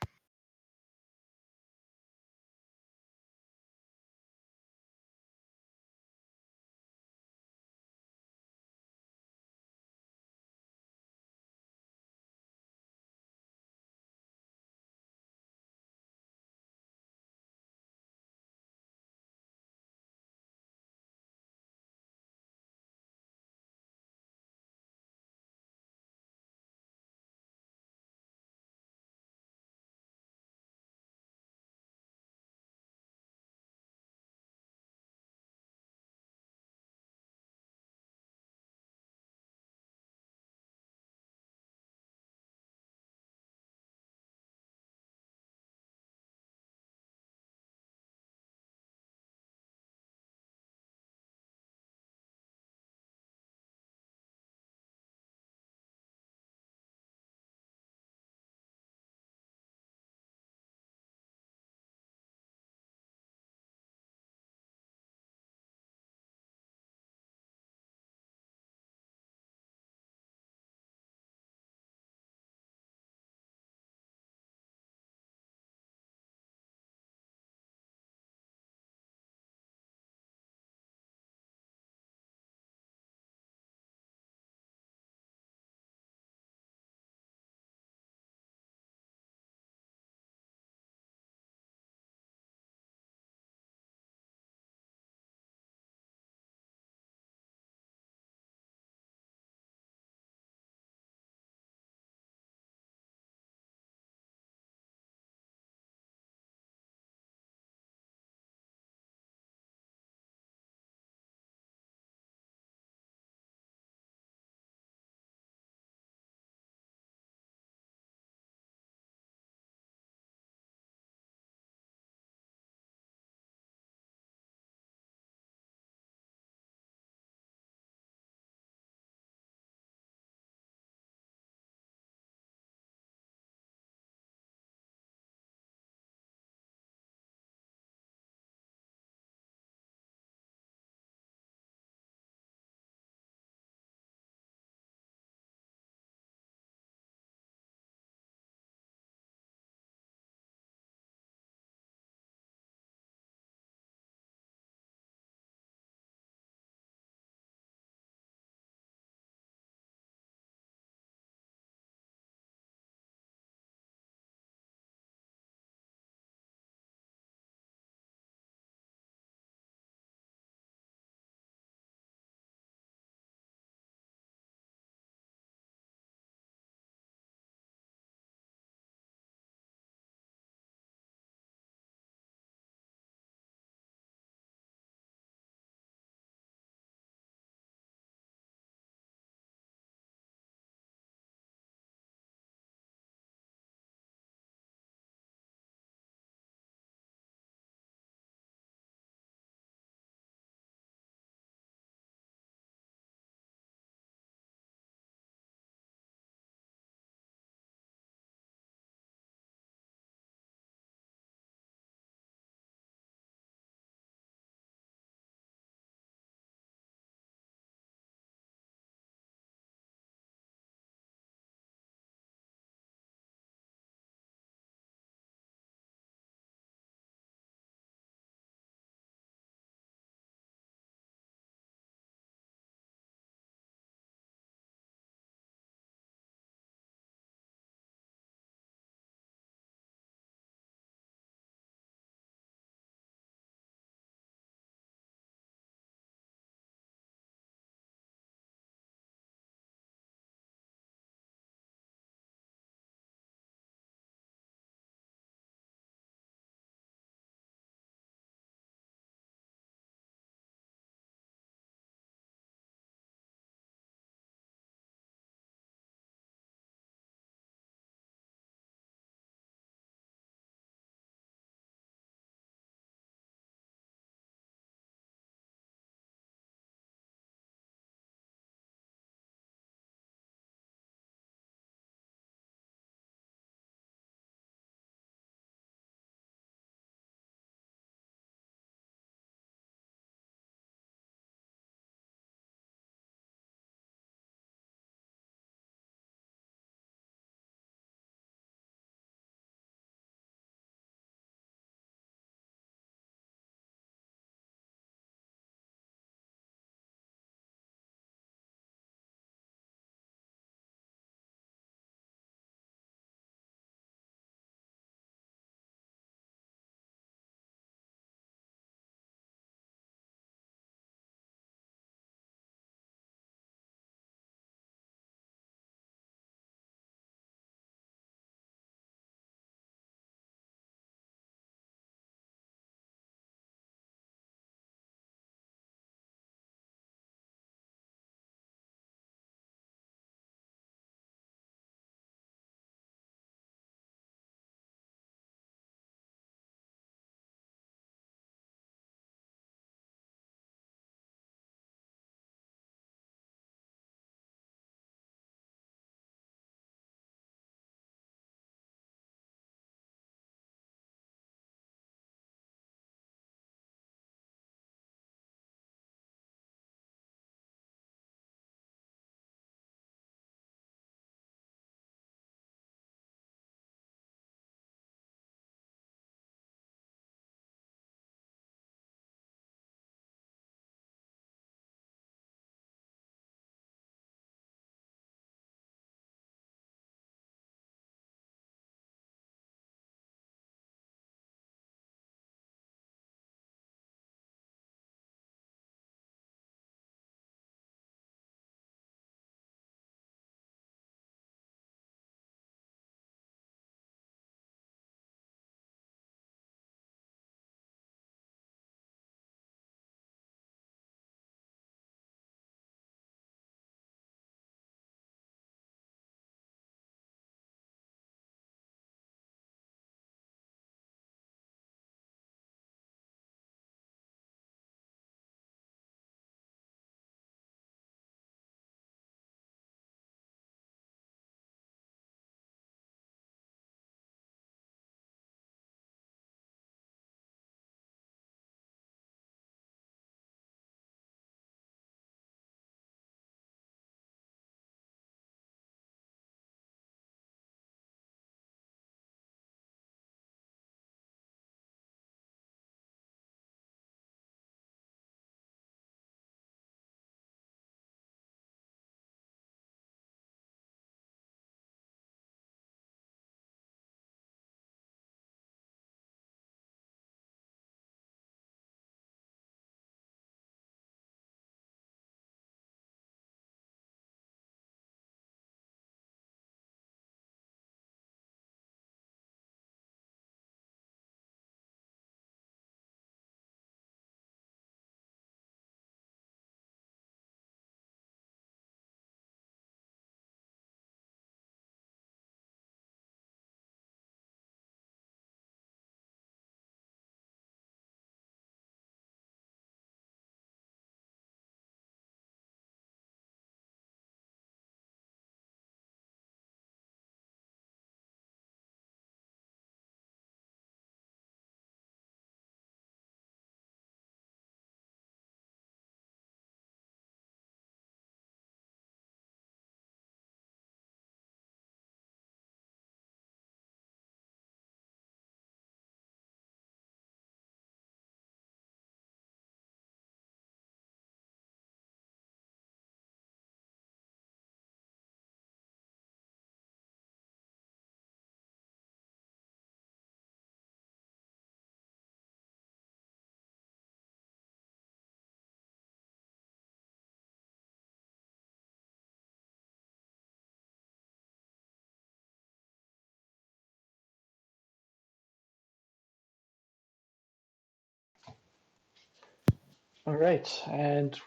All right, and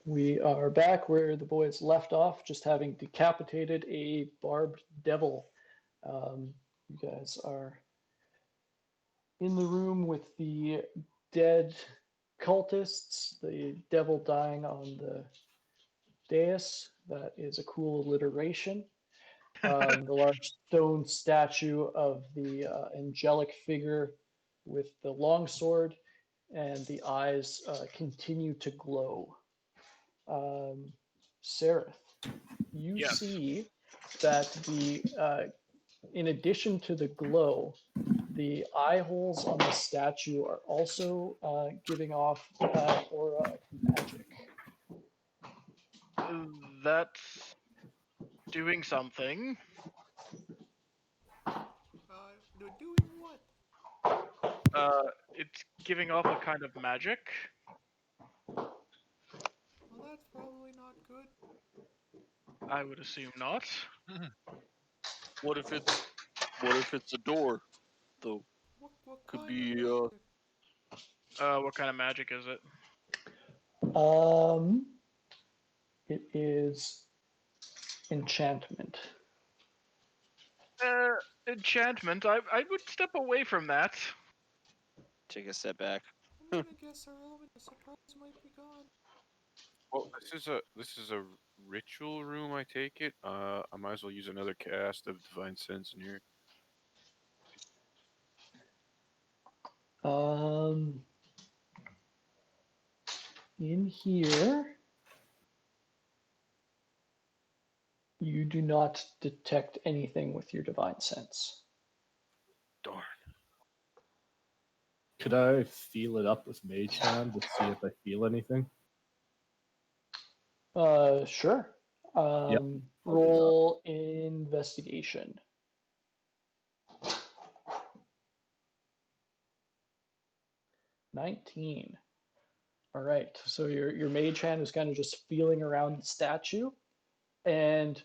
we are back where the boys left off, just having decapitated a barbed devil. You guys are in the room with the dead cultists, the devil dying on the dais. That is a cool alliteration. The large stone statue of the angelic figure with the longsword, and the eyes continue to glow. Seraph, you Yes. see that in addition to the glow, the eye holes on the statue are also giving off that aura of magic. That's doing something. Doing what? It's giving off a kind of magic. Well, that's probably not good. I would assume not. What if it's a door, though? What Could kind be of magic? What kind of magic is it? It is enchantment. Enchantment. I would step away from that. Take a step back. I'm gonna guess our element of surprise might be gone. Well, this is a ritual room. I take it. I might as well use another cast of divine sense in here. In here, you do not detect anything with your divine sense. Darn. Could I feel it up with Mage Hand to see if I feel anything? Sure. Yep, Roll investigation. $19. All right. So your mage hand is kind of just feeling around the statue, and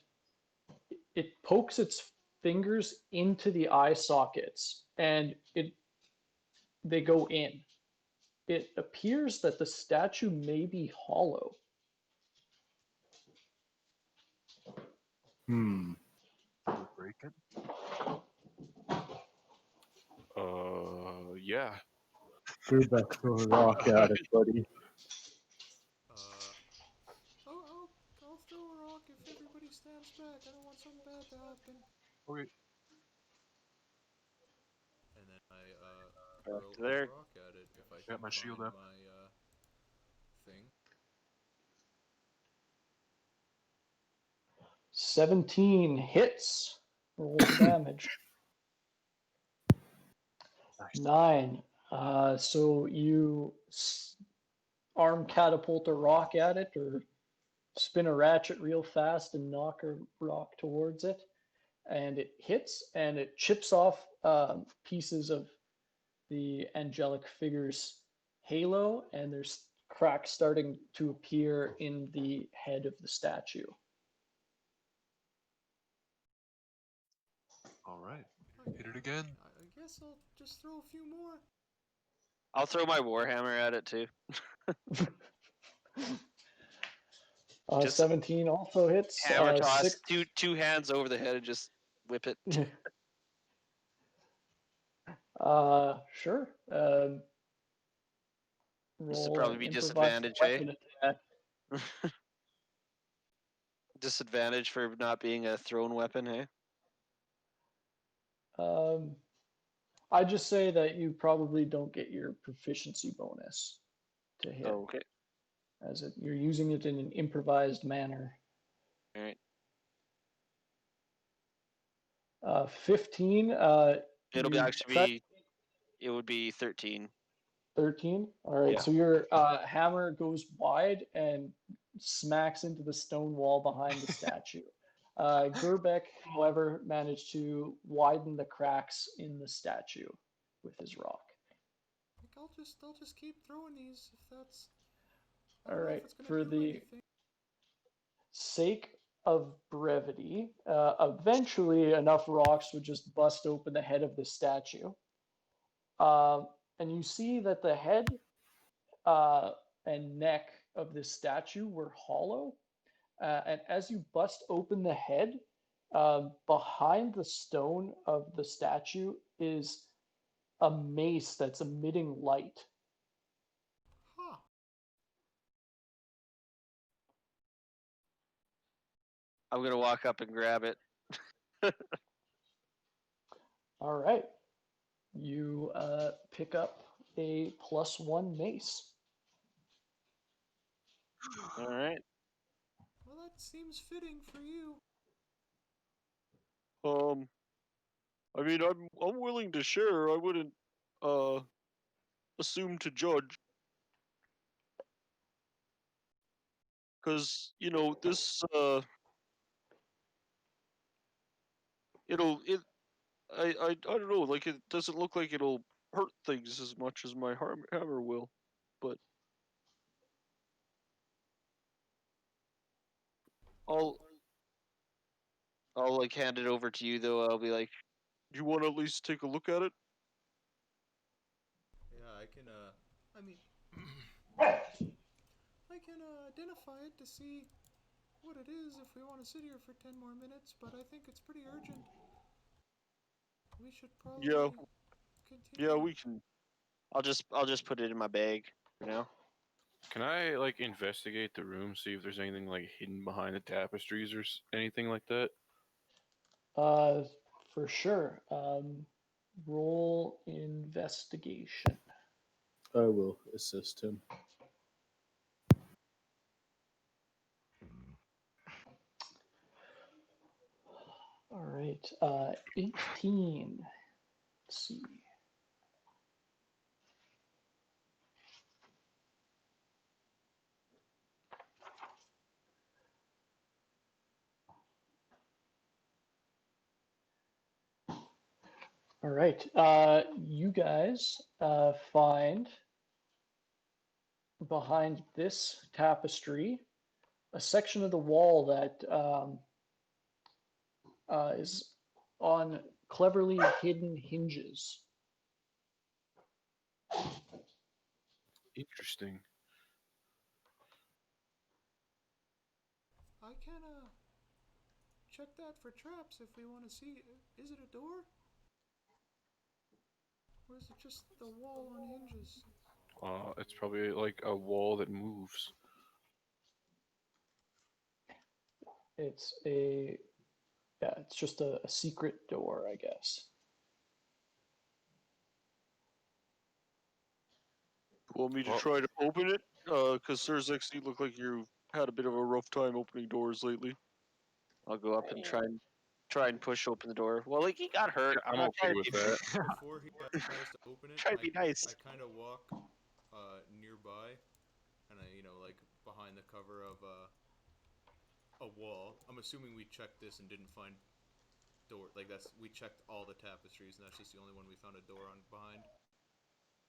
it pokes its fingers into the eye sockets, and they go in. It appears that the statue may be hollow. Should we break it? Yeah. Gerbeck, throw a rock at it, buddy. I'll throw a rock if everybody stands back. I don't want something bad to happen. Okay. And then I Back throw to there. a rock at it if I Got can my shield find up. my thing. 17 hits. Roll the damage. Nice. 9. So you arm catapult a rock at it, or spin a ratchet real fast and knock a rock towards it, and it hits and it chips off pieces of the angelic figure's halo, and there's cracks starting to appear in the head of the statue. All right. Hit it again. I guess I'll just throw a few more. I'll throw my warhammer at it too. Just 17 also hits. Hammer toss, 6. two hands over the head and just whip it. Sure. This would Roll probably an be improvised disadvantage, eh? weapon attack. Disadvantage for not being a thrown weapon, eh? I just say that you probably don't get your proficiency bonus to hit, Oh, okay. as you're using it in an improvised manner. All right. 15. It'll be you actually try- be. It would be 13. 13. All right. Yeah. So your hammer goes wide and smacks into the stone wall behind the statue. Gerbeck, however, managed to widen the cracks in the statue with his rock. I think I'll just keep throwing these if that's. I All don't know right. if it's gonna For do the anything. sake of brevity, eventually enough rocks would just bust open the head of the statue. And you see that the head and neck of this statue were hollow. And as you bust open the head, behind the stone of the statue is a mace that's emitting light. Huh. I'm gonna walk up and grab it. All right. You pick up a +1 mace. All right. Well, that seems fitting for you. I mean, I'm willing to share. I wouldn't assume to judge, because this it I don't know. Like, it doesn't look like it'll hurt things as much as my hammer will, but I'll like hand it over to you though. I'll be like, you want to at least take a look at it? Yeah, I can, I mean, I can identify it to see what it is if we want to sit here for 10 more minutes, but I think it's pretty urgent. We should probably Yeah, continue. yeah, we can. I'll just put it in my bag for now. Can I like investigate the room, see if there's anything like hidden behind the tapestries or anything like that? For sure. Roll investigation. I will assist him. All right. 18. Let's see. All right. You guys find behind this tapestry a section of the wall that is on cleverly hidden hinges. Interesting. I can, check that for traps if we want to see. Is it a door? Or is it just the wall on hinges? It's probably like a wall that moves. It's just a secret door, I guess. Want me to Well- try to open it? Because Surzek, you look like you had a bit of a rough time opening doors lately. I'll go up and try and push open the door. Well, like, he got hurt. I'm not okay trying with to be- that. Before he tries to open it, Try to be nice. I kind of walk nearby, and I, like behind the cover of a wall. I'm assuming we checked this and didn't find door. Like we checked all the tapestries, and that's just the only one we found a door on behind.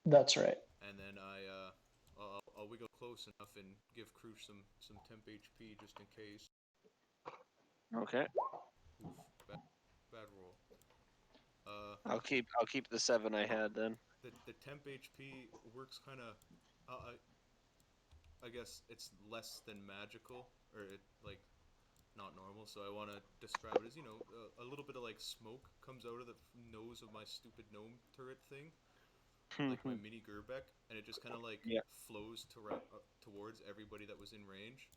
That's right. And then I'll wiggle close enough and give Krush some temp HP just in case. Okay. Oof, bad roll. I'll keep the 7 I had then. The temp HP works kind of. I guess it's less than magical, or like not normal. So I want to describe it as a little bit of like smoke comes out of the nose of my stupid gnome turret thing, like my mini Gerbeck, and it just kind of like flows towards everybody that was in range,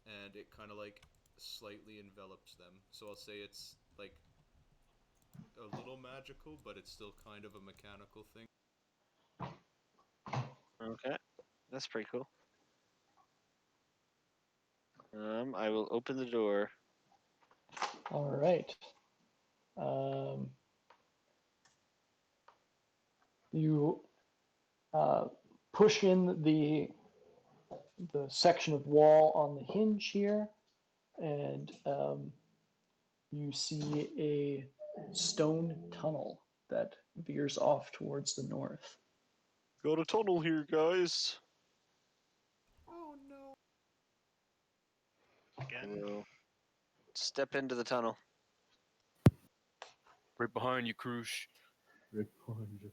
and it kind of like slightly envelops them. So I'll say it's like a little magical, but it's still kind of a mechanical thing. Okay, that's pretty cool. I will open the door. All right. You push in the section of wall on the hinge here, and you see a stone tunnel that veers off towards the north. Got a tunnel here, guys. Oh no! Again. We'll step into the tunnel. Right behind you, Krush. Right behind you.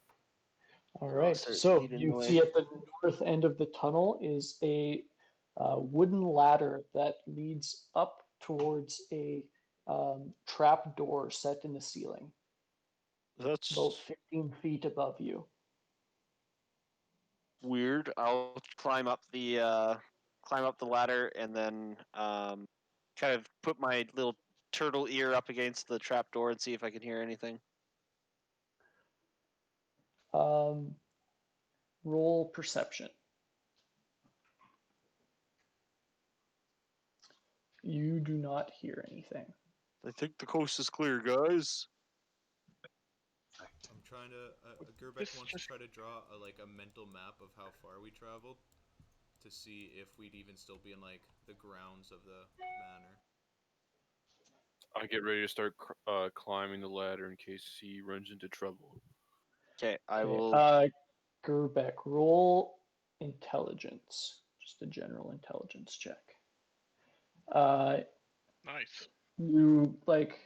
All right. start So leading the you way. see at the north end of the tunnel is a wooden ladder that leads up towards a trap door set in the ceiling, That's about 15 feet above you. Weird. I'll climb up the ladder and then kind of put my little turtle ear up against the trap door and see if I can hear anything. Roll perception. You do not hear anything. I think the coast is clear, guys. I'm trying to. Gerbeck This wants just- to try to draw a mental map of how far we traveled to see if we'd even still be in like the grounds of the manor. I get ready to start climbing the ladder in case he runs into trouble. Okay, I Okay, will. Gerbeck, roll intelligence. Just a general intelligence check. Nice. You like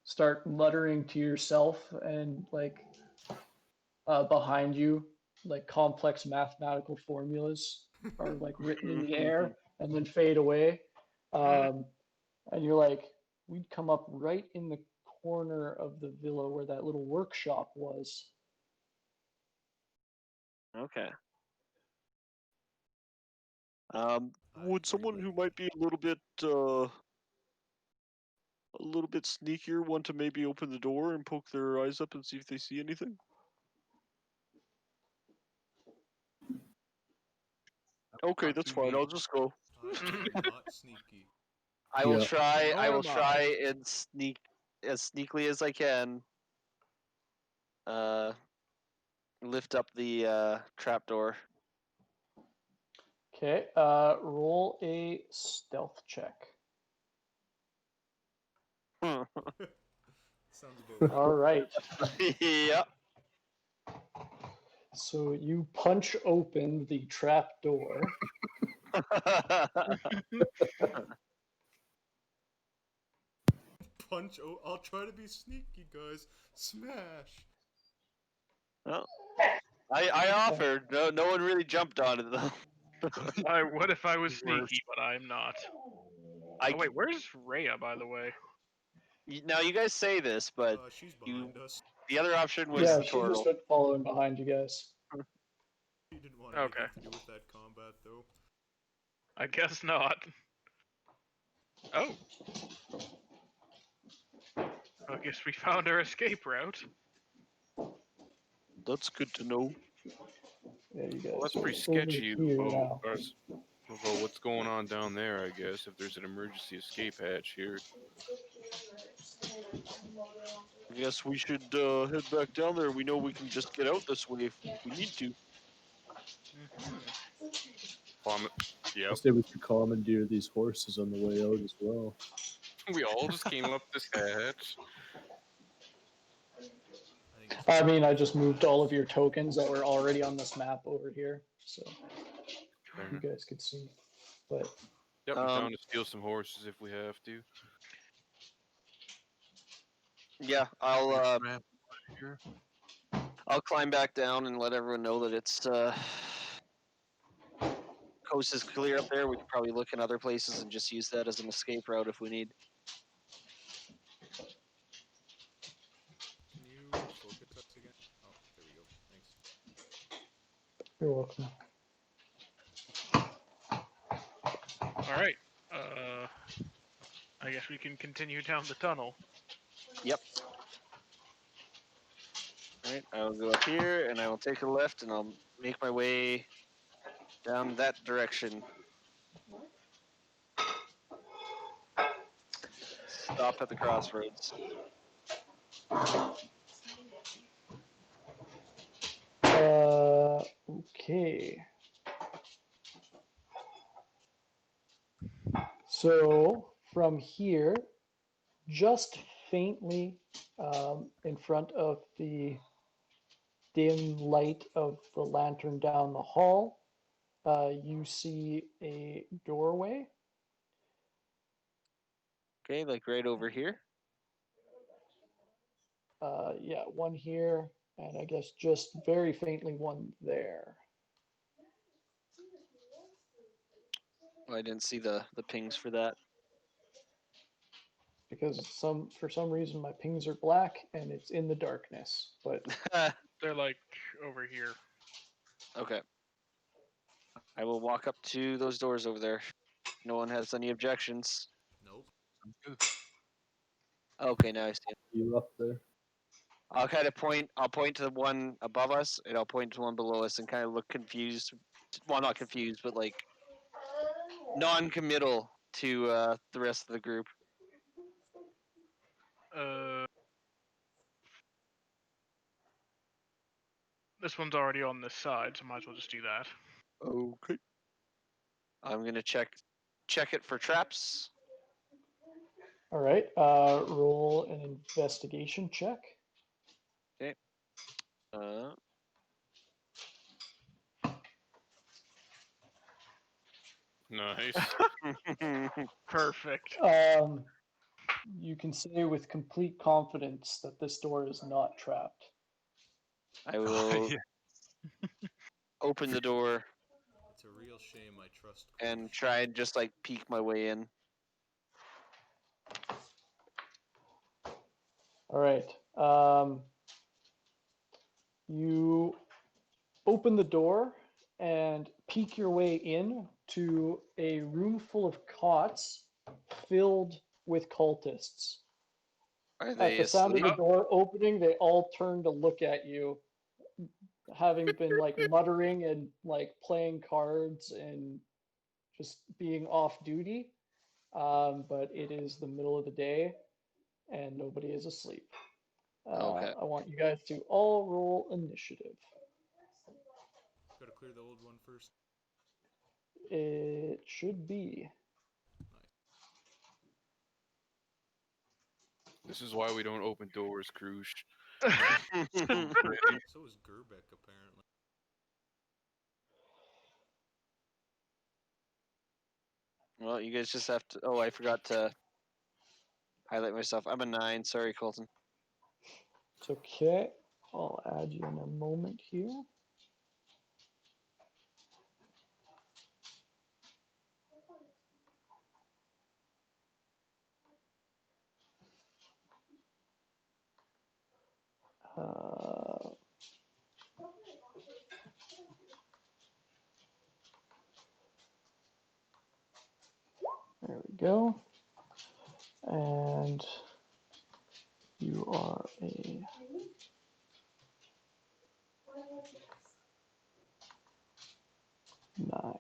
start muttering to yourself, and like behind you, like complex mathematical formulas are like written in the air and then fade away. And you're like, we'd come up right in the corner of the villa where that little workshop was. Okay. Would someone who might be a little bit sneakier want to maybe open the door and poke their eyes up and see if they see anything? Okay, Not that's too fine. neat. I'll just go. I am not sneaky. I will Yeah. try. I Nor will am I. try and sneak as sneakily as I can. Lift up the trapdoor. Okay, roll a stealth check. Sounds about All right. Yep. So you punch open the trap door. punch. Oh, I'll try to be sneaky, guys. Smash. I offered. No one really jumped on it though. What if I was Worse. sneaky, but I'm not? I Oh wait, where's Rhea, by the way? Now you guys say this, but She's you- behind us. the other option was Yeah, the she turtle. just went following behind you guys. She didn't want Okay. anything to do with that combat, though. I guess not. Oh. I guess we found our escape route. That's good to know. Yeah, you guys. Well, that's are pretty over sketchy. here Well, now. well, what's going on down there? I guess if there's an emergency escape hatch here. I guess we should head back down there. We know we can just get out this way if we need to. Yep. I say we could commandeer these horses on the way out as well. We all just came up this hatch. I think it's I mean, I just moved all of your tokens that were already on this map over here, so you guys could see. But Yep, I'm down to steal some horses if we have to. Yeah, Map here. I'll climb back down and let everyone know that it's coast is clear up there. We could probably look in other places and just use that as an escape route if we need. Can you focus us again? Oh, there we go. Thanks. you're welcome. All right. I guess we can continue down the tunnel. Yep. Alright, I'll go up here and I will take a left and I'll make my way down that direction. Stop at the crossroads. Okay. So from here, just faintly in front of the dim light of the lantern down the hall, you see a doorway. Okay, like right over here. Yeah, one here, and I guess just very faintly one there. I didn't see the pings for that. Because for some reason my pings are black and it's in the darkness. But They're like over here. Okay. I will walk up to those doors over there. No one has any objections. Nope. Sounds good. Okay, now I see it. You up there? I'll kind of point. I'll point to the one above us, and I'll point to the one below us, and kind of look confused. Well, not confused, but like non-committal to the rest of the group. This one's already on this side, so might as well just do that. Okay. I'm gonna check it for traps. all right, roll an investigation check. Uh, Nice. Perfect. You can say with complete confidence that this door is not trapped. I will Yeah. open the door It's a real shame I trust. and Krush. try and just like peek my way in. All right. You open the door and peek your way in to a room full of cots filled with cultists. Are At they the sound of asleep? the door opening, they all turn to look at you, having been like muttering and like playing cards and just being off duty. But it is the middle of the day and nobody is asleep. Okay. I want you guys to all roll initiative. Gotta clear the old one first. It should be. This is why we don't open doors, Krush. So is Gerbeck, apparently. Well, you guys just have to. Oh, I forgot to highlight myself. I'm a 9. Sorry, Colton. It's okay. I'll add you in a moment here. Uh, there we go. And you are a 9.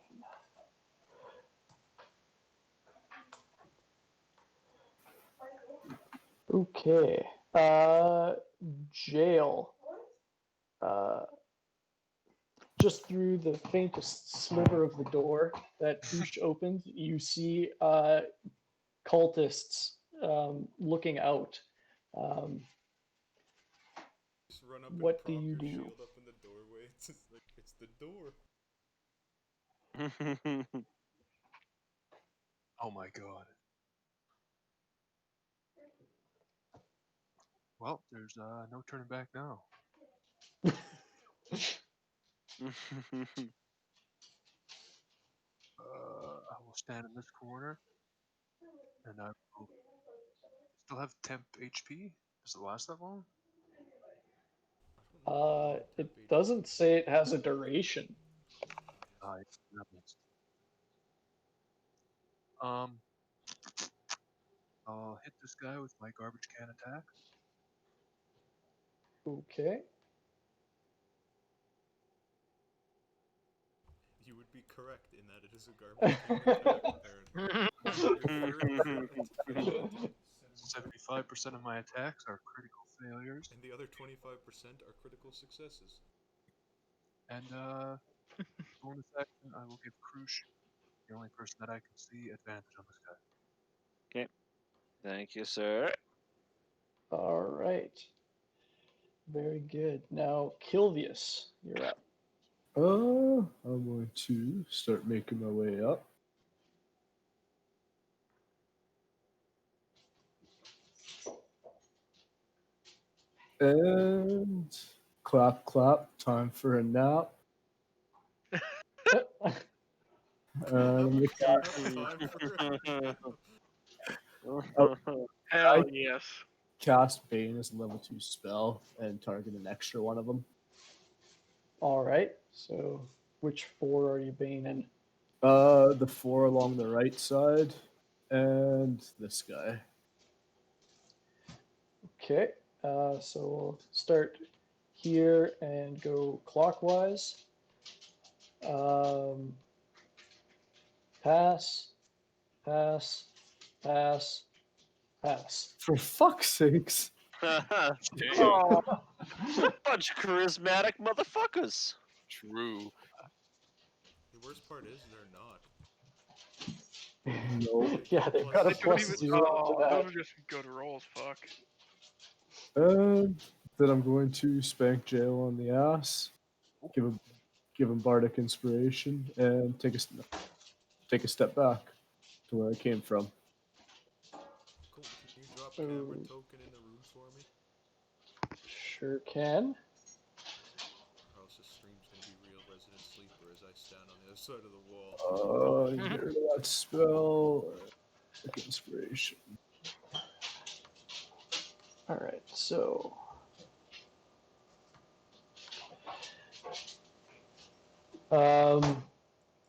Okay. Jail. Just through the faintest sliver of the door that Koosh opens, you see cultists looking out. Just run up What and do prop you your do? shield up in the doorway. It's just like, it's the door. Oh my god. Well, there's no turning back now. I will stand in this corner, and I will still have temp HP. Does it last that long? I don't know how long It temp HP doesn't say it has a duration. That makes. Um, I'll hit this guy with my garbage can attack. Okay. You would be correct in that it is a garbage can attack, apparently. 75% of my attacks are critical failures, And the other 25% are critical successes. and bonus action, I will give Krush, the only person that I can see, advantage on this guy. Okay. Thank you, sir. All right. Very good. Now, Kilvius, you're up. I'm going to start making my way up. And clap, clap, time for a nap. I'm gonna cast, Time for Hell I- yes. cast Bane as a level 2 spell and target an extra one of them. All right. So which four are you baning? The 4 along the right side, and this guy. Okay. So we'll start here and go clockwise. Pass, pass, pass, pass. For fuck's sakes! Damn. Oh, bunch of charismatic motherfuckers. True. The worst part is they're not. No. Yeah, they've got a They don't plus even. 0 to Oh, that. those are just go to rolls. Fuck. And then I'm going to spank Jail on the ass, give him bardic inspiration, and take a step back to where I came from. Cool. Can you drop camera Ooh. token in the room for me? Sure can. Or else this stream's gonna be real resident sleeper as I stand on the other side of the wall. Get rid of that spell. Inspiration. All right. So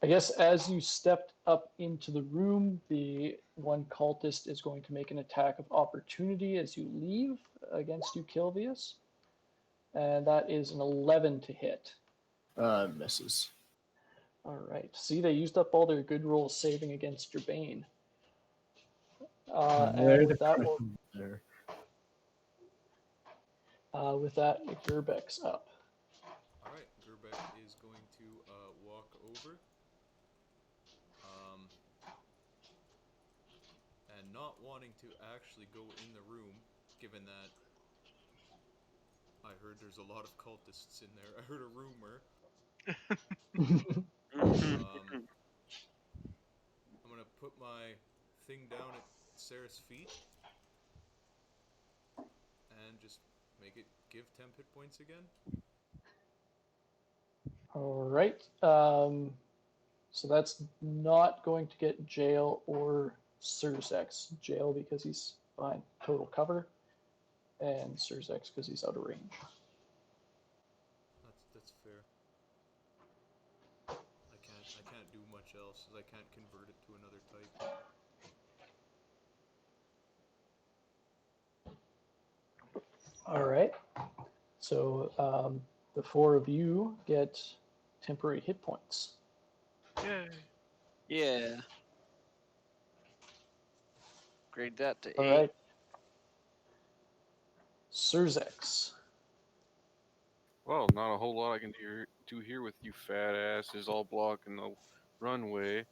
I guess as you stepped up into the room, the one cultist is going to make an attack of opportunity as you leave against you, Kilvius. And that is an 11 to hit. Misses. All right. See, they used up all their good rolls saving against your Bane. There, And the with that, crit there. Gerbeck's up. Alright, Gerbeck is going to walk over. And not wanting to actually go in the room, given that I heard there's a lot of cultists in there. I heard a rumor. I'm gonna put my thing down at Sarah's feet and just make it give 10 hit points again. All right. So that's not going to get Jail or Surzex. Jail because he's behind total cover, and Surzex because he's out of range. That's fair. I can't do much else as I can't convert it to another type. All right. So the four of you get temporary hit points. Yay. Yeah. Grade that to 8. All right. Surzex. Well, not a whole lot I can do here with you fat asses all blocking the runway.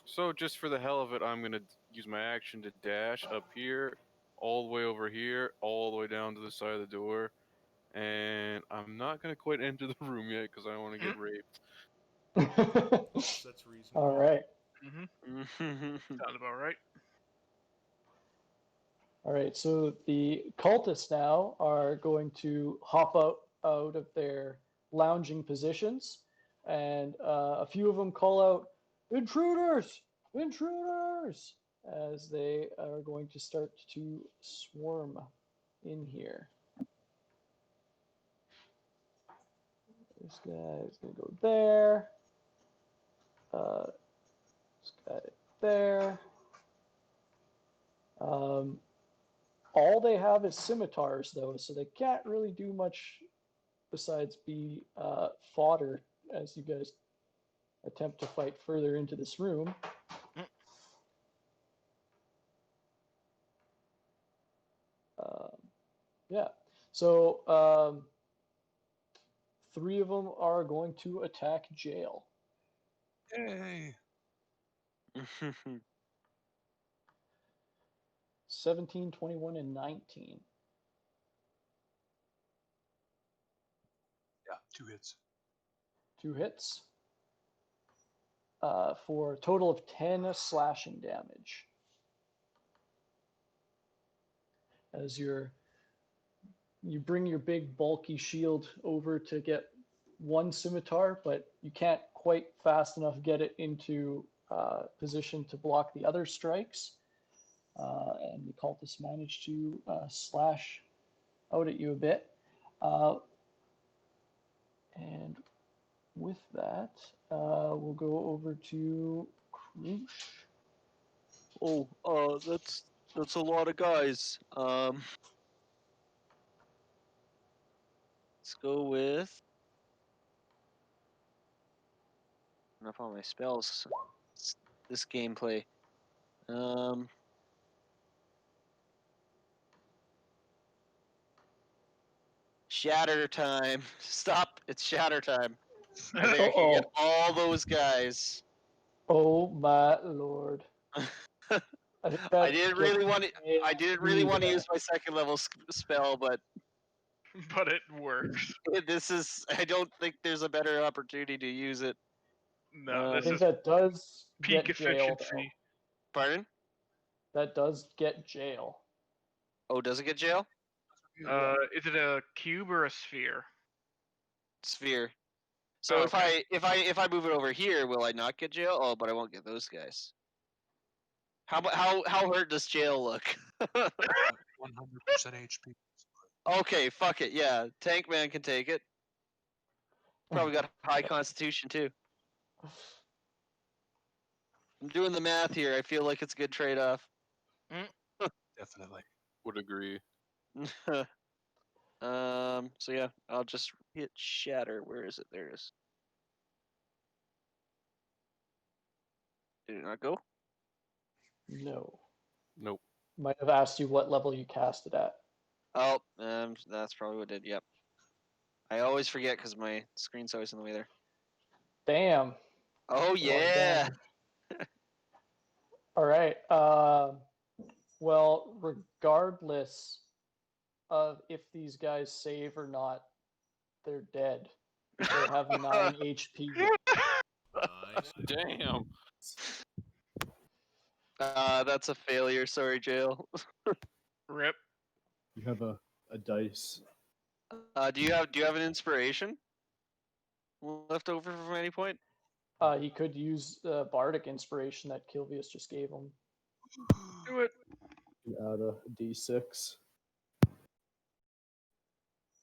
So just for the hell of it, I'm going to use my action to dash up here, all the way over here, all the way down to the side of the door. And I'm not going to quite enter the room yet because I don't want to get raped. That's reasonable. All right. Sounds about right. All right, so the cultists now are going to hop out of their lounging positions, and a few of them call out, "Intruders! Intruders!" as they are going to start to swarm in here. This guy is going to go there. This guy there. All they have is scimitars, though, so they can't really do much besides be fodder as you guys attempt to fight further into this room. Yeah, so 3 of them are going to attack Jail. Yay! 17, 21, and 19. Yeah, 2 hits. 2 hits for a total of 10 slashing damage. As you bring your big bulky shield over to get one scimitar, but you can't quite fast enough get it into position to block the other strikes. And the cultists manage to slash out at you a bit. And with that, we'll go over to Krush. Oh, that's a lot of guys. Let's go with enough on my spells. This gameplay. Shatter time. Stop. It's shatter time. I think I can get all those guys. Oh my lord. I didn't really want to use my second level spell, but But it works. this is. I don't think there's a better opportunity to use it. No, I this think is that does peak get jail, though. efficiency. Pardon? That does get jail. Oh, does it get jail? Is it a cube or a sphere? Sphere. So Oh, if I move it over here, will I not get jail? Oh, but I won't get those guys. How hurt does jail look? 100% HP. Okay, fuck it. Yeah, tank man can take it. Probably got high constitution too. I'm doing the math here. I feel like it's a good trade-off. Definitely. Would agree. So yeah, I'll just hit shatter. Where is it? There it is. Did it not go? No. Nope. Might have asked you what level you cast it at. Oh, that's probably what it did. Yep. I always forget because my screen's always in the way there. Damn. Oh yeah. All right. Well, regardless of if these guys save or not, they're dead. They have 9 HP. Nice. Damn. That's a failure. Sorry, jail. Rip. You have a dice. Do you have an inspiration left over from any point? He could use the bardic inspiration that Kilvius just gave him. Do it. You add a d6.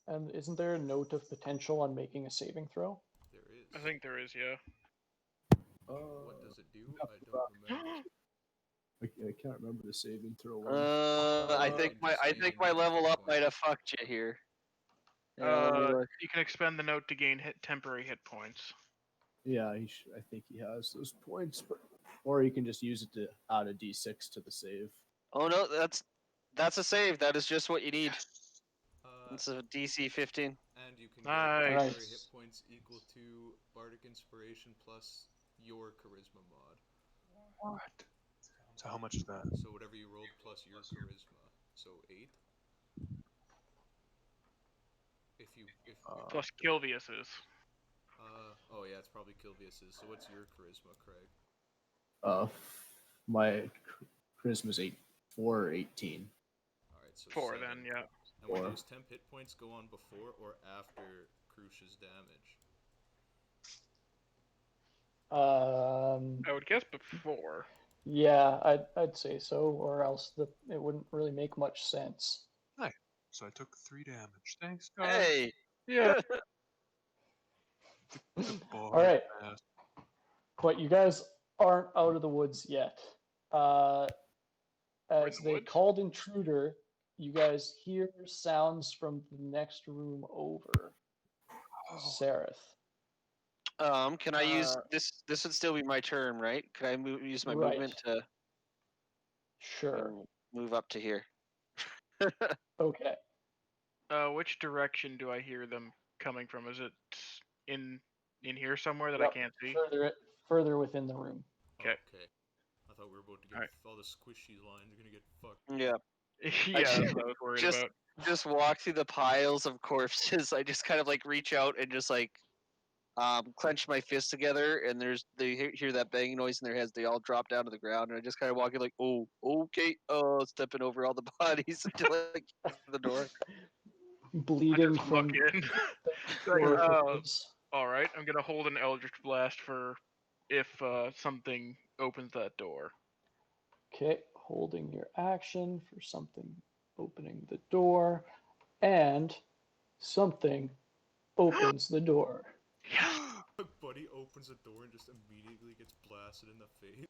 And isn't there a note of potential on making a saving throw? There is. I think there is, yeah. What does it do? I don't remember. I can't remember the saving throw one. I think my level up might have fucked you here. Yeah, let me look. You can expend the note to gain temporary hit points. Yeah, I think he has those points, but or you can just use it to add a d6 to the save. Oh no, that's a save. That is just what you need. Uh, It's a DC 15. and you can Nice. get temporary Nice. hit points equal to Bardic Inspiration plus your Charisma mod. What? So how much is that? So whatever you rolled plus your Charisma. So 8. If Plus Kilvius's. oh yeah, it's probably Kilvius's. So what's your Charisma, Craig? My charisma's 4 or 18. Alright, so 4 7. then, yeah. And would Four. those temp hit points go on before or after Krush's damage? I would guess before. Yeah, I'd say so, or else it wouldn't really make much sense. So I took 3 damage. Thanks, God. Hey, Yeah. All right, but you guys aren't out of the woods yet. in As the they woods? called intruder, you guys hear sounds from the next room over. Sereth. can I use this? This would still be my turn, right? Could I use my Right. movement to Sure. move up to here? Okay. Which direction do I hear them coming from? Is it in here somewhere that Yep, I can't see? Further within the room. Okay. Okay. I thought we were about to get Alright. all the squishy lines are gonna get fucked. Yeah. Yeah, that's what I was worried just- about. Just walk through the piles of corpses. I just kind of like reach out and just like clench my fists together, and they hear that banging noise in their heads. They all drop down to the ground, and I just kind of walk in like, oh, okay, stepping over all the bodies until I get to the door. Bleeding Just from look in. the Like, orifices. All right, I'm gonna hold an Eldritch Blast for if something opens that door. Okay, holding your action for something opening the door, and something opens the door. Buddy opens the door and just immediately gets blasted in the face.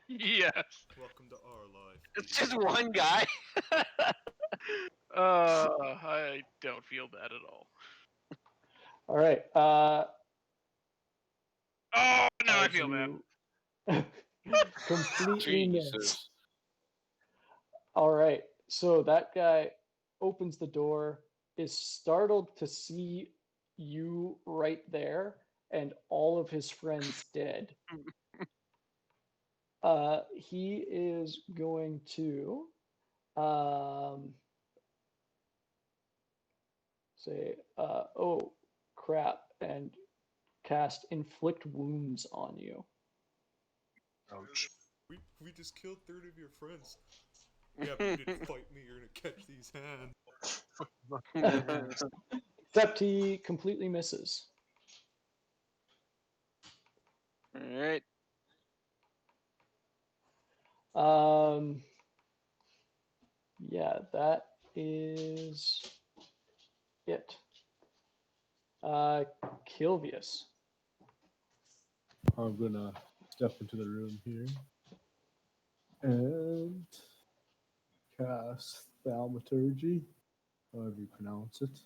Yes. Welcome to our life. It's idiot. just one guy. I don't feel bad at all. All right. Oh, now I As feel bad. you completely miss. Jesus. All right. So that guy opens the door, is startled to see you right there, and all of his friends dead. He is going to say, "Oh crap," and cast inflict wounds on you. Ouch. We just killed 3 of your friends. Yeah, but you didn't fight me. You're gonna catch these hands. Except he completely misses. Alright. Yeah, that is it. Kilvius. I'm gonna step into the room here and cast Thaumaturgy, however you pronounce it.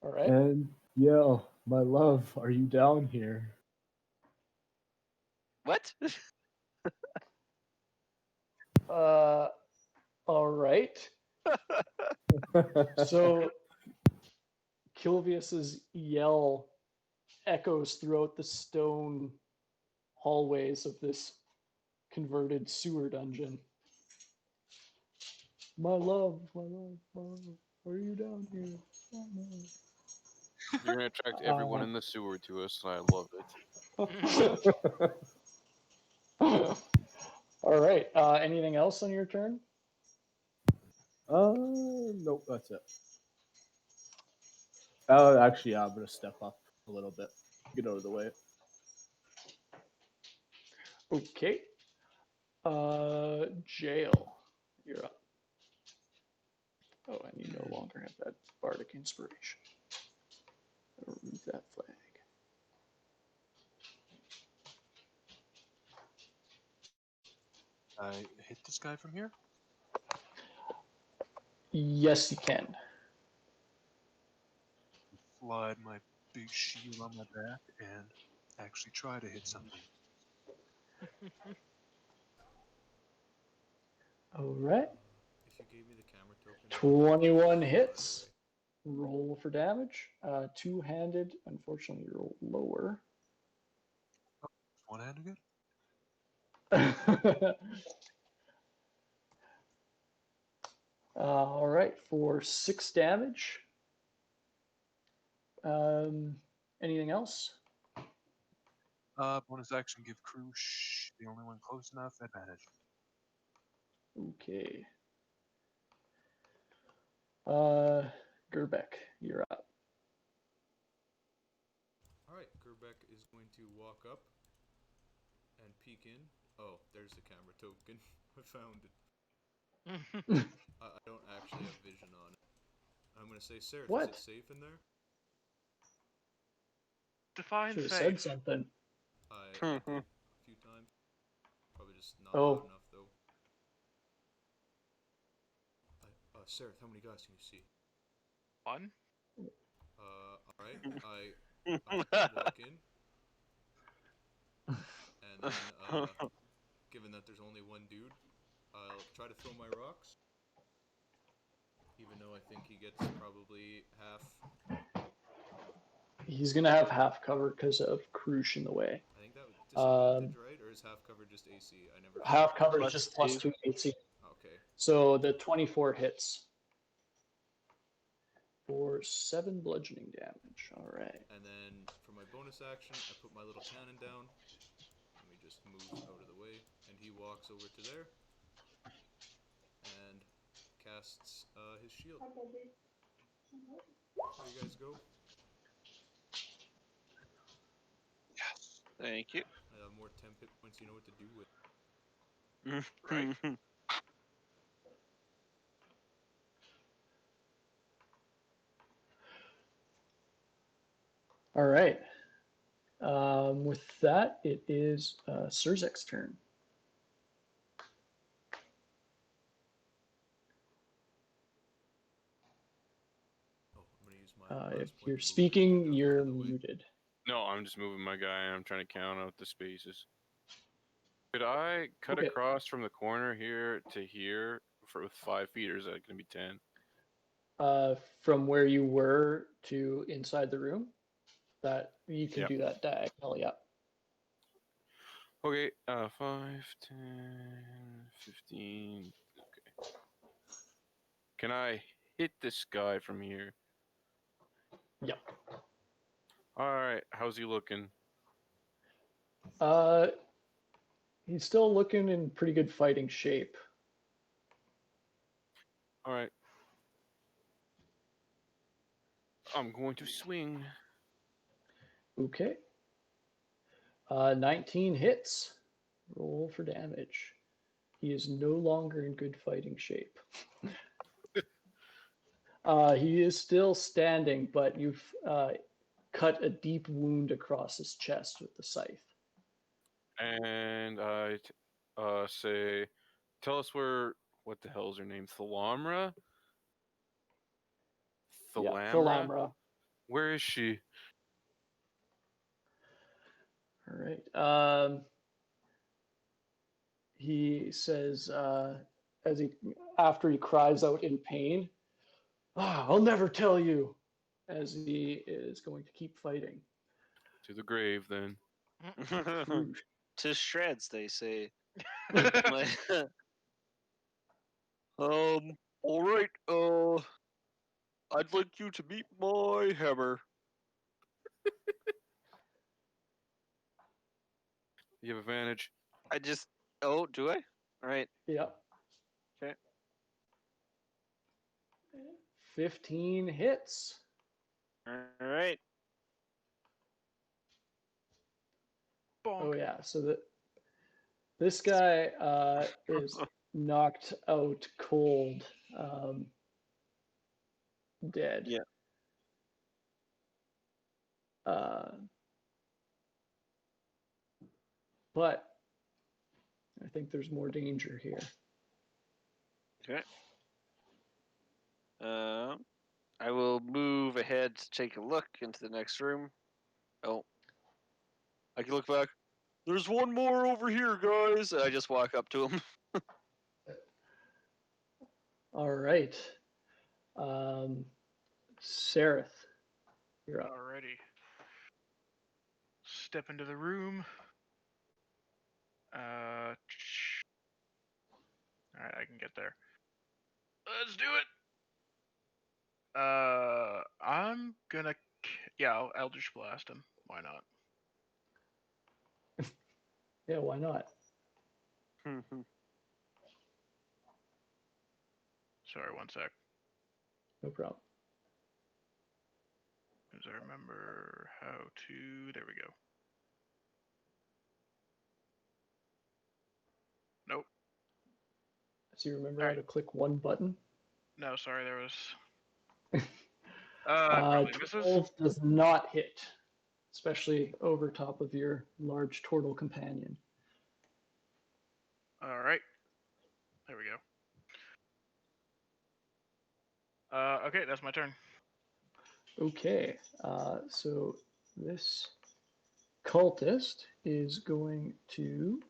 All right. And yell, "My love, are you down here?" What? All right. So Kilvius's yell echoes throughout the stone hallways of this converted sewer dungeon. My love, my love, my love, are you down here? Oh, no. You're gonna attract everyone in the sewer to us, and I love it. All right. Anything else on your turn? Nope, that's it. Actually, yeah, I'm gonna step up a little bit, get out of the way. Okay. Jail. You're up. Oh, and you no longer have that bardic inspiration. I'll remove that flag. I hit this guy from here? Yes, you can. Slide my big shield on my back and actually try to hit something. All right. If you gave me the camera token, 21 by the hits. way. Roll for damage. Two-handed, unfortunately, you roll lower. One-handed good? All right, for 6 damage. Anything else? Bonus action, give Krush, the only one close enough, advantage. Okay. Gerbeck, you're up. Alright, Gerbeck is going to walk up and peek in. Oh, there's the camera token. I found it. I don't actually have vision on it. I'm gonna say, Sarah, What? is it safe in there? Define Should have safe. said something. I did a few times. Probably just not Oh. loud enough, though. Sarah, how many guys can you see? One. Alright. I walk in. And then, given that there's only one dude, I'll try to throw my rocks. Even though I think he gets probably half. He's going to have half cover because of Krush in the way. I think that was disadvantage, right? Or is half cover just AC? I never. Half cover is Plus just plus 2. 2 AC. Okay. So the 24 hits. For 7 bludgeoning damage. All right. And then for my bonus action, I put my little cannon down. Let me just move out of the way. And he walks over to there. And casts his shield. There you guys go. Thank you. More temp hit points you know what to do with. Right. All right. With that, it is Surzek's turn. Oh, I'm gonna use my last If point you're to move speaking, Jacob out you're of the way. muted. No, I'm just moving my guy and I'm trying to count out the spaces. Could I cut Okay. across from the corner here to here with 5 feet, or is that going to be 10? From where you were to inside the room, that you can Yep. do that diagonal. Yeah. Okay, 5, 10, 15. Okay. Can I hit this guy from here? Yep. Alright, how's he looking? He's still looking in pretty good fighting shape. Alright. I'm going to swing. Okay. 19 hits. Roll for damage. He is no longer in good fighting shape. He is still standing, but you've cut a deep wound across his chest with the scythe. And I say, tell us what the hell is her name? Thalamra? Yeah, Thalamra? Thalamra. Where is she? All right. He says, after he cries out in pain, I'll never tell you, as he is going to keep fighting. To the grave, then. Rouge. To shreds, they say. My- All right. I'd like you to meet my hammer. You have advantage. I just. Oh, do I? All right. Yeah. Okay. 15 hits. All right. Bonk. Oh yeah. So this guy is knocked out cold, dead. Yeah. But I think there's more danger here. Okay. I will move ahead to take a look into the next room. Oh. I can look back. There's one more over here, guys. I just walk up to him. All right. Sareth, you're up. Alrighty. Step into the room. Alright, I can get there. Let's do it. I'm gonna. Yeah, I'll Eldritch Blast him. Why not? Yeah, why not? Sorry, one sec. No problem. Because I remember how to. There we go. Nope. So you remember All how right. to click one button? No, sorry, there was. Probably misses. 12 does not hit, especially over top of your large turtle companion. All right. There we go. Okay, that's my turn. Okay, so this cultist is going to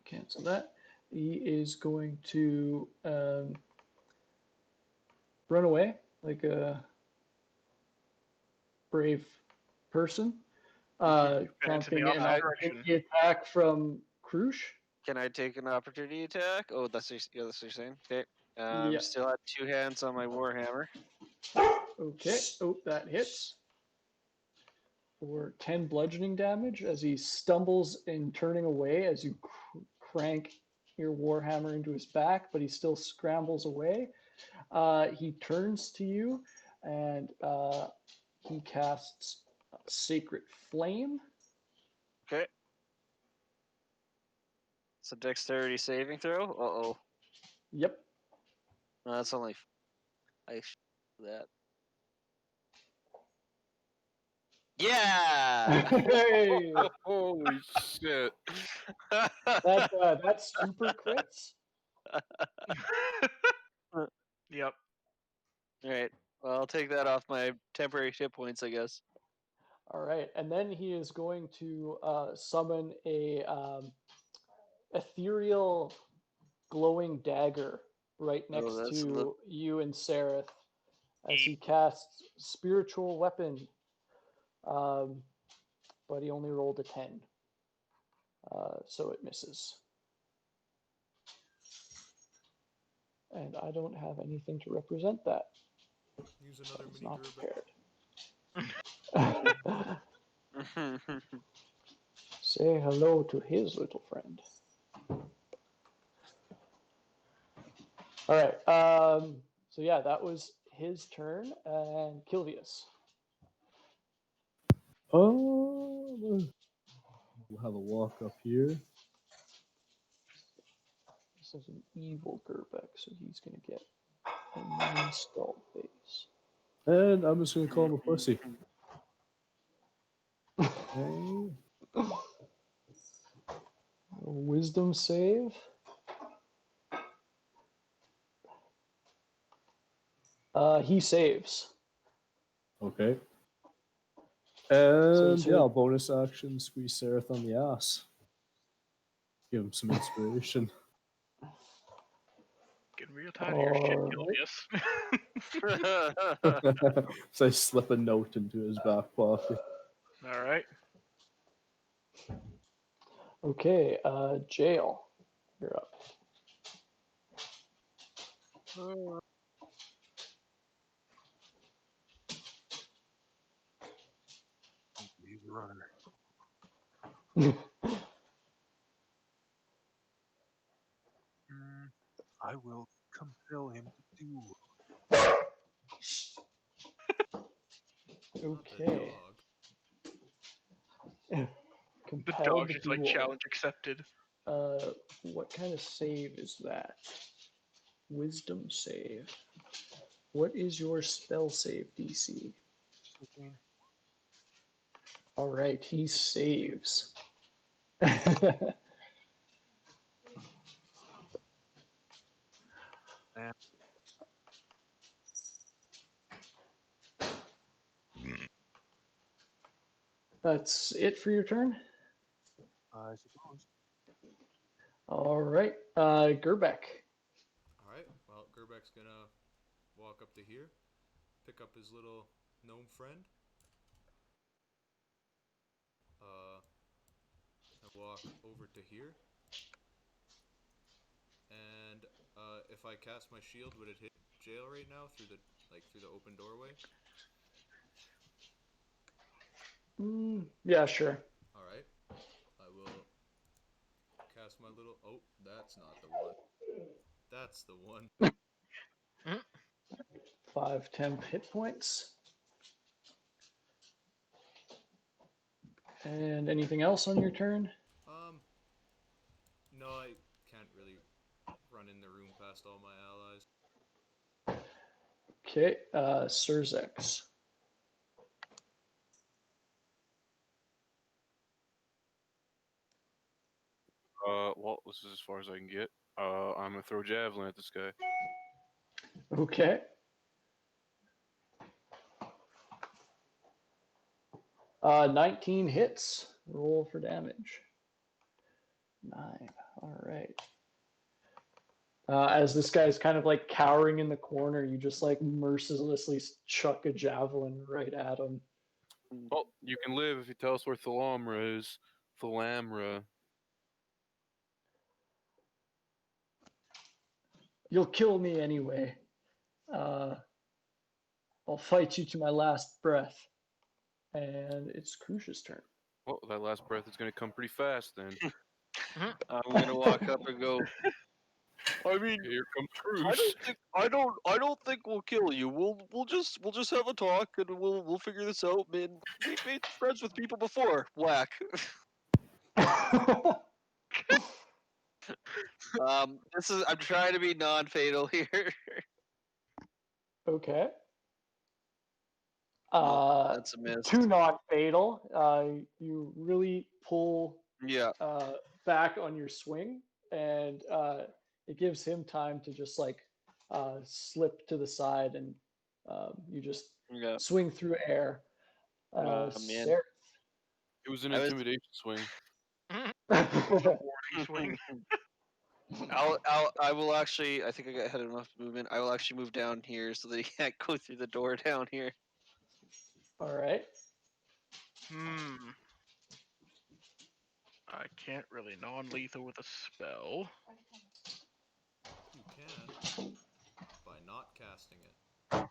cancel that. He is going to run away like a brave person. Counting an opportunity attack from Krush. Can I take an opportunity attack? Oh, that's what you're saying. Okay. Yeah. Still have 2 hands on my warhammer. Okay. Oh, that hits for 10 bludgeoning damage as he stumbles in turning away as you crank your warhammer into his back, but he still scrambles away. He turns to you and he casts Sacred Flame. Okay. It's a dexterity saving throw. Uh-oh. Yep. No, that's only... that. Yeah! Hey, Holy shit! that's super crits. Yep. Alright. Well, I'll take that off my temporary hit points, I guess. All right, and then he is going to summon a ethereal glowing dagger right Oh, next that's to you and Sereth as he casts spiritual weapon. But he only rolled a 10, so it misses. And I don't have anything to represent that. Use So another I was mini not Gerbeck. prepared. Say hello to his little friend. All right. So yeah, that was his turn, and Kilvius. We'll have a walk up here. This is an evil Gerbeck, so he's gonna get an installed base. And I'm just going to call him a pussy. Okay. Wisdom save. He saves. Okay. So And you yeah, said- bonus action, squeeze Sereth on the ass. Give him some inspiration. Getting real tired of your shit, Alright. Gilvius. So I slip a note into his back pocket. All right. Okay, Jail. You're up. He's a runner. I will compel him to do. Okay. The Compelled dog to is like duel. challenge accepted. What kind of save is that? Wisdom save. What is your spell save DC? All right, he saves. That's it for your turn? I suppose. All right, Gerbeck. Alright, well, Gerbeck's gonna walk up to here, pick up his little gnome friend, and walk over to here. And if I cast my shield, would it hit Jail right now through the open doorway? Yeah, sure. Alright. I will cast my little... Oh, that's not the one. That's the one. 5 temp hit points. And anything else on your turn? No, I can't really run in the room past all my allies. Okay, Surzex. Well, this is as far as I can get. I'm gonna throw javelin at this guy. Okay. Uh, 19 hits. Roll for damage. 9. All right. As this guy's kind of like cowering in the corner, you just like mercilessly chuck a javelin right at him. Well, you can live if you tell us where Thalamra is. Thalamra. You'll kill me anyway. I'll fight you to my last breath. And it's Crucia's turn. Well, that last breath is gonna come pretty fast then. I'm gonna walk up and go. I mean, Here comes I Cruz. don't think I don't think we'll kill you. We'll just have a talk and we'll figure this out, man. We've made friends with people before. Whack. This is I'm trying to be non-fatal here. Okay. No, that's a miss. Two not fatal. You really pull Yeah. back on your swing, and it gives him time to just like slip to the side, and you just Yeah. swing through air. Man. Sarah- It was an I was- intimidation swing. Warning swing. I will actually. I think I got ahead of enough movement. I will actually move down here so that he can't go through the door down here. All right. I can't really non-lethal with a spell. You can by not casting it. I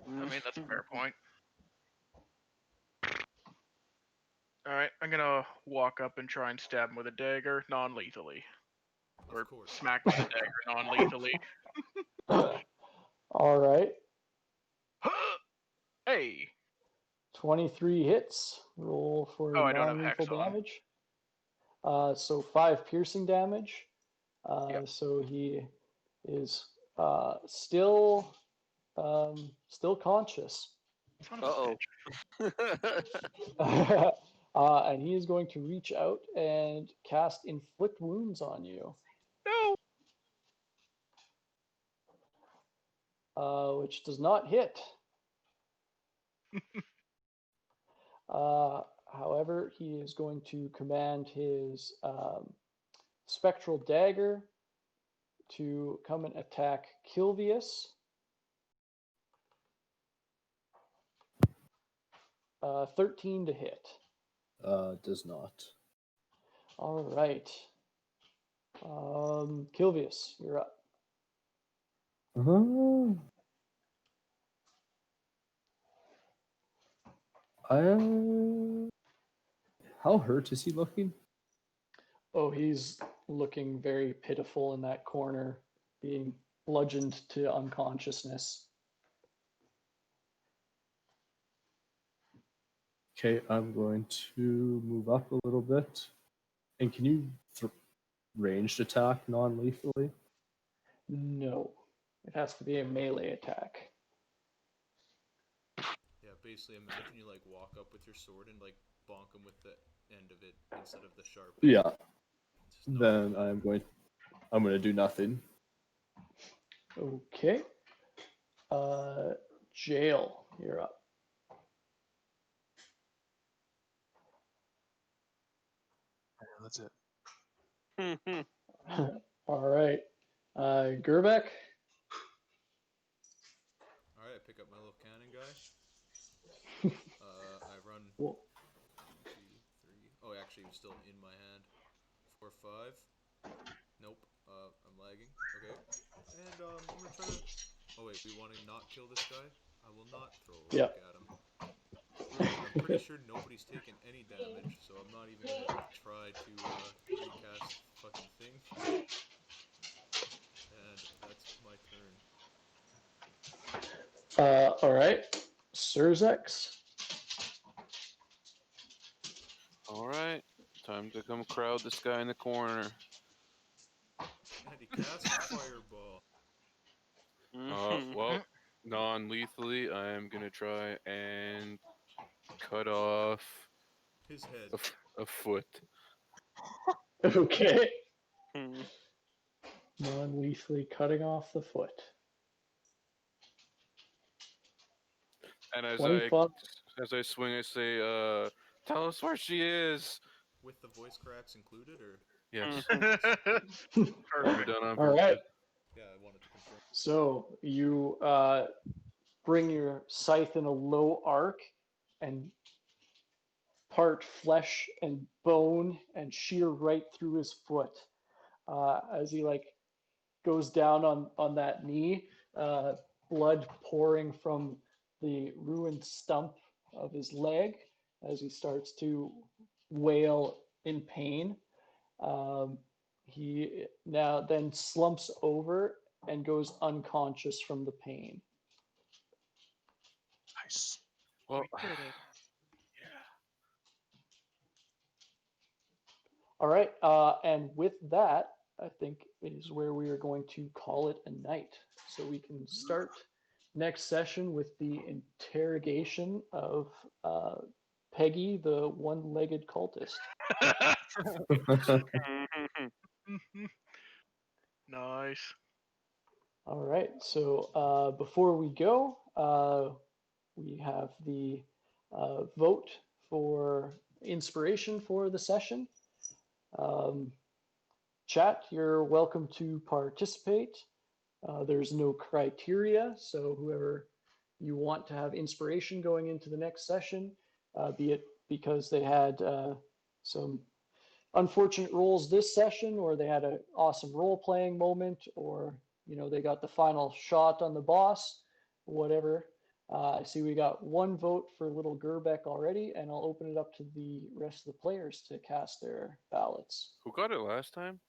mean, that's a fair point. Alright, I'm gonna walk up and try and stab him with a dagger non-lethally. Or Of course. smack with a dagger non-lethally. All right. Hey! 23 hits. Roll for Oh, I don't have non-lethal hex on. damage. So 5 piercing damage. Yep. So he is still conscious. Son of a Uh-oh. And he is going to reach out and cast Inflict Wounds on you. No! Which does not hit. However, he is going to command his Spectral Dagger to come and attack Kilvius. 13 to hit. Does not. All right. Kilvius, you're up. How hurt is he looking? Oh, he's looking very pitiful in that corner, being bludgeoned to unconsciousness. Okay, I'm going to move up a little bit. And can you ranged attack non-lethally? No, it has to be a melee attack. Yeah, basically imagine you like walk up with your sword and like bonk him with the end of it instead of the sharp. Yeah. Just knock Then him out. I'm going to do nothing. Okay. Jail, you're up. Yeah, that's it. All right. Gerbeck. Alright, I pick up my little cannon guy. I run Cool. 2, 3. Oh, actually, he's still in my hand. 4, 5. Nope. I'm lagging. Okay. And I'm gonna try to. Oh wait, we want to not kill this guy. I will not throw a rock at him. I'm pretty sure nobody's taken any damage, so I'm not even gonna try to recast fucking thing. And that's my turn. All right. Surzex. Alright, time to come crowd this guy in the corner. And he casts fireball. Well, non-lethally, I am gonna try and cut off His head. a foot. Okay. Non-lethally cutting off the foot. And as 25. I swing, I say, tell us where she is. With the voice cracks included, or? Yes. Perfect. Done on All right. Yeah, I wanted to confirm. So you bring your scythe in a low arc and part flesh and bone and shear right through his foot as he like goes down on that knee, blood pouring from the ruined stump of his leg as he starts to wail in pain. He now then slumps over and goes unconscious from the pain. Nice. Well, We did it. All right, and with that, I think is where we are going to call it a night. So we can start next session with the interrogation of Peggy, the one-legged cultist. Nice. All right, so before we go, we have the vote for inspiration for the session. Chat, you're welcome to participate. There's no criteria, so whoever you want to have inspiration going into the next session, be it because they had some unfortunate rolls this session, or they had an awesome role-playing moment, or they got the final shot on the boss, whatever. I see we got one vote for little Gerbeck already, and I'll open it up to the rest of the players to cast their ballots. who got it last time?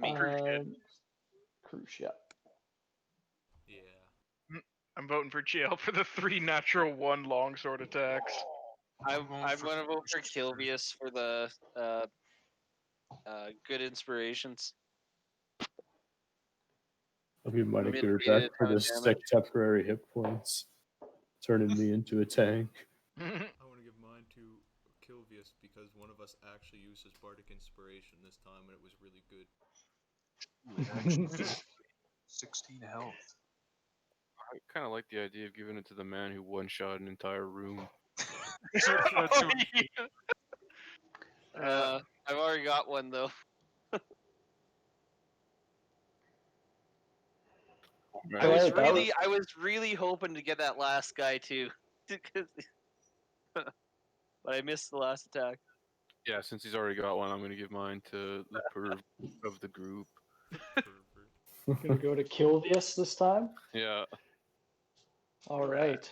Me. Cruise, yeah. Yeah. I'm voting for Chiel for the 3 natural 1 longsword attacks. I'm going for gonna vote for Cruise. Kilvius for the good inspirations. I'll give my Mitigated Gerbeck for ton the of 6 damage. temporary hit points, turning me into a tank. I want to give mine to Kilvius because one of us actually used his bardic inspiration this time, and it was really good. It actually did 16 health. I kind of like the idea of giving it to the man who one-shot an entire room. I've already got one though. Man, I was Alright, that was- really hoping to get that last guy too, but I missed the last attack. yeah, since he's already got one, I'm gonna give mine to the perv of the group. Pervert. Gonna go to Kilvius this time. Yeah. All right.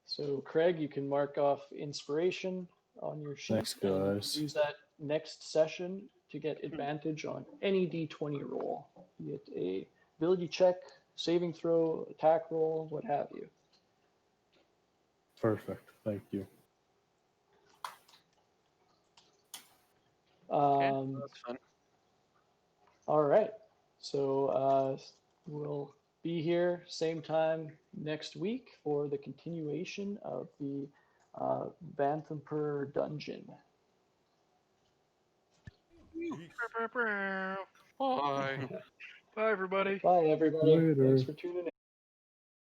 So Craig, you can mark off inspiration on your sheet. Thanks, and guys. use that next session to get advantage on any d20 roll, be it a ability check, saving throw, attack roll, what have you. Perfect. Thank you. That's fun. All right. So we'll be here same time next week for the continuation of the Banthumper dungeon. Bye. Bye, everybody. Bye, everybody. Later. Thanks for tuning in.